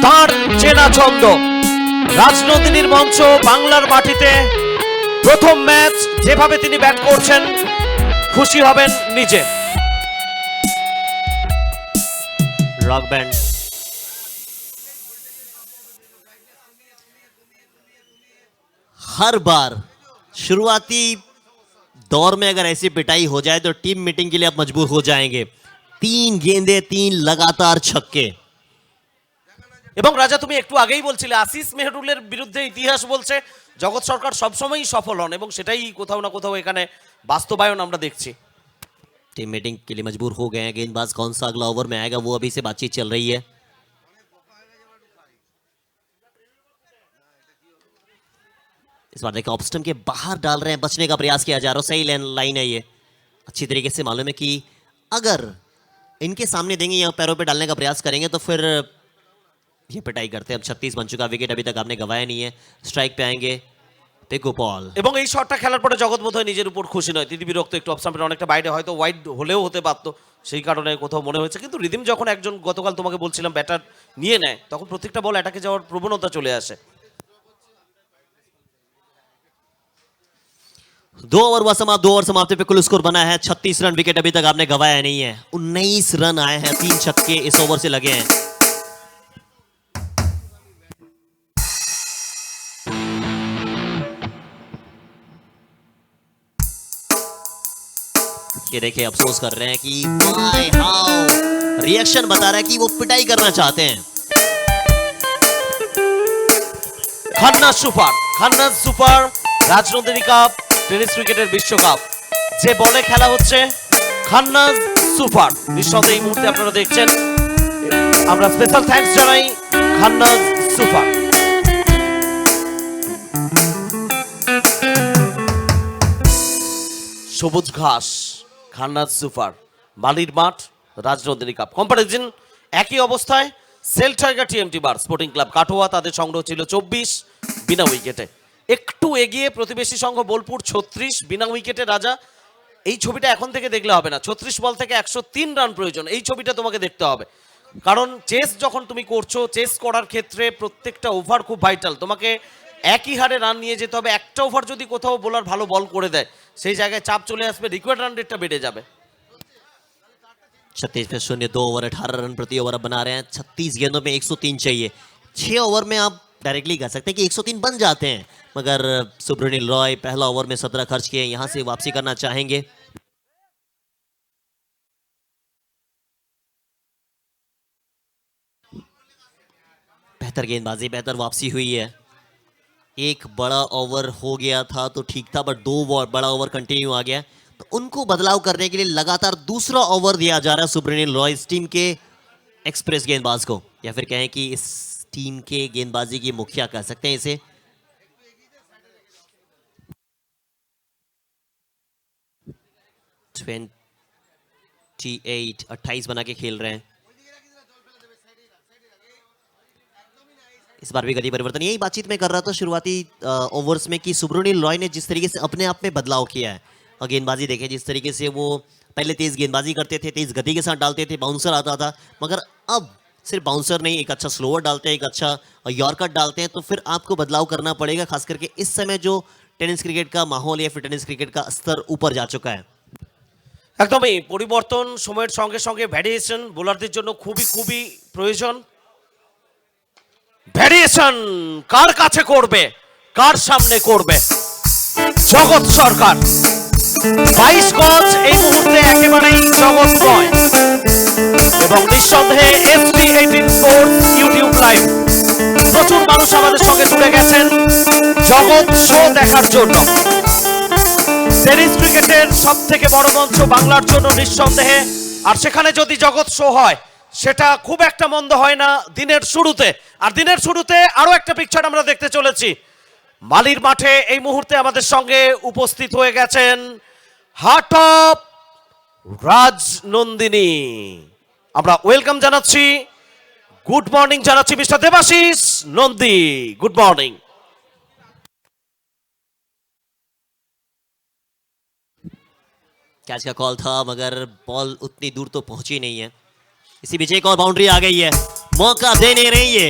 তার চেনা ছন্দ, রাজনন্দিনীর মঞ্চ, বাংলার মাটিতে প্রথম ম্যাচ, যেভাবে তিনি ব্যাট করছেন খুশি হবেন নিজে। रॉक बैंड हर बार शुरुआती दौर में अगर ऐसी पिटाई हो जाए तो टीम मीटिंग के लिए आप मजबूर हो जाएंगे। 3 गेंदे 3 लगातार छक्के। এবং রাজা তুমি একটু আগেই বলছিলে আশিস মেহরুলের বিরুদ্ধে ইতিহাস বলছে জগৎ সরকার সবসময়ই সফল হন এবং সেটাই কোথাও না কোথাও এখানে বাস্তবায়ন আমরা দেখছি। टीम मीटिंग के लिए मजबूर हो गए हैं। गेंदबाज कौन सा अगला ओवर में आएगा वो अभी से बातचीत चल रही है। इस बार देखिए ऑफ स्टंप के बाहर डाल रहे हैं, बचने का प्रयास किया जा रहा है। सही लाइन है ये, अच्छी तरीके से मालूम है कि अगर इनके सामने देंगे या पैरों पे डालने का प्रयास करेंगे तो फिर ये पिटाई करते हैं। अब 36 बन चुका विकेट, अभी तक आपने गंवाया नहीं है। स्ट्राइक पे आएंगे Picku Paul. এবং এই শটটা খেলার পরে জগৎ বোধহয় নিজের উপর খুশি নয়, তিনি বিরক্ত, একটু অফ স্টাম্পের অনেকটা বাইরে, হয়তো ওয়াইড হলেও হতে পারতো, সেই কারণে কোথাও মনে হয়েছে। কিন্তু রিদিম যখন একজন গতকাল তোমাকে বলছিলাম ব্যাটার নিয়ে নেয়, তখন প্রত্যেকটা বল অ্যাটাকে যাওয়ার প্রবণতা চলে আসে। 2 ओवर हुआ समाप्त, 2 ओवर समाप्ति पे कुल स्कोर बना है 36 रन। विकेट अभी तक आपने गंवाया नहीं है। 19 रन आए हैं, 3 छक्के इस ओवर से लगे हैं। ये देखिए अफसोस कर रहे हैं कि वाई हाउ, रिएक्शन बता रहा है कि वो पिटाई करना चाहते हैं। Khannas super, Khannas super, Rajnandini cup, tennis ক্রিকেটের বিশ্বকাপ, যে বলে খেলা হচ্ছে খান্নাস সুপার। নিঃসন্দেহে এই মুহূর্তে আপনারা দেখছেন, আমরা স্পেশাল থ্যাঙ্কস জানাই খান্নাস সুপার। সবুজ ঘাস, খান্নাস সুপার, বালির মাঠ, রাজনন্দিনী কাপ। কম্পারিজন একই অবস্থায় SEL tiger TMT bar, sporting club Katwa, তাদের সংগ্রহ ছিল 24 বিনা উইকেটে। একটু এগিয়ে প্রতিবেশী সংঘ বোলপুর 36 বিনা উইকেটে রাজা। এই ছবিটা এখন থেকে দেখলে হবে না, 36 বল থেকে 103 রান প্রয়োজন, এই ছবিটা তোমাকে দেখতে হবে। কারণ চেস যখন তুমি করছো, চেস করার ক্ষেত্রে প্রত্যেকটা ওভার খুব ভাইটাল, তোমাকে একই হারে রান নিয়ে যেতে হবে। একটা ওভার যদি কোথাও বোলার ভালো বল করে দেয়, সেই জায়গায় চাপ চলে আসবে, রিকোয়ার্ড রান রেটটা বেড়ে যাবে। 36 पे 0, 2 ओवर 18 रन प्रति ओवर अब बना रहे हैं। 36 गेंदों में 103 चाहिए। 6 ओवर में आप डायरेक्टली कह सकते हैं कि 103 बन जाते हैं, मगर सुब्रनील रॉय पहला ओवर में 17 खर्च किए, यहां से वापसी करना चाहेंगे। बेहतर गेंदबाजी, बेहतर वापसी हुई है। एक बड़ा ओवर हो गया था तो ठीक था, बट 2 बड़ा ओवर कंटिन्यू आ गया, तो उनको बदलाव करने के लिए लगातार दूसरा ओवर दिया जा रहा है सुब्रनील रॉय, इस टीम के एक्सप्रेस गेंदबाज को, या फिर कहें कि इस टीम के गेंदबाजी की मुखिया कह सकते हैं इसे। (28) 28 बना के खेल रहे हैं। इस बार भी गति परिवर्तन, यही बातचीत में कर रहा था शुरुआती ओवर्स में कि सुब्रनील रॉय ने जिस तरीके से अपने आप में बदलाव किया है, और गेंदबाजी देखें जिस तरीके से वो पहले तेज गेंदबाजी करते थे, तेज गति के साथ डालते थे, बाउंसर आता था, मगर अब सिर्फ बाउंसर नहीं, एक अच्छा स्लोअर डालते हैं, एक अच्छा यॉर्कर डालते हैं, तो फिर आपको बदलाव करना पड़ेगा, खास करके इस समय जो टेनिस क्रिकेट का माहौल या फिर टेनिस क्रिकेट का स्तर ऊपर जा चुका है। একদমই পরিবর্তন সময়ের সঙ্গে সঙ্গে ভ্যারিয়েশন বোলারদের জন্য খুবই খুবই প্রয়োজন। ভ্যারিয়েশন কার কাছে করবে, কার সামনে করবে? জগৎ সরকার 22 গজ এই মুহূর্তে একেবারেই জগৎময়, এবং নিঃসন্দেহে ST18 স্পোর্টস ইউটিউব লাইভ প্রচুর মানুষ আমাদের সঙ্গে জুড়ে গেছেন জগৎ শো দেখার জন্য। টেনিস ক্রিকেটের সব থেকে বড় মঞ্চ বাংলার জন্য নিঃসন্দেহে, আর সেখানে যদি জগৎ শো হয় সেটা খুব একটা মন্দ হয় না দিনের শুরুতে। আর দিনের শুরুতে আরো একটা পিকচার আমরা দেখতে চলেছি, মালির মাঠে এই মুহূর্তে আমাদের সঙ্গে উপস্থিত হয়ে গেছেন হার্ট অফ রাজনন্দিনী। আমরা ওয়েলকাম জানাচ্ছি, গুড মর্নিং জানাচ্ছি mister Debashis Nandi, good morning. Catch का कॉल था, मगर बॉल उतनी दूर तो पहुंची नहीं है। इसी बीच एक और बाउंड्री आ गई है, मौका दे नहीं रही है।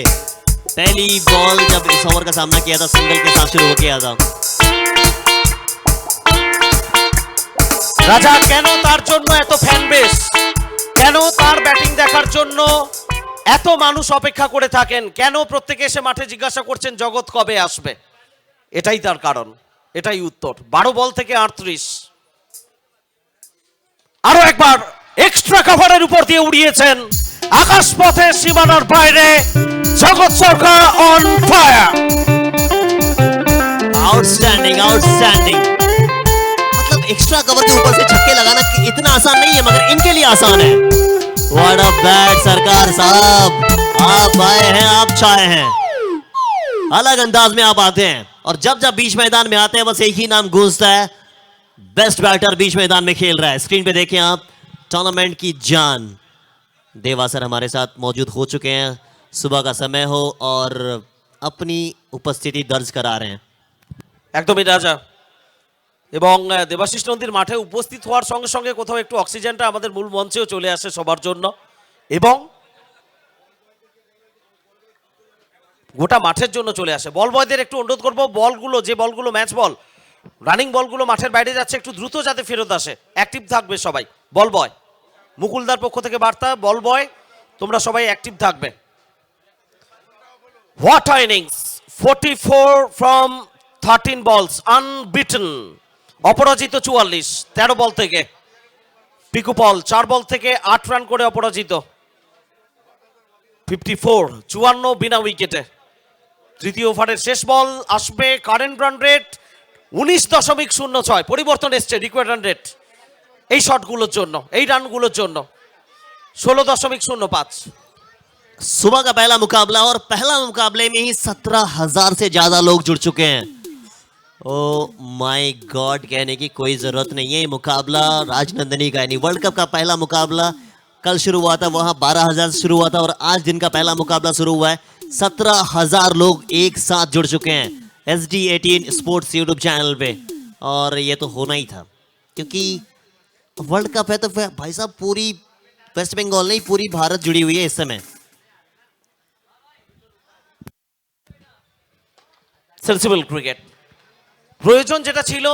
पहली बॉल जब इस ओवर का सामना किया था, सिंगल के साथ शुरू हो गया था। রাজা কেন তার জন্য এত ফ্যান বেস, কেন তার ব্যাটিং দেখার জন্য এত মানুষ অপেক্ষা করে থাকেন, কেন প্রত্যেকে এসে মাঠে জিজ্ঞাসা করছেন জগৎ কবে আসবে? এটাই তার কারণ, এটাই উত্তর। 12 বল থেকে 38। আরো একবার এক্সট্রা কভারের উপর দিয়ে উড়িয়েছেন আকাশ পথে সীমানার বাইরে জগৎ সরকার অন ফায়ার। Outstanding, outstanding. मतलब एक्स्ट्रा कवर के ऊपर से छक्के लगाना इतना आसान नहीं है, मगर इनके लिए आसान है। व्हाट अ बैट सरकार साहब, आप आए हैं, आप छाए हैं, अलग अंदाज में आप आते हैं, और जब जब बीच मैदान में आते हैं बस एक ही नाम गूंजता है, बेस्ट बैटर बीच मैदान में खेल रहा है। स्क्रीन पे देखें आप, टूर्नामेंट की जान देवा सर हमारे साथ मौजूद हो चुके हैं, सुबह का समय हो और अपनी उपस्थिति दर्ज करा रहे हैं। একদমই রাজা। এবং দেবাশিস নন্দীর মাঠে উপস্থিত হওয়ার সঙ্গে সঙ্গে কোথাও একটু অক্সিজেনটা আমাদের মূল মঞ্চেও চলে আসে সবার জন্য, এবং গোটা মাঠের জন্য চলে আসে। বল বয়দের একটু অনুরোধ করবো, বলগুলো যে বলগুলো ম্যাচ বল, রানিং বলগুলো মাঠের বাইরে যাচ্ছে, একটু দ্রুত যাতে ফেরত আসে, অ্যাক্টিভ থাকবে সবাই। বল বয়, মুকুলদার পক্ষ থেকে বার্তা, বল বয় তোমরা সবাই অ্যাক্টিভ থাকবে। হোয়াট ইনিংস, 44 ফ্রম 13 বলস, আনবিটেন, অপরাজিত 44, 13 বল থেকে। পিকু পল 4 বল থেকে 8 রান করে অপরাজিত। 54, 54 বিনা উইকেটে। তৃতীয় ওভারের শেষ বল আসবে, কারেন্ট রান রেট 19.06, পরিবর্তন এসছে রিকোয়ার্ড রান রেট এই শটগুলোর জন্য, এই রানগুলোর জন্য 16.05। सुबह का पहला मुकाबला और पहला मुकाबले में ही 17,000 से ज्यादा लोग जुड़ चुके हैं। ओ माय गॉड, कहने की कोई जरूरत नहीं है। ये मुकाबला राजनंदिनी का यानी वर्ल्ड कप का पहला मुकाबला कल शुरू हुआ था, वहां 12,000 से शुरू हुआ था, और आज दिन का पहला मुकाबला शुरू हुआ है। 17,000 लोग एक साथ जुड़ चुके हैं SD18 स्पोर्ट्स यूट्यूब चैनल पे, और ये तो होना ही था क्योंकि वर्ल्ड कप है। तो भाई साहब पूरी वेस्ट बंगाल नहीं, पूरी भारत जुड़ी हुई है इस समय। সেন্সিবল ক্রিকেট, প্রয়োজন যেটা ছিল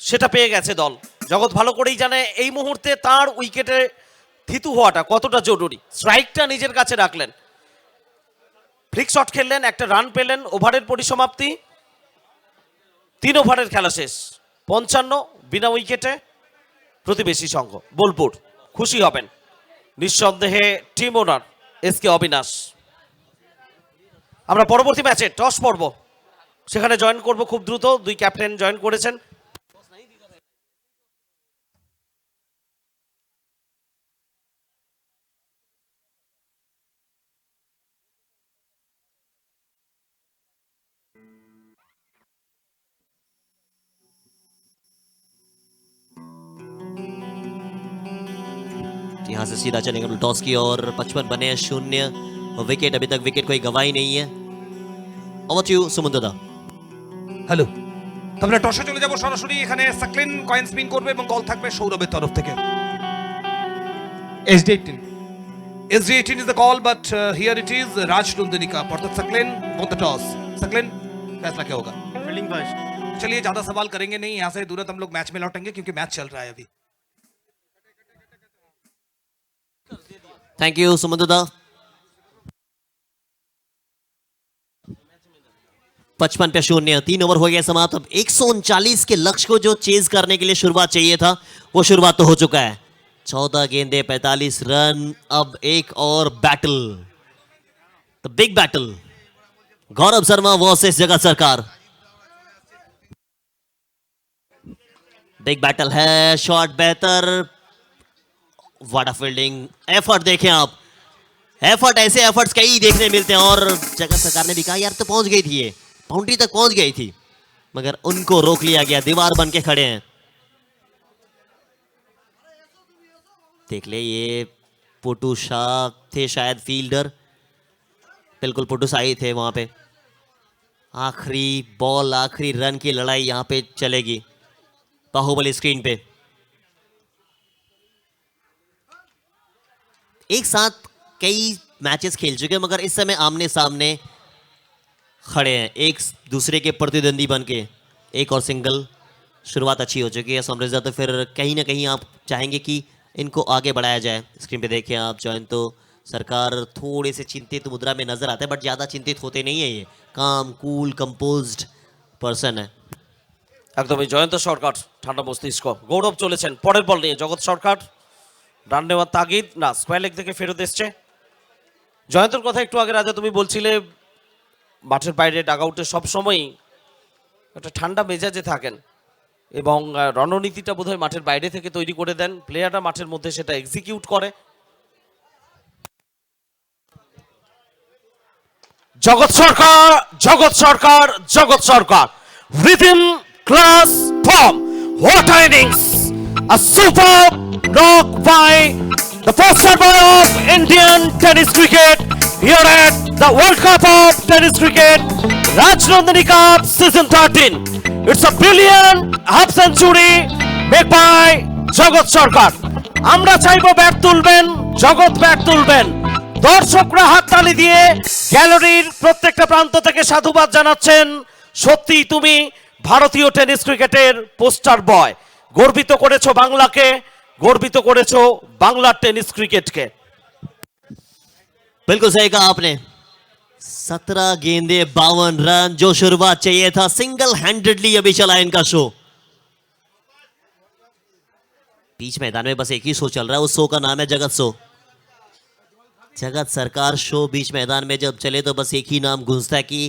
সেটা পেয়ে গেছে দল। জগৎ ভালো করেই জানে এই মুহূর্তে তার উইকেটে থিতু হওয়াটা কতটা জরুরি। স্ট্রাইকটা নিজের কাছে রাখলেন, ফ্লিক শট খেললেন, একটা রান পেলেন, ওভারের পরিসমাপ্তি, 3 ওভারের খেলা শেষ, 55 বিনা উইকেটে। প্রতিবেশী সংঘ বোলপুর খুশি হবেন নিঃসন্দেহে টিম ওনার SK অবিনাশ। আমরা পরবর্তী ম্যাচে টস পর্ব সেখানে জয়েন করব খুব দ্রুত। 2 ক্যাপ্টেন জয়েন করেছেন। यहाँ से सीधा चलेंगे टॉस की और 55 बने हैं 0 विकेट। अभी तक विकेट कोई गवाही नहीं है। ओवर टू सुमंत दा। হ্যালো, আমরা টসে চলে যাব সরাসরি। এখানে সাকলিন কয়েন স্পিন করবে এবং বল থাকবে সৌরভের তরফ থেকে। SD18 SD18 is the call, but here it is Raj Nandini का पर सकलिन on the toss। सकलिन फैसला क्या होगा? Fielding first. चलिए ज्यादा सवाल करेंगे नहीं, यहाँ से तुरंत हम लोग मैच में लौटेंगे क्योंकि मैच चल रहा है अभी। थैंक यू सुमंत दा। 55 पे 0, 3 ओवर हो गया समाप्त। अब 139 के लक्ष्य को जो चेज करने के लिए शुरुआत चाहिए था, वो शुरुआत तो हो चुका है। 14 गेंदे 45 रन। अब एक और battle, the big battle, Gaurav Sharma versus जगत सरकार। बिग बैटल है, शॉट बेहतर, व्हाट अ फील्डिंग, एफर्ट देखें आप, एफर्ट, ऐसे एफर्ट्स कई देखने मिलते हैं। और जगत सरकार ने भी कहा यार तो पहुंच गई थी, ये बाउंड्री तक पहुंच गई थी, मगर उनको रोक लिया गया, दीवार बन के खड़े हैं। देख ले, ये पुटू शाह थे शायद फील्डर, बिल्कुल पुटू शाह ही थे वहां पे। आखिरी बॉल, आखिरी रन की लड़ाई यहां पे चलेगी बाहुबली स्क्रीन पे। एक साथ कई मैचेस खेल चुके हैं, मगर इस समय आमने सामने खड़े हैं, एक दूसरे के प्रतिद्वंदी बन के। एक और सिंगल, शुरुआत अच्छी हो चुकी है समृद्धा। तो फिर कहीं ना कहीं आप चाहेंगे कि इनको आगे बढ़ाया जाए। स्क्रीन पे देखें आप, जॉइन तो सरकार थोड़े से चिंतित मुद्रा में नजर आते हैं, बट ज़्यादा चिंतित होते नहीं है। ये काम, कूल, कंपोज्ड पर्सन है। একদমই জয়ন্ত সরকার ঠান্ডা মস্তিষ্ক। গৌরব চলেছেন পরের বল নিয়ে। জগৎ সরকার রান নেওয়ার তাগিদ না, স্কোয়ার লেগ থেকে ফেরত এসছে। জয়ন্তর কথা একটু আগে রাজা তুমি বলছিলে, মাঠের বাইরে ডাগআউটে সবসময়ই একটা ঠান্ডা মেজাজে থাকেন এবং রণনীতিটা বোধহয় মাঠের বাইরে থেকে তৈরি করে দেন, প্লেয়াররা মাঠের মধ্যে সেটা এক্সিকিউট করে। জগৎ Sarkar, Jagat Sarkar, Jagat Sarkar, rhythm, class, form, what innings, a super knock by the poster boy of Indian tennis cricket here at the World Cup of Tennis Cricket, Raj Nandini Cup Season 13. It's a brilliant half century make by Jagat Sarkar. আমরা চাইবো bat তুলবেন, জগৎ bat তুলবেন। দর্শকরা হাততালি দিয়ে গ্যালারির প্রত্যেকটা প্রান্ত থেকে সাধুবাদ জানাচ্ছেন। সত্যি তুমি ভারতীয় টেনিস ক্রিকেটের পোস্টার বয়। গর্বিত করেছো বাংলাকে, গর্বিত করেছো বাংলার টেনিস ক্রিকেটকে। बिल्कुल सही कहा आपने। 17 गेंदे 52 रन, जो शुरुआत चाहिए था, सिंगल हैंडेडली अभी चला इनका शो। बीच मैदान में बस एक ही शो चल रहा है, उस शो का नाम है जगत शो। जगत सरकार शो बीच मैदान में जब चले तो बस एक ही नाम गूंजता है कि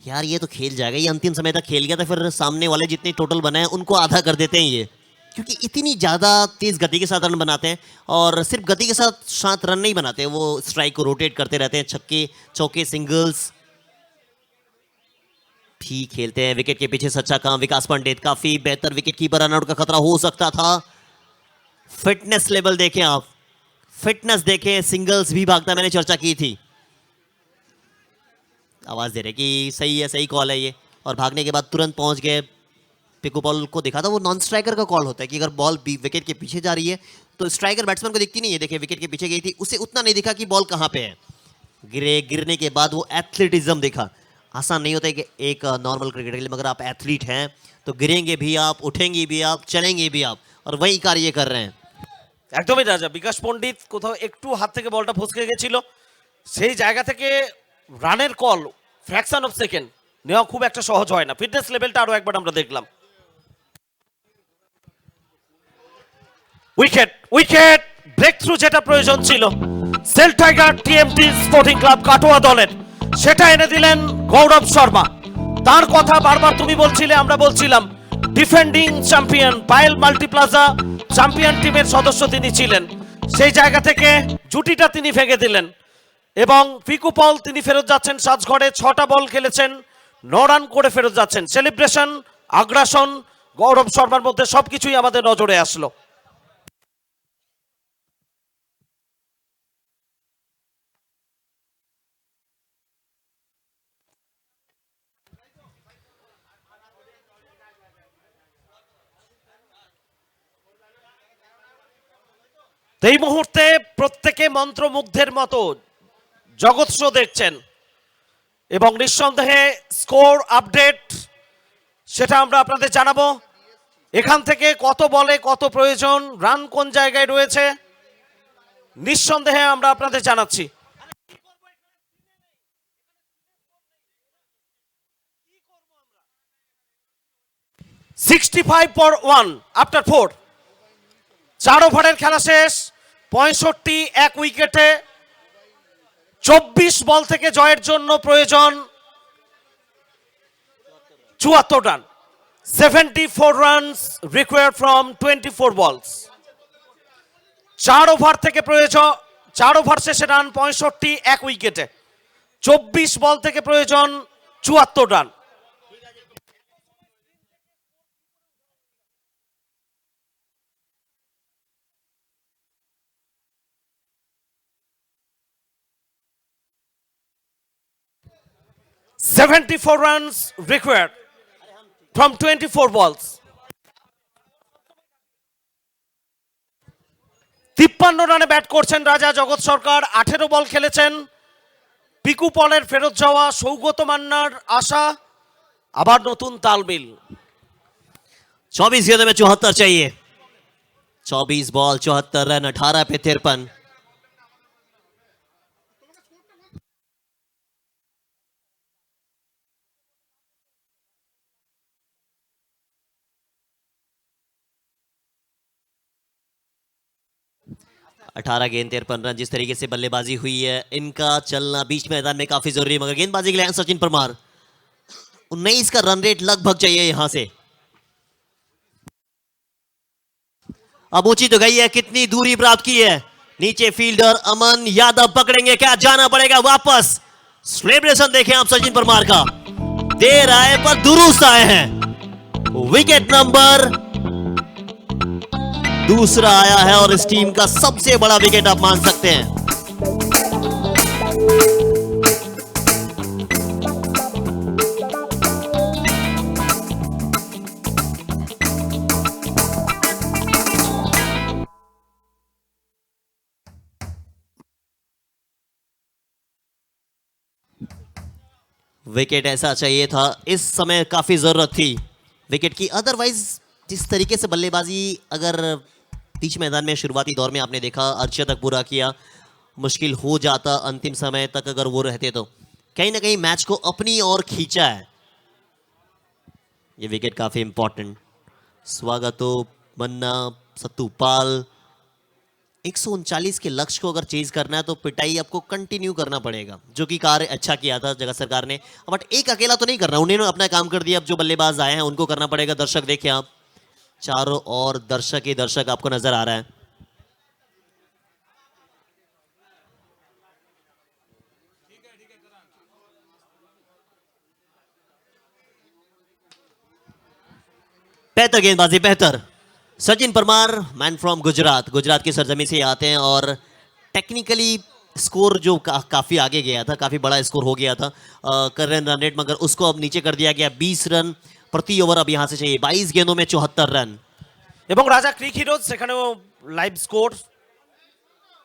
यार ये तो खेल जाएगा। ये अंतिम समय तक खेल गया था, फिर सामने वाले जितने टोटल बनाए उनको आधा कर देते हैं ये, क्योंकि इतनी ज़्यादा तेज़ गति के साथ रन बनाते हैं। और सिर्फ गति के साथ रन नहीं बनाते, वो स्ट्राइक को रोटेट करते रहते हैं, छक्के चौके सिंगल्स भी खेलते हैं। विकेट के पीछे सच्चा काम विकास पंडित, काफ़ी बेहतर विकेट कीपर, रनआउट का खतरा हो सकता था। फिटनेस लेवल देखें आप, फिटनेस देखें, सिंगल्स भी भागता, मैंने चर्चा की थी। आवाज़ दे रहे कि सही है, सही कॉल है ये, और भागने के बाद तुरंत पहुंच गए। पिकू बॉल को देखा था, वो नॉन स्ट्राइकर का कॉल होता है कि अगर बॉल विकेट के पीछे जा रही है तो स्ट्राइकर बैट्समैन को दिखती नहीं है। देखिए विकेट के पीछे गई थी, उसे उतना नहीं दिखा कि बॉल कहाँ पे है। गिरने के बाद वो एथलेटिज्म देखा। आसान नहीं होता है कि एक नॉर्मल क्रिकेटर के लिए, मगर आप एथलीट हैं तो गिरेंगे भी आप, उठेंगे भी आप, चलेंगे भी आप, और वही कार्य कर रहे हैं। একদমই রাজা। বিকাশ পণ্ডিত কোথাও একটু হাত থেকে বলটা ফসকে গেছিল, সেই জায়গা থেকে রানের কল ফ্র্যাকশন অফ সেকেন্ড নেওয়া খুব একটা সহজ হয় না। ফিটনেস লেভেলটা আরো একবার আমরা দেখলাম। উইকেট উইকেট ব্রেক থ্রু যেটা প্রয়োজন ছিল SEL tiger TMT Sporting club Katwa দলের, সেটা এনে দিলেন গৌরব শর্মা। তার কথা বারবার তুমি বলছিলে, আমরা বলছিলাম। ডিফেন্ডিং চ্যাম্পিয়ন পায়েল মাল্টিপ্লাজা চ্যাম্পিয়ন টিমের সদস্য তিনি ছিলেন, সেই জায়গা থেকে জুটিটা তিনি ভেঙে দিলেন। এবং পিকু পল তিনি ফেরত যাচ্ছেন সাজঘরে, 6টা বল খেলেছেন, 9 রান করে ফেরত যাচ্ছেন। সেলিব্রেশন, আগ্রাসন গৌরব শর্মার মধ্যে সবকিছুই আমাদের নজরে আসলো। এই মুহূর্তে প্রত্যেকে মন্ত্রমুগ্ধের মতো জগৎ শো দেখছেন, এবং নিঃসন্দেহে স্কোর আপডেট সেটা আমরা আপনাদের জানাবো। এখান থেকে কত বলে কত প্রয়োজন, রান কোন জায়গায় রয়েছে, নিঃসন্দেহে আমরা আপনাদের জানাচ্ছি। 65 আফটার 4। 4 ওভারের খেলা শেষ, 65 এক উইকেটে। 24 বল থেকে জয়ের জন্য প্রয়োজন 74 রান। 74 রানস রিকোয়ার্ড ফ্রম 24 বলস। 4 ওভার থেকে প্রয়োজন, 4 ওভার শেষে রান 65 এক উইকেটে। 24 বল থেকে প্রয়োজন 74 run. $74 runs required from 24 balls. 53 রানে ব্যাট করছেন রাজা জগৎ সরকার। 18 বল খেলেছেন। পিকু পলের ফেরত যাওয়া, সৌগত মান্নার আশা, আবার নতুন তালমিল। 24 गेंदों में 74 चाहिए। 24 बॉल 74 रन, 18 पे 53। अठारह गेंद 53 रन। जिस तरीके से बल्लेबाजी हुई है, इनका चलना बीच मैदान में काफी जरूरी है, मगर गेंदबाजी के लिए सचिन परमार। 19 का रन रेट लगभग चाहिए यहां से। अब ऊंची तो गई है, कितनी दूरी प्राप्त की है। नीचे फील्डर अमन यादव पकड़ेंगे क्या, जाना पड़ेगा वापस। सेलिब्रेशन देखें आप सचिन परमार का, देर आए पर दुरुस्त आए हैं। विकेट नंबर दूसरा आया है और इस टीम का सबसे बड़ा विकेट आप मान सकते हैं। विकेट ऐसा चाहिए था, इस समय काफी जरूरत थी विकेट की। अदरवाइज जिस तरीके से बल्लेबाजी अगर बीच मैदान में शुरुआती दौर में आपने देखा अर्चे तक पूरा किया, मुश्किल हो जाता अंतिम समय तक अगर वो रहते तो। कहीं ना कहीं मैच को अपनी ओर खींचा है ये विकेट, काफी इंपॉर्टेंट। स्वागतो मन्ना, सत्तूपाल, 139 के लक्ष्य को अगर चेज करना है तो पिटाई आपको कंटिन्यू करना पड़ेगा, जो कि कार्य अच्छा किया था जगत सरकार ने। बट एक अकेला तो नहीं करना, उन्होंने अपना काम कर दिया, अब जो बल्लेबाज आए हैं उनको करना पड़ेगा। दर्शक देखिए आप, चारों ओर दर्शक ही दर्शक आपको नजर आ रहा है। बेहतर गेंदबाजी, बेहतर। सचिन परमार, मैन फ्रॉम गुजरात, गुजरात की सरजमी से आते हैं और टेक्निकली स्कोर जो काफी आगे गया था, काफी बड़ा स्कोर हो गया था करंट रन रेट, मगर उसको अब नीचे कर दिया गया। 20 रन प्रति ओवर अब यहां से चाहिए, 22 गेंदों में 74 रन। এবং রাজা ক্রিক হিরোজ সেখানেও লাইভ স্কোর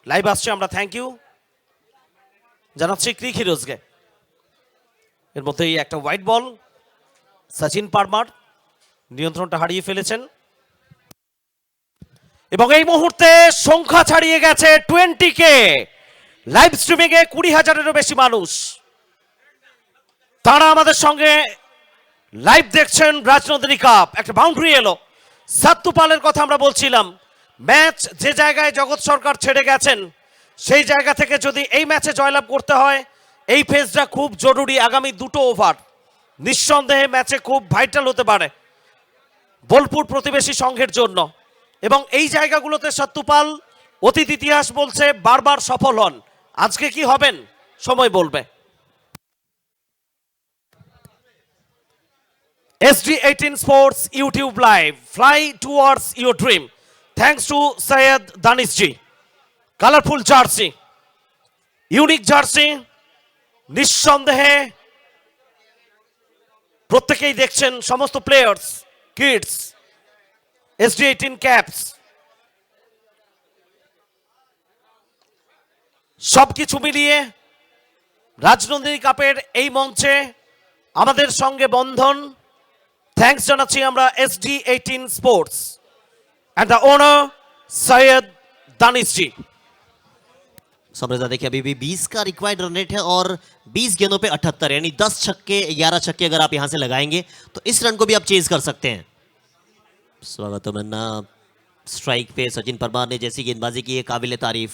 লাইভ আসছে, আমরা থ্যাংক ইউ জানাচ্ছি ক্রিক হিরোজকে। এর মধ্যেই একটা হোয়াইট বল, সচিন পারমার নিয়ন্ত্রণটা হারিয়ে ফেলেছেন এবং এই মুহূর্তে সংখ্যা ছাড়িয়ে গেছে 20 কে। লাইভ স্ট্রিমিং এ 20,000-এরও বেশি মানুষ তারা আমাদের সঙ্গে লাইভ দেখছেন রাজনন্দিনী কাপ। একটা বাউন্ডারি এলো, সাত্তুপালের কথা আমরা বলছিলাম। ম্যাচ যে জায়গায় জগৎ সরকার ছেড়ে গেছেন সেই জায়গা থেকে যদি এই ম্যাচে জয়লাভ করতে হয়, এই ফেজটা খুব জরুরি। আগামী দুটো ওভার নিঃসন্দেহে ম্যাচে খুব ভাইটাল হতে পারে বোলপুর প্রতিবেশী সংঘের জন্য। এবং এই জায়গাগুলোতে সত্তুপাল অতীত ইতিহাস বলছে বারবার সফল হন। আজকে কি হবেন সময় বলবে। SD18 Sports YouTube Live, fly towards your dream. Thanks to Syed Danis ji. Colorful jersey, unique jersey, নিঃসন্দেহে প্রত্যেকেই দেখছেন, সমস্ত প্লেয়ার্স, কিডস, SD18 ক্যাপস, সবকিছু মিলিয়ে রাজনন্দিনী কাপের এই মঞ্চে আমাদের সঙ্গে বন্ধন। থ্যাঙ্কস জানাচ্ছি আমরা SD18 sports and the owner Syed Danish ji. समृद्धा देखिए अभी भी 20 का रिक्वायर्ड रन रेट है और 20 गेंदों पे 78, यानी 10 छक्के 11 छक्के अगर आप यहां से लगाएंगे तो इस रन को भी आप चेज कर सकते हैं। स्वागत मन्ना, स्ट्राइक पे सचिन परमार ने जैसी गेंदबाजी की है काबिल तारीफ।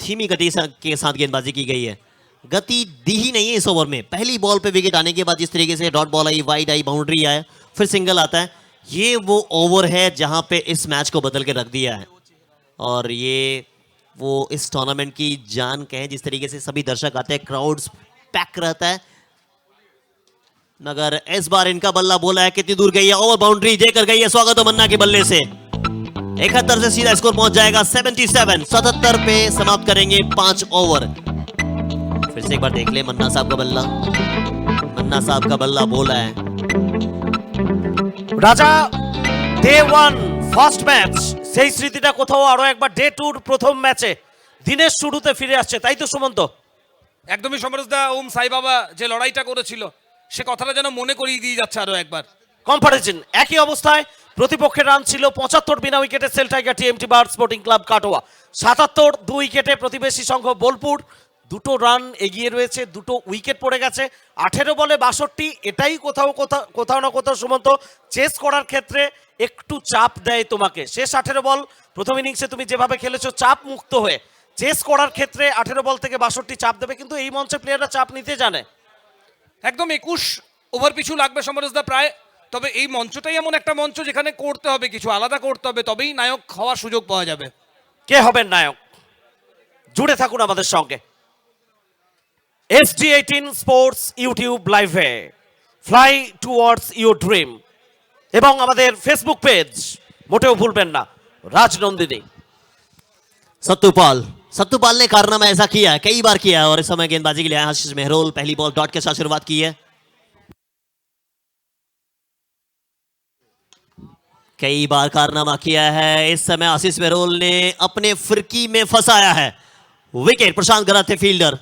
धीमी गति के साथ गेंदबाजी की गई है, गति दी ही नहीं है इस ओवर में। पहली बॉल पे विकेट आने के बाद जिस तरीके से डॉट बॉल आई, वाइड आई, बाउंड्री आया, फिर सिंगल आता है, ये वो ओवर है जहां पे इस मैच को बदल के रख दिया है। और ये वो इस टूर्नामेंट की जान कहें, जिस तरीके से सभी दर्शक आते हैं, क्राउड्स पैक रहता है। मगर इस बार इनका बल्ला बोला है, कितनी दूर गई है, ओवर बाउंड्री देकर गई है स्वागत मन्ना के बल्ले से। 71 से सीधा स्कोर पहुंच जाएगा 77। 77 पे समाप्त करेंगे 5 ओवर। फिर से एक बार देख ले मन्ना साहब का बल्ला, मन्ना साहब का बल्ला बोला है। রাজা ডে 1 ফার্স্ট ম্যাচ, সেই স্মৃতিটা কোথাও আরো একবার ডে 2 প্রথম ম্যাচে দিনের শুরুতে ফিরে আসছে, তাই তো সুমন্ত? একদমই সমরসদা, ওম সাই বাবা যে লড়াইটা করেছিল সে কথাটা যেন মনে করিয়ে দিয়ে যাচ্ছে আরো একবার। কম্পারিজন একই অবস্থায়, প্রতিপক্ষের রান ছিল 75 বিনা উইকেটে সেল টাইগার TMT বার স্পোর্টিং ক্লাব কাটোয়া। 77 2 উইকেটে প্রতিবেশী সংঘ বোলপুর। দুটো রান এগিয়ে রয়েছে, দুটো উইকেট পড়ে গেছে। 18 বলে 62, এটাই কোথাও না কোথাও সুমন্ত চেস করার ক্ষেত্রে একটু চাপ দেয় তোমাকে। শেষ 18 বল প্রথম ইনিংসে তুমি যেভাবে খেলেছো চাপ মুক্ত হয়ে, চেস করার ক্ষেত্রে 18 বল থেকে 62 চাপ দেবে, কিন্তু এই মঞ্চে প্লেয়াররা চাপ নিতে জানে। একদম 21 ওভার পিছু লাগবে সমরসদা প্রায়। তবে এই মঞ্চটাই এমন একটা মঞ্চ যেখানে করতে হবে, কিছু আলাদা করতে হবে, তবেই নায়ক হওয়ার সুযোগ পাওয়া যাবে। কে হবেন নায়ক? জুড়ে থাকুন আমাদের সঙ্গে। SD18 স্পোর্টস ইউটিউব লাইভে, ফ্লাই টুয়ার্ডস ইউর ড্রিম, এবং আমাদের ফেসবুক পেজ মোটেও ভুলবেন না, রাজনন্দিনী। सत्तूपाल ने कारनामा ऐसा किया है, कई बार किया है, और इस समय गेंदबाजी के लिए आशीष मेहरोल पहली बॉल डॉट के साथ शुरुआत की है। कई बार कारनामा किया है, इस समय आशीष मेहरोल ने अपने फिरकी में फंसाया है। विकेट, प्रशांत गराथ थे फील्डर।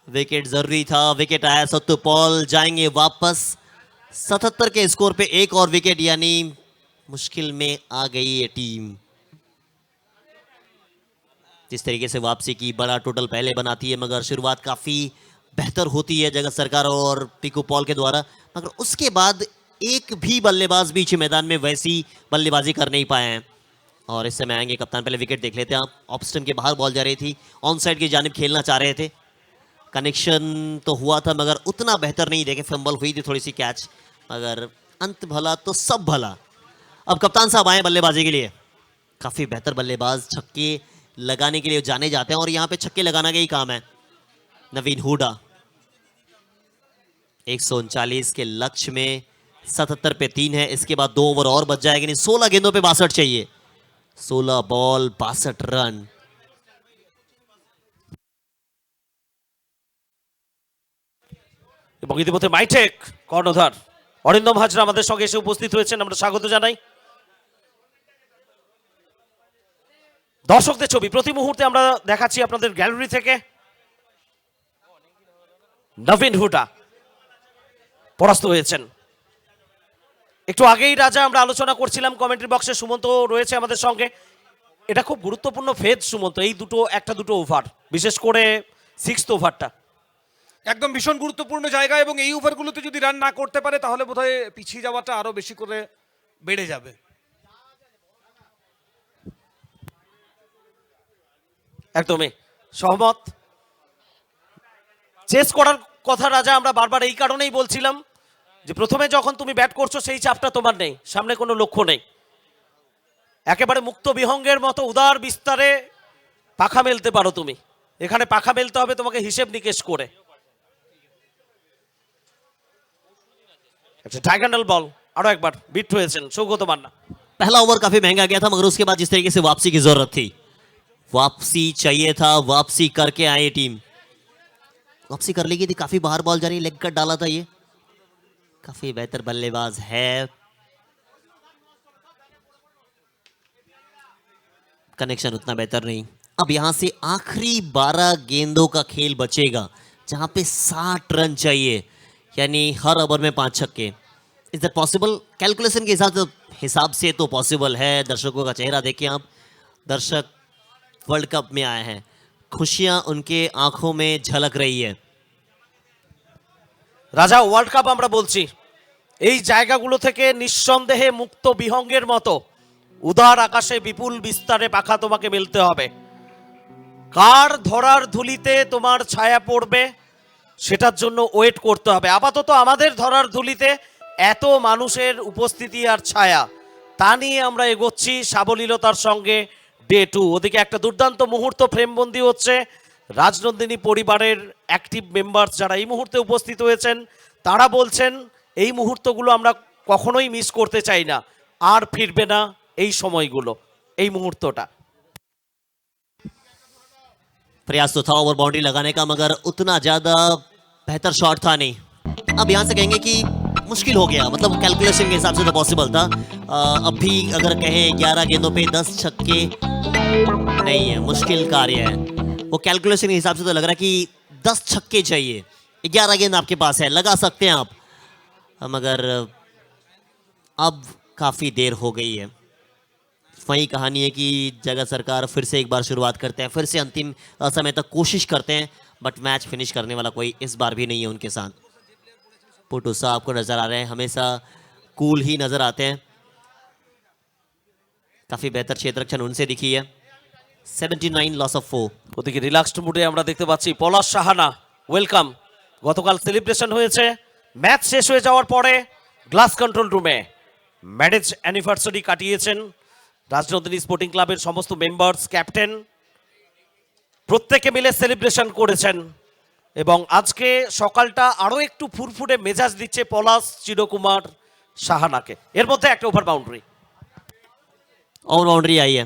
विकेट जरूरी था, विकेट आया सत्तुपॉल जाएंगे वापस 77 के स्कोर पे एक और विकेट, यानी मुश्किल में आ गई ये टीम। जिस तरीके से वापसी की बड़ा टोटल पहले बनाती है, मगर शुरुआत काफी बेहतर होती है जगत सरकार और पिकू पॉल के द्वारा, मगर उसके बाद एक भी बल्लेबाज बीच मैदान में वैसी बल्लेबाजी कर नहीं पाए हैं। और इस समय आएंगे कप्तान, पहले विकेट देख लेते हैं आप। ऑफ स्टंप के बाहर बॉल जा रही थी, ऑन साइड की जानिब खेलना चाह रहे थे, कनेक्शन तो हुआ था मगर उतना बेहतर नहीं, देखे फंबल हुई थी थोड़ी सी कैच, मगर अंत भला तो सब भला। अब कप्तान साहब आए बल्लेबाजी के लिए, काफी बेहतर बल्लेबाज, छक्के लगाने के लिए जाने जाते हैं और यहाँ पे छक्के लगाना का ही काम है। नवीन हुडा 139 के लक्ष्य में 77 पे 3 है, इसके बाद 2 ओवर और बच जाएगा, 16 गेंदों पे 62 चाहिए, 16 बॉल 62 রান। এবং ইতিমধ্যে মাইটেক কর্ণধার অরিন্দম হাজরা আমাদের সঙ্গে এসে উপস্থিত হয়েছেন, আমরা স্বাগত জানাই। দর্শকদের ছবি প্রতি মুহূর্তে আমরা দেখাচ্ছি আপনাদের গ্যালারি থেকে। নবীন হুডা পরাস্ত হয়েছেন। একটু আগেই রাজা আমরা আলোচনা করছিলাম, কমেন্ট্রি বক্সে সুমন্ত রয়েছে আমাদের সঙ্গে। এটা খুব গুরুত্বপূর্ণ ফেজ সুমন্ত, এই একটা দুটো ওভার, বিশেষ করে 6th ওভারটা একদম ভীষণ গুরুত্বপূর্ণ জায়গা, এবং এই ওভারগুলোতে যদি রান না করতে পারে তাহলে বোধহয় পিছিয়ে যাওয়াটা আরো বেশি করে বেড়ে যাবে। একদমই সহমত। চেস করার কথা রাজা আমরা বারবার এই কারণেই বলছিলাম যে প্রথমে যখন তুমি ব্যাট করছো সেই চাপটা তোমার নেই, সামনে কোনো লক্ষ্য নেই, একেবারে মুক্ত বিহঙ্গের মতো উদার বিস্তারে পাখা মেলতে পারো তুমি। এখানে পাখা মেলতে হবে তোমাকে হিসেব নিকেশ করে। ডায়াগোনাল বল আরো একবার বিট হয়েছেন সৌগত মান্না। पहला ओवर काफी महंगा गया था, मगर उसके बाद जिस तरीके से वापसी की जरूरत थी, वापसी चाहिए था, वापसी करके आए टीम, वापसी कर लेगी थी। काफी बाहर बॉल जा रही, लेग कट डाला था, ये काफी बेहतर बल्लेबाज है। कनेक्शन उतना बेहतर नहीं। अब यहां से आखिरी 12 गेंदों का खेल बचेगा, जहां पे 60 रन चाहिए, यानी हर ओवर में 5 छक्के। Is that possible? कैलकुलेशन के हिसाब से तो पॉसिबल है। दर्शकों का चेहरा देखिए आप, दर्शक वर्ल्ड कप में आए हैं, खुशियां उनके आंखों में झलक रही है। রাজা ওয়ার্ল্ড কাপ আমরা বলছি, এই জায়গাগুলো থেকে নিঃসন্দেহে মুক্ত বিহঙ্গের মতো উদার আকাশে বিপুল বিস্তারে পাখা তোমাকে মেলতে হবে। কার ধরার ধুলিতে তোমার ছায়া পড়বে সেটার জন্য ওয়েট করতে হবে। আপাতত আমাদের ধরার ধুলিতে এত মানুষের উপস্থিতি আর ছায়া, তা নিয়ে আমরা এগোচ্ছি সাবলীলতার সঙ্গে ডে 2। ওদিকে একটা দুর্দান্ত মুহূর্ত ফ্রেমবন্দি হচ্ছে। রাজনন্দিনী পরিবারের অ্যাক্টিভ মেম্বার্স যারা এই মুহূর্তে উপস্থিত হয়েছেন তারা বলছেন এই মুহূর্তগুলো আমরা কখনোই মিস করতে চাই না, আর ফিরবে না এই সময়গুলো, এই মুহূর্তটা। प्रयास तो था ओवर बाउंड्री लगाने का, मगर उतना ज्यादा बेहतर शॉट था नहीं। अब यहां से कहेंगे कि मुश्किल हो गया, मतलब कैलकुलेशन के हिसाब से तो पॉसिबल था। अब भी अगर कहें 11 गेंदों पे 10 छक्के नहीं है, मुश्किल कार्य है। वो कैलकुलेशन के हिसाब से तो लग रहा है कि 10 छक्के चाहिए, 11 गेंद आपके पास है, लगा सकते हैं आप, मगर अब काफी देर हो गई है। वही कहानी है कि जगत सरकार फिर से एक बार शुरुआत करते हैं, फिर से अंतिम समय तक कोशिश करते हैं, बट मैच फिनिश करने वाला कोई इस बार भी नहीं है उनके साथ। पुटू साहब को नजर आ रहे हैं, हमेशा कूल ही नजर आते हैं। काफी बेहतर क्षेत्ररक्षण उनसे दिखी है। 79 लॉस ऑफ 4। ওদিকে রিল্যাক্সড মুডে আমরা দেখতে পাচ্ছি পলাশ সাহানা, ওয়েলকাম। গতকাল সেলিব্রেশন হয়েছে, ম্যাচ শেষ হয়ে যাওয়ার পরে গ্লাস কন্ট্রোল রুমে ম্যারেজ অ্যানিভার্সারি কাটিয়েছেন রাজনন্দিনী স্পোর্টিং ক্লাবের সমস্ত মেম্বার্স, ক্যাপ্টেন প্রত্যেকে মিলে সেলিব্রেশন করেছেন। এবং আজকে সকালটা আরো একটু ফুরফুরে মেজাজ দিচ্ছে পলাশ চিরকুমার সাহানাকে। এর মধ্যে একটা ওভার বাউন্ডারি, और बाउंड्री आई है,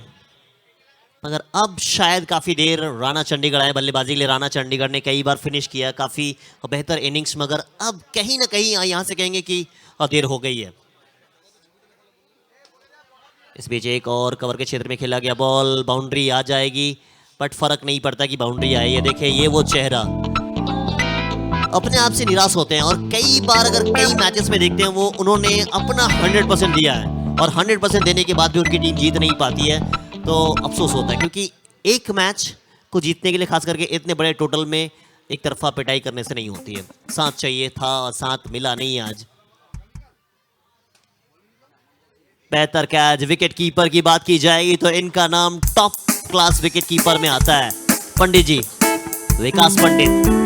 मगर अब शायद काफ़ी देर राणा चंडीगढ़ आए बल्लेबाजी के लिए। राणा चंडीगढ़ ने कई बार फिनिश किया, काफ़ी बेहतर इनिंग्स, मगर अब कहीं ना कहीं यहाँ से कहेंगे कि देर हो गई है। इस बीच एक और कवर के क्षेत्र में खेला गया बॉल, बाउंड्री आ जाएगी, बट फर्क नहीं पड़ता कि बाउंड्री आई है। देखिए ये वो चेहरा अपने आप से निराश होते हैं, और कई बार अगर कई मैचेस में देखते हैं वो उन्होंने अपना 100% दिया है और 100% देने के बाद भी उनकी टीम जीत नहीं पाती है, तो अफसोस होता है। क्योंकि एक मैच को जीतने के लिए खास करके इतने बड़े टोटल में एक तरफा पिटाई करने से नहीं होती है। साथ चाहिए था और साथ मिला नहीं आज। बेहतर कैच। विकेट कीपर की बात की जाएगी तो इनका नाम टॉप क्लास विकेट कीपर में आता है, पंडित जी, विकास पंडित।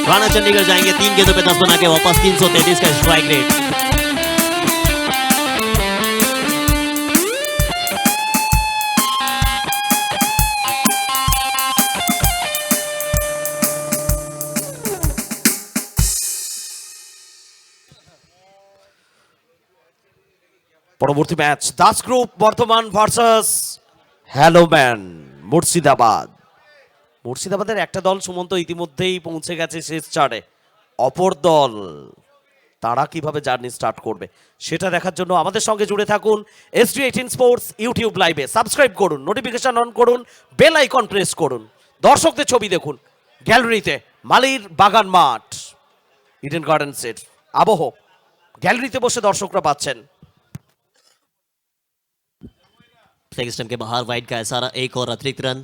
राणा चंडीगढ़ जाएंगे 3 गेंदों पे 10 बना के वापस, 333 का स्ट्राइक रेट। পরবর্তী match Das group Bardhaman versus হ্যালোম্যান মুর্শিদাবাদ। মুর্শিদাবাদের একটা দল সুমন্ত ইতিমধ্যেই পৌঁছে গেছে শেষ চারে, অপর দল তারা কিভাবে জার্নি স্টার্ট করবে সেটা দেখার জন্য আমাদের সঙ্গে জুড়ে থাকুন SG18 স্পোর্টস ইউটিউব লাইভে। সাবস্ক্রাইব করুন, নোটিফিকেশন অন করুন, বেল আইকন প্রেস করুন। দর্শকদের ছবি দেখুন গ্যালারিতে, মালির বাগান মাঠ, ইডেন গার্ডেন্সের আবহ গ্যালারিতে বসে দর্শকরা পাচ্ছেন। लेग स्टंप के बाहर वाइड का इशारा, एक और अतिरिक्त रन।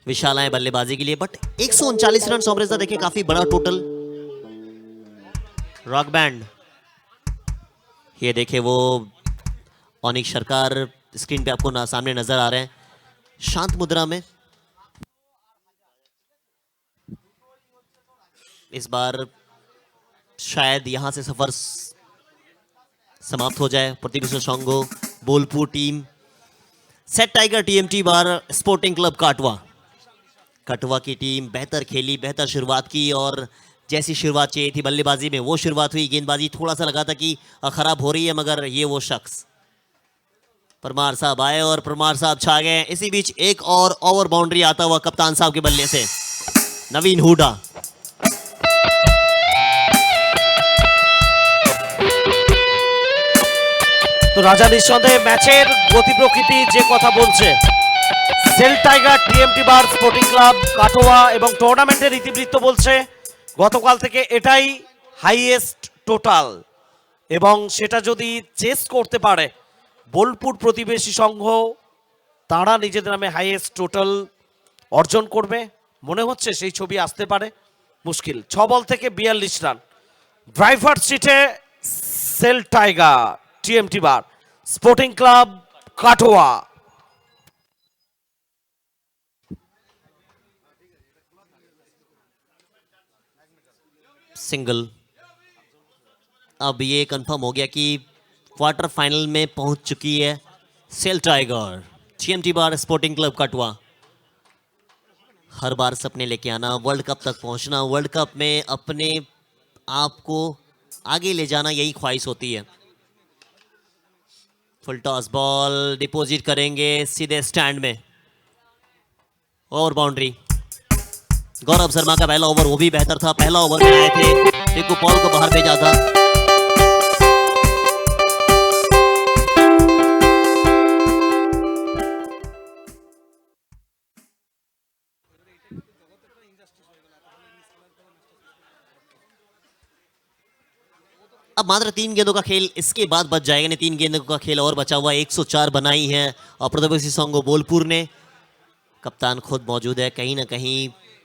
विशाल आए बल्लेबाजी के लिए, बट 139 रन सोमरेज देखिए, काफी बड़ा टोटल। रॉक बैंड, ये देखिए वो ऑनिक सरकार स्क्रीन पे आपको सामने नजर आ रहे हैं शांत मुद्रा में। इस बार शायद यहां से सफर समाप्त हो जाए। प्रतिभूषण संघो Bolpur team, set tiger TMT बार स्पोर्टिंग क्लब काटवा। कटवा की टीम बेहतर खेली, बेहतर शुरुआत की, और जैसी शुरुआत चाहिए थी बल्लेबाजी में वो शुरुआत हुई। गेंदबाजी थोड़ा सा लगा था कि खराब हो रही है, मगर ये वो शख्स परमार साहब आए और परमार साहब छा गए। इसी बीच एक और ओवर बाउंड्री आता हुआ कप्तान साहब के बल्ले से, नवीन हुडा। তো রাজা নিঃসন্দেহে ম্যাচের গতি প্রকৃতি যে কথা বলছে, সেল টাইগার TMT বার স্পোর্টিং ক্লাব কাটোয়া এবং টুর্নামেন্টের ইতিবৃত্ত বলছে গতকাল থেকে এটাই হাইয়েস্ট টোটাল, এবং সেটা যদি চেস করতে পারে বোলপুর প্রতিবেশী সংঘ, তারা নিজেদের নামে হাইয়েস্ট টোটাল অর্জন করবে। মনে হচ্ছে সেই ছবি আসতে পারে, মুশকিল। 6 বল থেকে 42 রান। ড্রাইভার সিটে সেল টাইগার TMT বার স্পোর্টিং ক্লাব কাটোয়া। सिंगल। अब ये कंफर्म हो गया कि क्वार्टर फाइनल में पहुंच चुकी है सेल टाइगर TMT बार स्पोर्टिंग क्लब कटवा। हर बार सपने लेके आना, वर्ल्ड कप तक पहुंचना, वर्ल्ड कप में अपने आप को आगे ले जाना, यही ख्वाहिश होती है। फुल टॉस बॉल डिपॉजिट करेंगे सीधे स्टैंड में, और बाउंड्री। गौरव शर्मा का पहला ओवर वो भी बेहतर था, पहला ओवर में आए थे, टिकू पॉल को बाहर भेजा था। अब मात्र 3 गेंदों का खेल इसके बाद बच जाएगा, नहीं 3 गेंदों का खेल और बचा हुआ। 104 बनाई है और प्रतियोगी संघो बोलपुर ने। कप्तान खुद मौजूद है। कहीं ना कहीं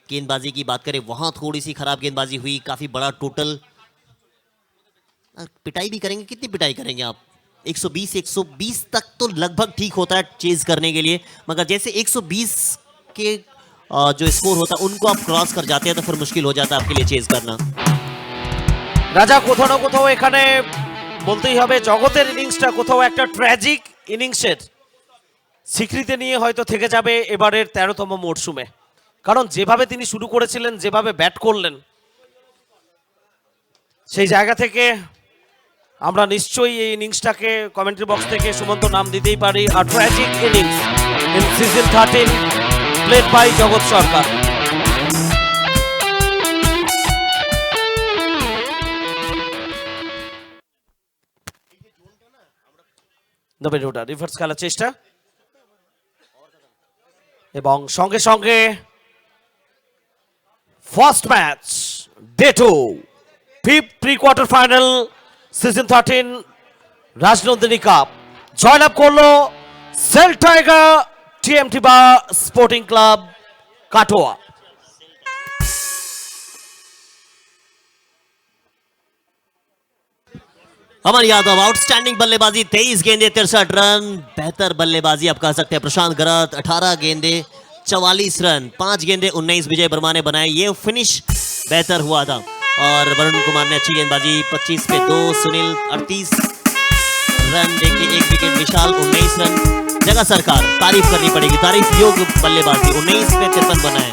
गेंदबाजी की बात करें वहां थोड़ी सी खराब गेंदबाजी हुई, काफी बड़ा टोटल। पिटाई भी करेंगे, कितनी पिटाई करेंगे आप? 120 तक तो लगभग ठीक होता है चेज करने के लिए, मगर जैसे 120 के जो स्कोर होता है उनको आप क्रॉस कर जाते हैं तो फिर मुश्किल हो जाता है आपके लिए चेज करना। রাজা কোথাও না কোথাও এখানে বলতেই হবে জগতের ইনিংসটা কোথাও একটা ট্র্যাজিক ইনিংসের স্বীকৃতি নিয়ে হয়তো থেকে যাবে এবারের 13তম মরশুমে। কারণ যেভাবে তিনি শুরু করেছিলেন, যেভাবে ব্যাট করলেন, সেই জায়গা থেকে আমরা নিশ্চয়ই এই ইনিংসটাকে কমেন্ট্রি বক্স থেকে সুমন্ত নাম দিতেই পারি a tragic innings in season 13 played by Jagat Sarkar. Reverse খেলার চেষ্টা এবং সঙ্গে সঙ্গে first match day 2 fifth pre quarter final season 13 Rajnandini cup জয়লাভ করলো SAIL tiger TMT bar sporting club Katwa. Aman Yadav outstanding बल्लेबाजी, 23 गेंदे 63 रन। बेहतर बल्लेबाजी आप कह सकते हैं प्रशांत गरत, 18 गेंदे 44 रन। 5 गेंदे 19 विजय वर्मा ने बनाए, ये फिनिश बेहतर हुआ था। और वरुण कुमार ने अच्छी गेंदबाजी, 25 पे 2, सुनील 38 रन देखिए, 1 विकेट, विशाल 19 रन। जगह सरकार तारीफ करनी पड़ेगी, तारीफ योग्य बल्लेबाजी, 19 पे 53 बनाए।